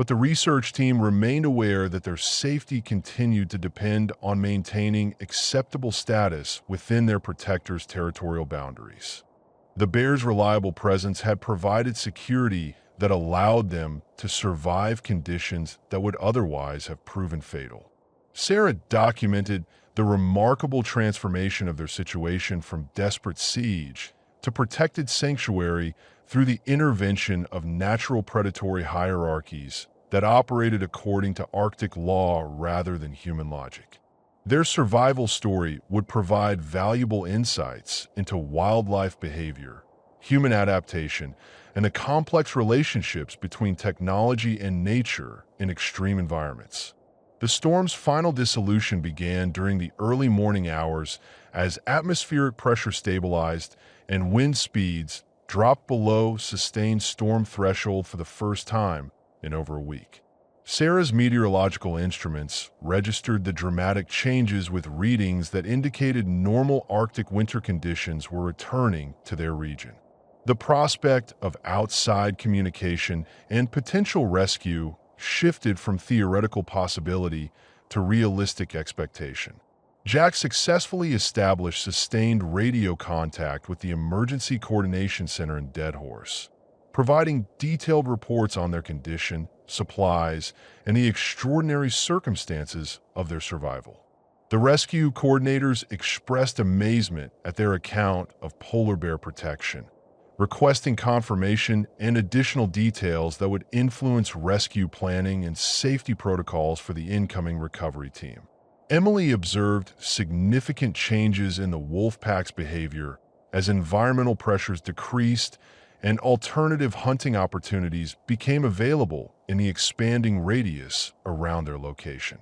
S1: But the research team remained aware that their safety continued to depend on maintaining acceptable status within their protector's territorial boundaries. The bear's reliable presence had provided security that allowed them to survive conditions that would otherwise have proven fatal. Sarah documented the remarkable transformation of their situation from desperate siege to protected sanctuary through the intervention of natural predatory hierarchies that operated according to Arctic law rather than human logic. Their survival story would provide valuable insights into wildlife behavior, human adaptation, and the complex relationships between technology and nature in extreme environments. The storm's final dissolution began during the early morning hours as atmospheric pressure stabilized and wind speeds dropped below sustained storm threshold for the first time in over a week. Sarah's meteorological instruments registered the dramatic changes with readings that indicated normal Arctic winter conditions were returning to their region. The prospect of outside communication and potential rescue shifted from theoretical possibility to realistic expectation. Jack successfully established sustained radio contact with the Emergency Coordination Center in Deadhorse, providing detailed reports on their condition, supplies, and the extraordinary circumstances of their survival. The rescue coordinators expressed amazement at their account of polar bear protection, requesting confirmation and additional details that would influence rescue planning and safety protocols for the incoming recovery team. Emily observed significant changes in the wolf pack's behavior as environmental pressures decreased and alternative hunting opportunities became available in the expanding radius around their location.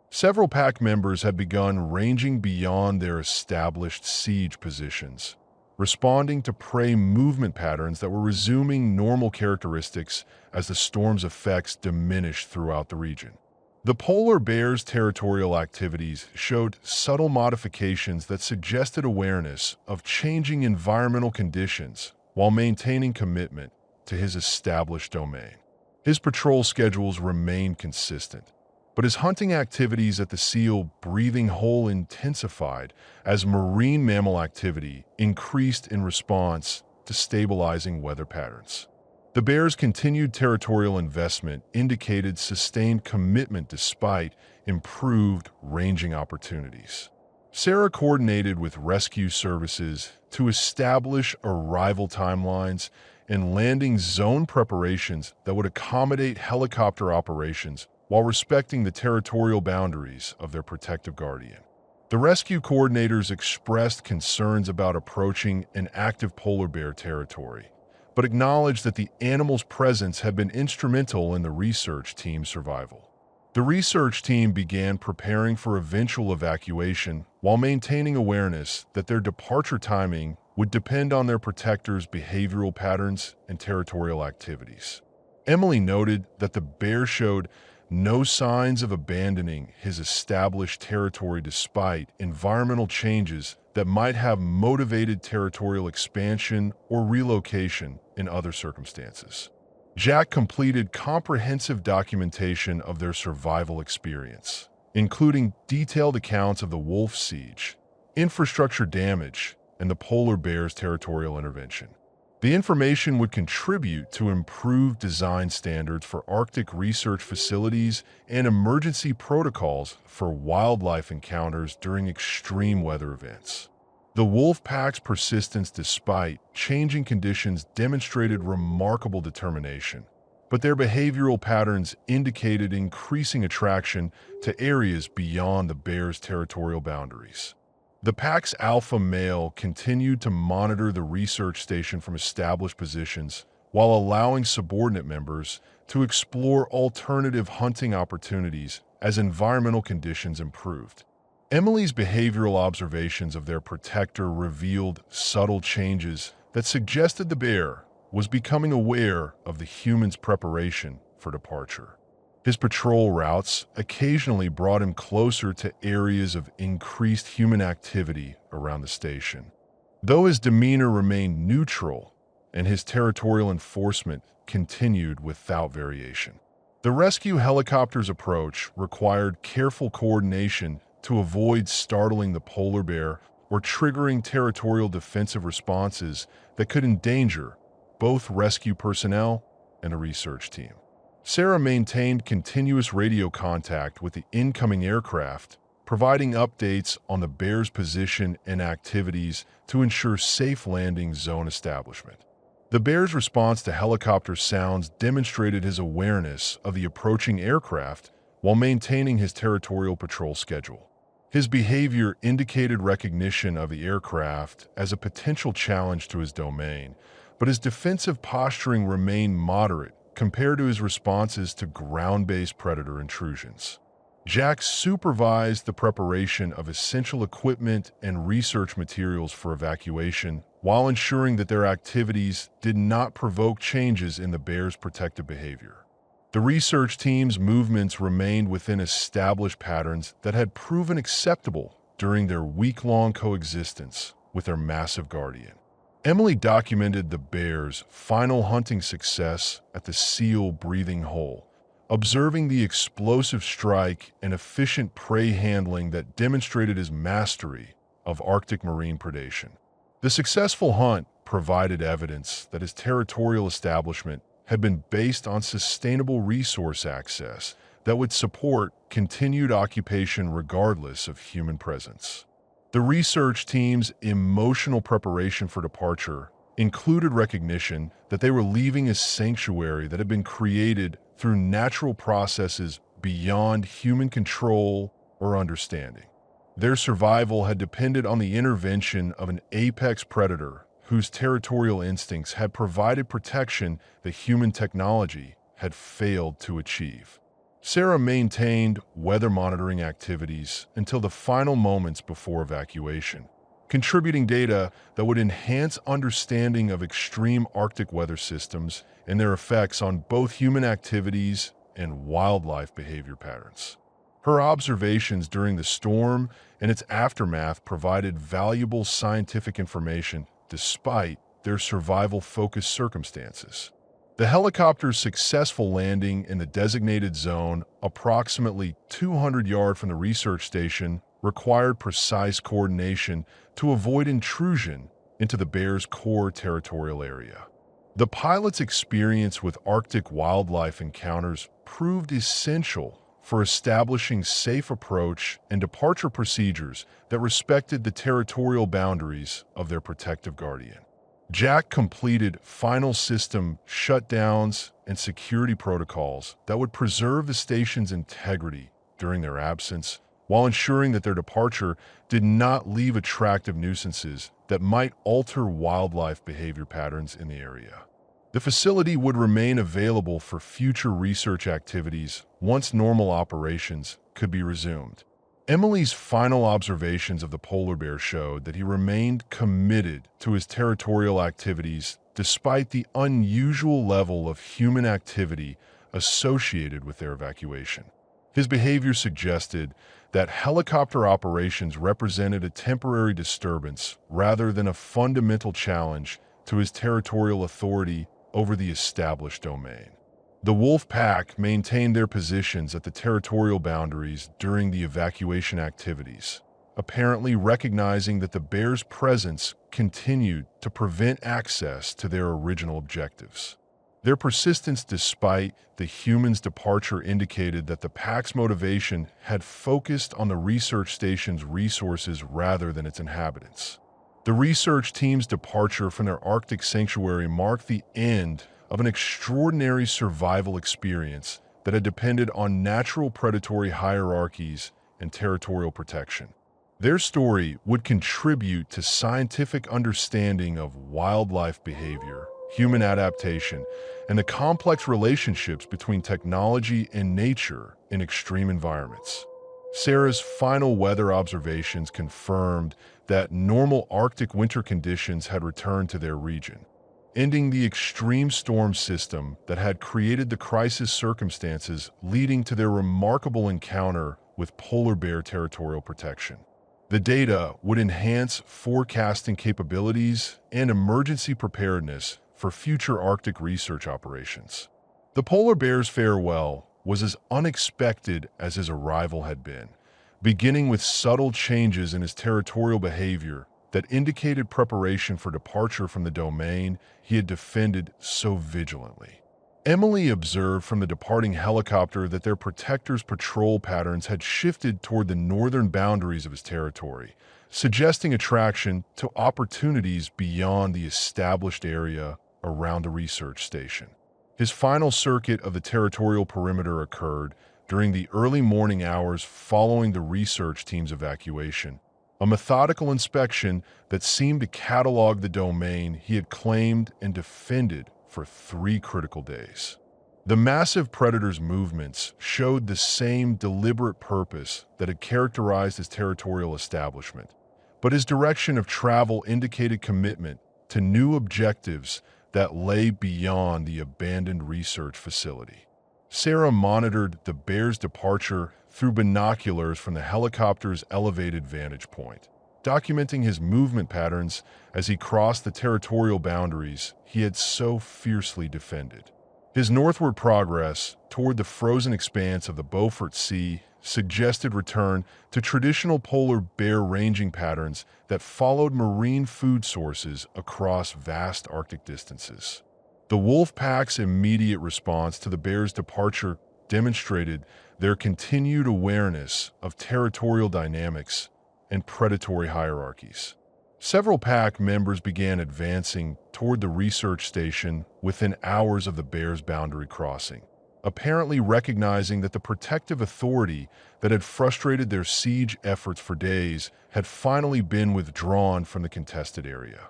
S1: Several pack members had begun ranging beyond their established siege positions, responding to prey movement patterns that were resuming normal characteristics as the storm's effects diminished throughout the region. The polar bear's territorial activities showed subtle modifications that suggested awareness of changing environmental conditions while maintaining commitment to his established domain. His patrol schedules remained consistent, but his hunting activities at the seal breathing hole intensified as marine mammal activity increased in response to stabilizing weather patterns. The bear's continued territorial investment indicated sustained commitment despite improved ranging opportunities. Sarah coordinated with rescue services to establish arrival timelines and landing zone preparations that would accommodate helicopter operations while respecting the territorial boundaries of their protective guardian. The rescue coordinators expressed concerns about approaching an active polar bear territory, but acknowledged that the animal's presence had been instrumental in the research team's survival. The research team began preparing for eventual evacuation while maintaining awareness that their departure timing would depend on their protectors' behavioral patterns and territorial activities. Emily noted that the bear showed no signs of abandoning his established territory despite environmental changes that might have motivated territorial expansion or relocation in other circumstances. Jack completed comprehensive documentation of their survival experience, including detailed accounts of the wolf siege, infrastructure damage, and the polar bear's territorial intervention. The information would contribute to improved design standards for Arctic research facilities and emergency protocols for wildlife encounters during extreme weather events. The wolf pack's persistence despite changing conditions demonstrated remarkable determination, but their behavioral patterns indicated increasing attraction to areas beyond the bear's territorial boundaries. The pack's alpha male continued to monitor the research station from established positions while allowing subordinate members to explore alternative hunting opportunities as environmental conditions improved. Emily's behavioral observations of their protector revealed subtle changes that suggested the bear was becoming aware of the human's preparation for departure. His patrol routes occasionally brought him closer to areas of increased human activity around the station. Though his demeanor remained neutral and his territorial enforcement continued without variation. The rescue helicopter's approach required careful coordination to avoid startling the polar bear or triggering territorial defensive responses that could endanger both rescue personnel and a research team. Sarah maintained continuous radio contact with the incoming aircraft, providing updates on the bear's position and activities to ensure safe landing zone establishment. The bear's response to helicopter sounds demonstrated his awareness of the approaching aircraft while maintaining his territorial patrol schedule. His behavior indicated recognition of the aircraft as a potential challenge to his domain, but his defensive posturing remained moderate compared to his responses to ground-based predator intrusions. Jack supervised the preparation of essential equipment and research materials for evacuation while ensuring that their activities did not provoke changes in the bear's protective behavior. The research team's movements remained within established patterns that had proven acceptable during their week-long coexistence with their massive guardian. Emily documented the bear's final hunting success at the seal breathing hole, observing the explosive strike and efficient prey handling that demonstrated his mastery of Arctic marine predation. The successful hunt provided evidence that his territorial establishment had been based on sustainable resource access that would support continued occupation regardless of human presence. The research team's emotional preparation for departure included recognition that they were leaving a sanctuary that had been created through natural processes beyond human control or understanding. Their survival had depended on the intervention of an apex predator whose territorial instincts had provided protection that human technology had failed to achieve. Sarah maintained weather monitoring activities until the final moments before evacuation, contributing data that would enhance understanding of extreme Arctic weather systems and their effects on both human activities and wildlife behavior patterns. Her observations during the storm and its aftermath provided valuable scientific information despite their survival-focused circumstances. The helicopter's successful landing in the designated zone, approximately 200 yards from the research station, required precise coordination to avoid intrusion into the bear's core territorial area. The pilot's experience with Arctic wildlife encounters proved essential for establishing safe approach and departure procedures that respected the territorial boundaries of their protective guardian. Jack completed final system shutdowns and security protocols that would preserve the station's integrity during their absence, while ensuring that their departure did not leave attractive nuisances that might alter wildlife behavior patterns in the area. The facility would remain available for future research activities once normal operations could be resumed. Emily's final observations of the polar bear showed that he remained committed to his territorial activities despite the unusual level of human activity associated with their evacuation. His behavior suggested that helicopter operations represented a temporary disturbance rather than a fundamental challenge to his territorial authority over the established domain. The wolf pack maintained their positions at the territorial boundaries during the evacuation activities, apparently recognizing that the bear's presence continued to prevent access to their original objectives. Their persistence despite the humans' departure indicated that the pack's motivation had focused on the research station's resources rather than its inhabitants. The research team's departure from their Arctic sanctuary marked the end of an extraordinary survival experience that had depended on natural predatory hierarchies and territorial protection. Their story would contribute to scientific understanding of wildlife behavior, human adaptation, and the complex relationships between technology and nature in extreme environments. Sarah's final weather observations confirmed that normal Arctic winter conditions had returned to their region, ending the extreme storm system that had created the crisis circumstances leading to their remarkable encounter with polar bear territorial protection. The data would enhance forecasting capabilities and emergency preparedness for future Arctic research operations. The polar bear's farewell was as unexpected as his arrival had been, beginning with subtle changes in his territorial behavior that indicated preparation for departure from the domain he had defended so vigilantly. Emily observed from the departing helicopter that their protector's patrol patterns had shifted toward the northern boundaries of his territory, suggesting attraction to opportunities beyond the established area around the research station. His final circuit of the territorial perimeter occurred during the early morning hours following the research team's evacuation, a methodical inspection that seemed to catalog the domain he had claimed and defended for 3 critical days. The massive predator's movements showed the same deliberate purpose that had characterized his territorial establishment, but his direction of travel indicated commitment to new objectives that lay beyond the abandoned research facility. Sarah monitored the bear's departure through binoculars from the helicopter's elevated vantage point, documenting his movement patterns as he crossed the territorial boundaries he had so fiercely defended. His northward progress toward the frozen expanse of the Beaufort Sea suggested return to traditional polar bear ranging patterns that followed marine food sources across vast Arctic distances. The wolf pack's immediate response to the bear's departure demonstrated their continued awareness of territorial dynamics and predatory hierarchies. Several pack members began advancing toward the research station within hours of the bear's boundary crossing, apparently recognizing that the protective authority that had frustrated their siege efforts for days had finally been withdrawn from the contested area.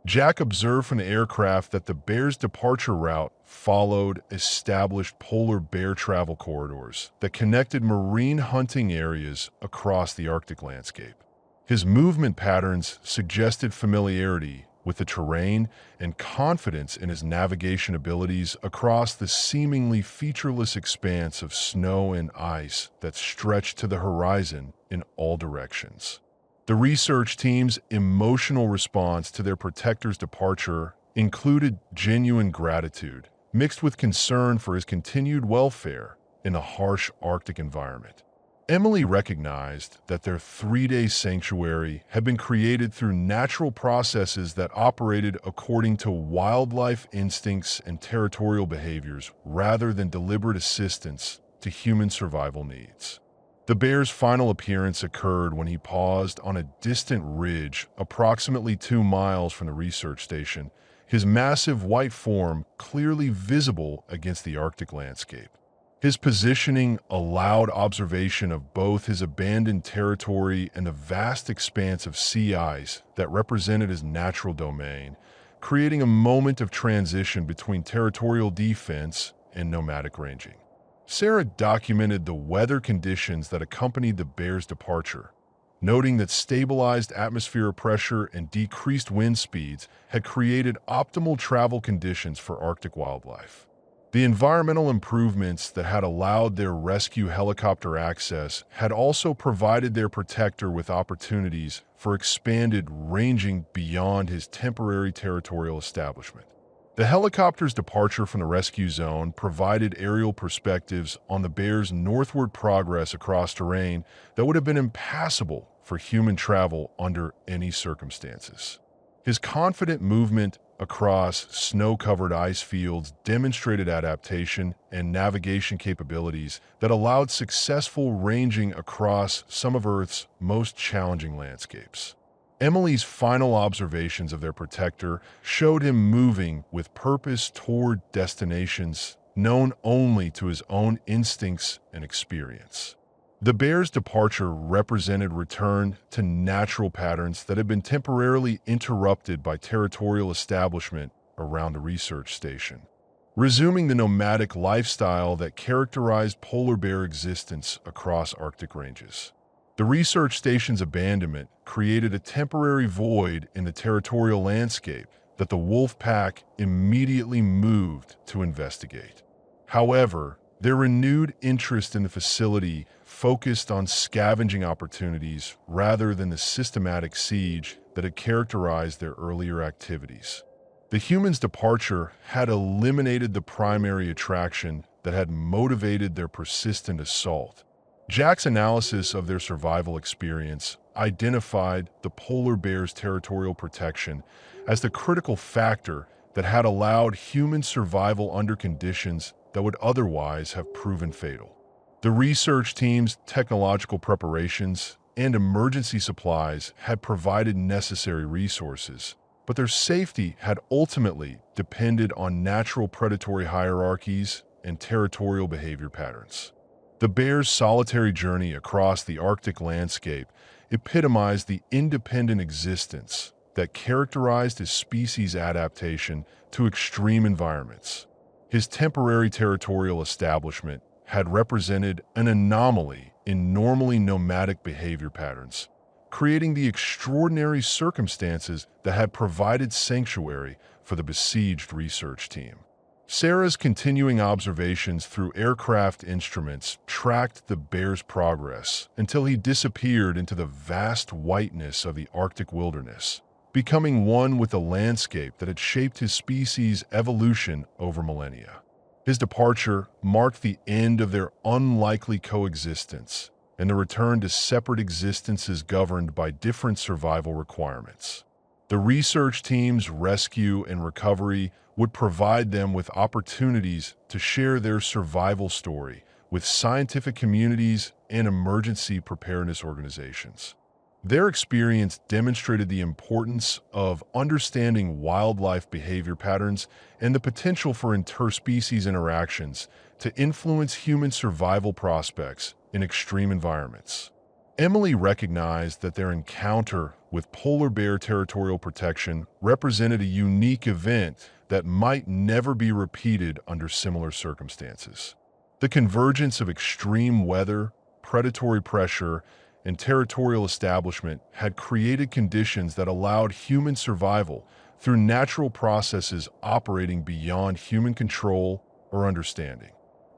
S1: Jack observed from the aircraft that the bear's departure route followed established polar bear travel corridors that connected marine hunting areas across the Arctic landscape. His movement patterns suggested familiarity with the terrain and confidence in his navigation abilities across the seemingly featureless expanse of snow and ice that stretched to the horizon in all directions. The research team's emotional response to their protector's departure included genuine gratitude mixed with concern for his continued welfare in a harsh Arctic environment. Emily recognized that their 3-day sanctuary had been created through natural processes that operated according to wildlife instincts and territorial behaviors rather than deliberate assistance to human survival needs. The bear's final appearance occurred when he paused on a distant ridge approximately 2 miles from the research station, his massive white form clearly visible against the Arctic landscape. His positioning allowed observation of both his abandoned territory and the vast expanse of sea ice that represented his natural domain, creating a moment of transition between territorial defense and nomadic ranging. Sarah documented the weather conditions that accompanied the bear's departure, noting that stabilized atmospheric pressure and decreased wind speeds had created optimal travel conditions for Arctic wildlife. The environmental improvements that had allowed their rescue helicopter access had also provided their protector with opportunities for expanded ranging beyond his temporary territorial establishment. The helicopter's departure from the rescue zone provided aerial perspectives on the bear's northward progress across terrain that would have been impassable for human travel under any circumstances. His confident movement across snow-covered ice fields demonstrated adaptation and navigation capabilities that allowed successful ranging across some of Earth's most challenging landscapes. Emily's final observations of their protector showed him moving with purpose toward destinations known only to his own instincts and experience. The bear's departure represented return to natural patterns that had been temporarily interrupted by territorial establishment around the research station, resuming the nomadic lifestyle that characterized polar bear existence across Arctic ranges. The research station's abandonment created a temporary void in the territorial landscape that the wolf pack immediately moved to investigate. However, their renewed interest in the facility focused on scavenging opportunities rather than the systematic siege that had characterized their earlier activities. The humans' departure had eliminated the primary attraction that had motivated their persistent assault. Jack's analysis of their survival experience identified the polar bear's territorial protection as the critical factor that had allowed human survival under conditions that would otherwise have proven fatal. The research team's technological preparations and emergency supplies had provided necessary resources, but their safety had ultimately depended on natural predatory hierarchies and territorial behavior patterns. The bear's solitary journey across the Arctic landscape epitomized the independent existence that characterized his species' adaptation to extreme environments. His temporary territorial establishment had represented an anomaly in normally nomadic behavior patterns, creating the extraordinary circumstances that had provided sanctuary for the besieged research team. Sarah's continuing observations through aircraft instruments tracked the bear's progress until he disappeared into the vast whiteness of the Arctic wilderness, becoming one with the landscape that had shaped his species' evolution over millennia. His departure marked the end of their unlikely coexistence and the return to separate existences governed by different survival requirements. The research team's rescue and recovery would provide them with opportunities to share their survival story with scientific communities and emergency preparedness organizations. Their experience demonstrated the importance of understanding wildlife behavior patterns and the potential for interspecies interactions to influence human survival prospects in extreme environments. Emily recognized that their encounter with polar bear territorial protection represented a unique event that might never be repeated under similar circumstances. The convergence of extreme weather, predatory pressure, and territorial establishment had created conditions that allowed human survival through natural processes operating beyond human control or understanding.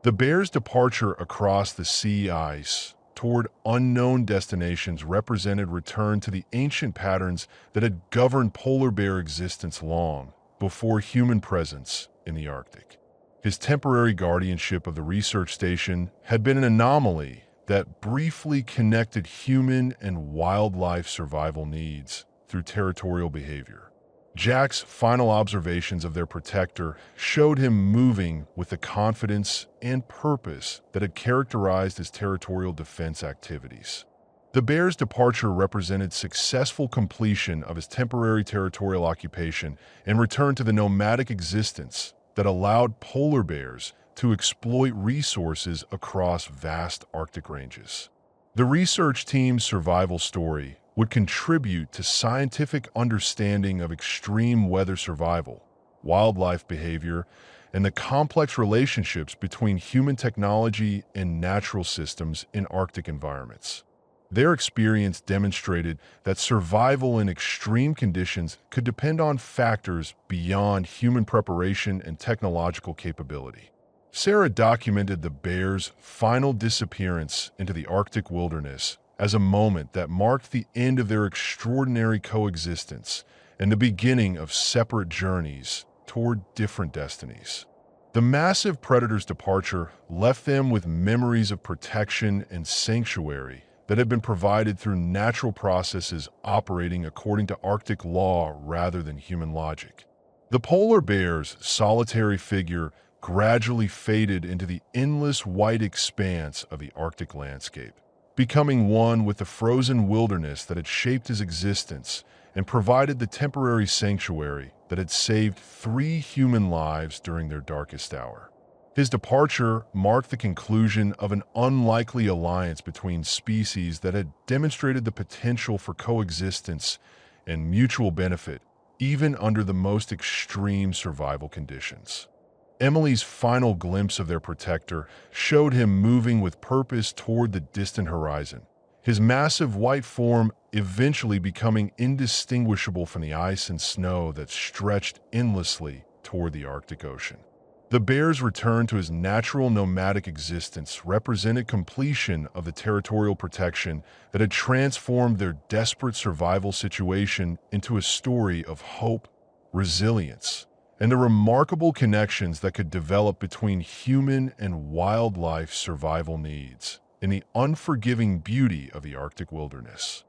S1: The bear's departure across the sea ice toward unknown destinations represented return to the ancient patterns that had governed polar bear existence long before human presence in the Arctic. His temporary guardianship of the research station had been an anomaly that briefly connected human and wildlife survival needs through territorial behavior. Jack's final observations of their protector showed him moving with the confidence and purpose that had characterized his territorial defense activities. The bear's departure represented successful completion of his temporary territorial occupation and return to the nomadic existence that allowed polar bears to exploit resources across vast Arctic ranges. The research team's survival story would contribute to scientific understanding of extreme weather survival, wildlife behavior, and the complex relationships between human technology and natural systems in Arctic environments. Their experience demonstrated that survival in extreme conditions could depend on factors beyond human preparation and technological capability. Sarah documented the bear's final disappearance into the Arctic wilderness as a moment that marked the end of their extraordinary coexistence and the beginning of separate journeys toward different destinies. The massive predator's departure left them with memories of protection and sanctuary that had been provided through natural processes operating according to Arctic law rather than human logic. The polar bear's solitary figure gradually faded into the endless white expanse of the Arctic landscape, becoming one with the frozen wilderness that had shaped his existence and provided the temporary sanctuary that had saved 3 human lives during their darkest hour. His departure marked the conclusion of an unlikely alliance between species that had demonstrated the potential for coexistence and mutual benefit, even under the most extreme survival conditions. Emily's final glimpse of their protector showed him moving with purpose toward the distant horizon, his massive white form eventually becoming indistinguishable from the ice and snow that stretched endlessly toward the Arctic Ocean. The bear's return to his natural nomadic existence represented completion of the territorial protection that had transformed their desperate survival situation into a story of hope, resilience, and the remarkable connections that could develop between human and wildlife survival needs in the unforgiving beauty of the Arctic wilderness.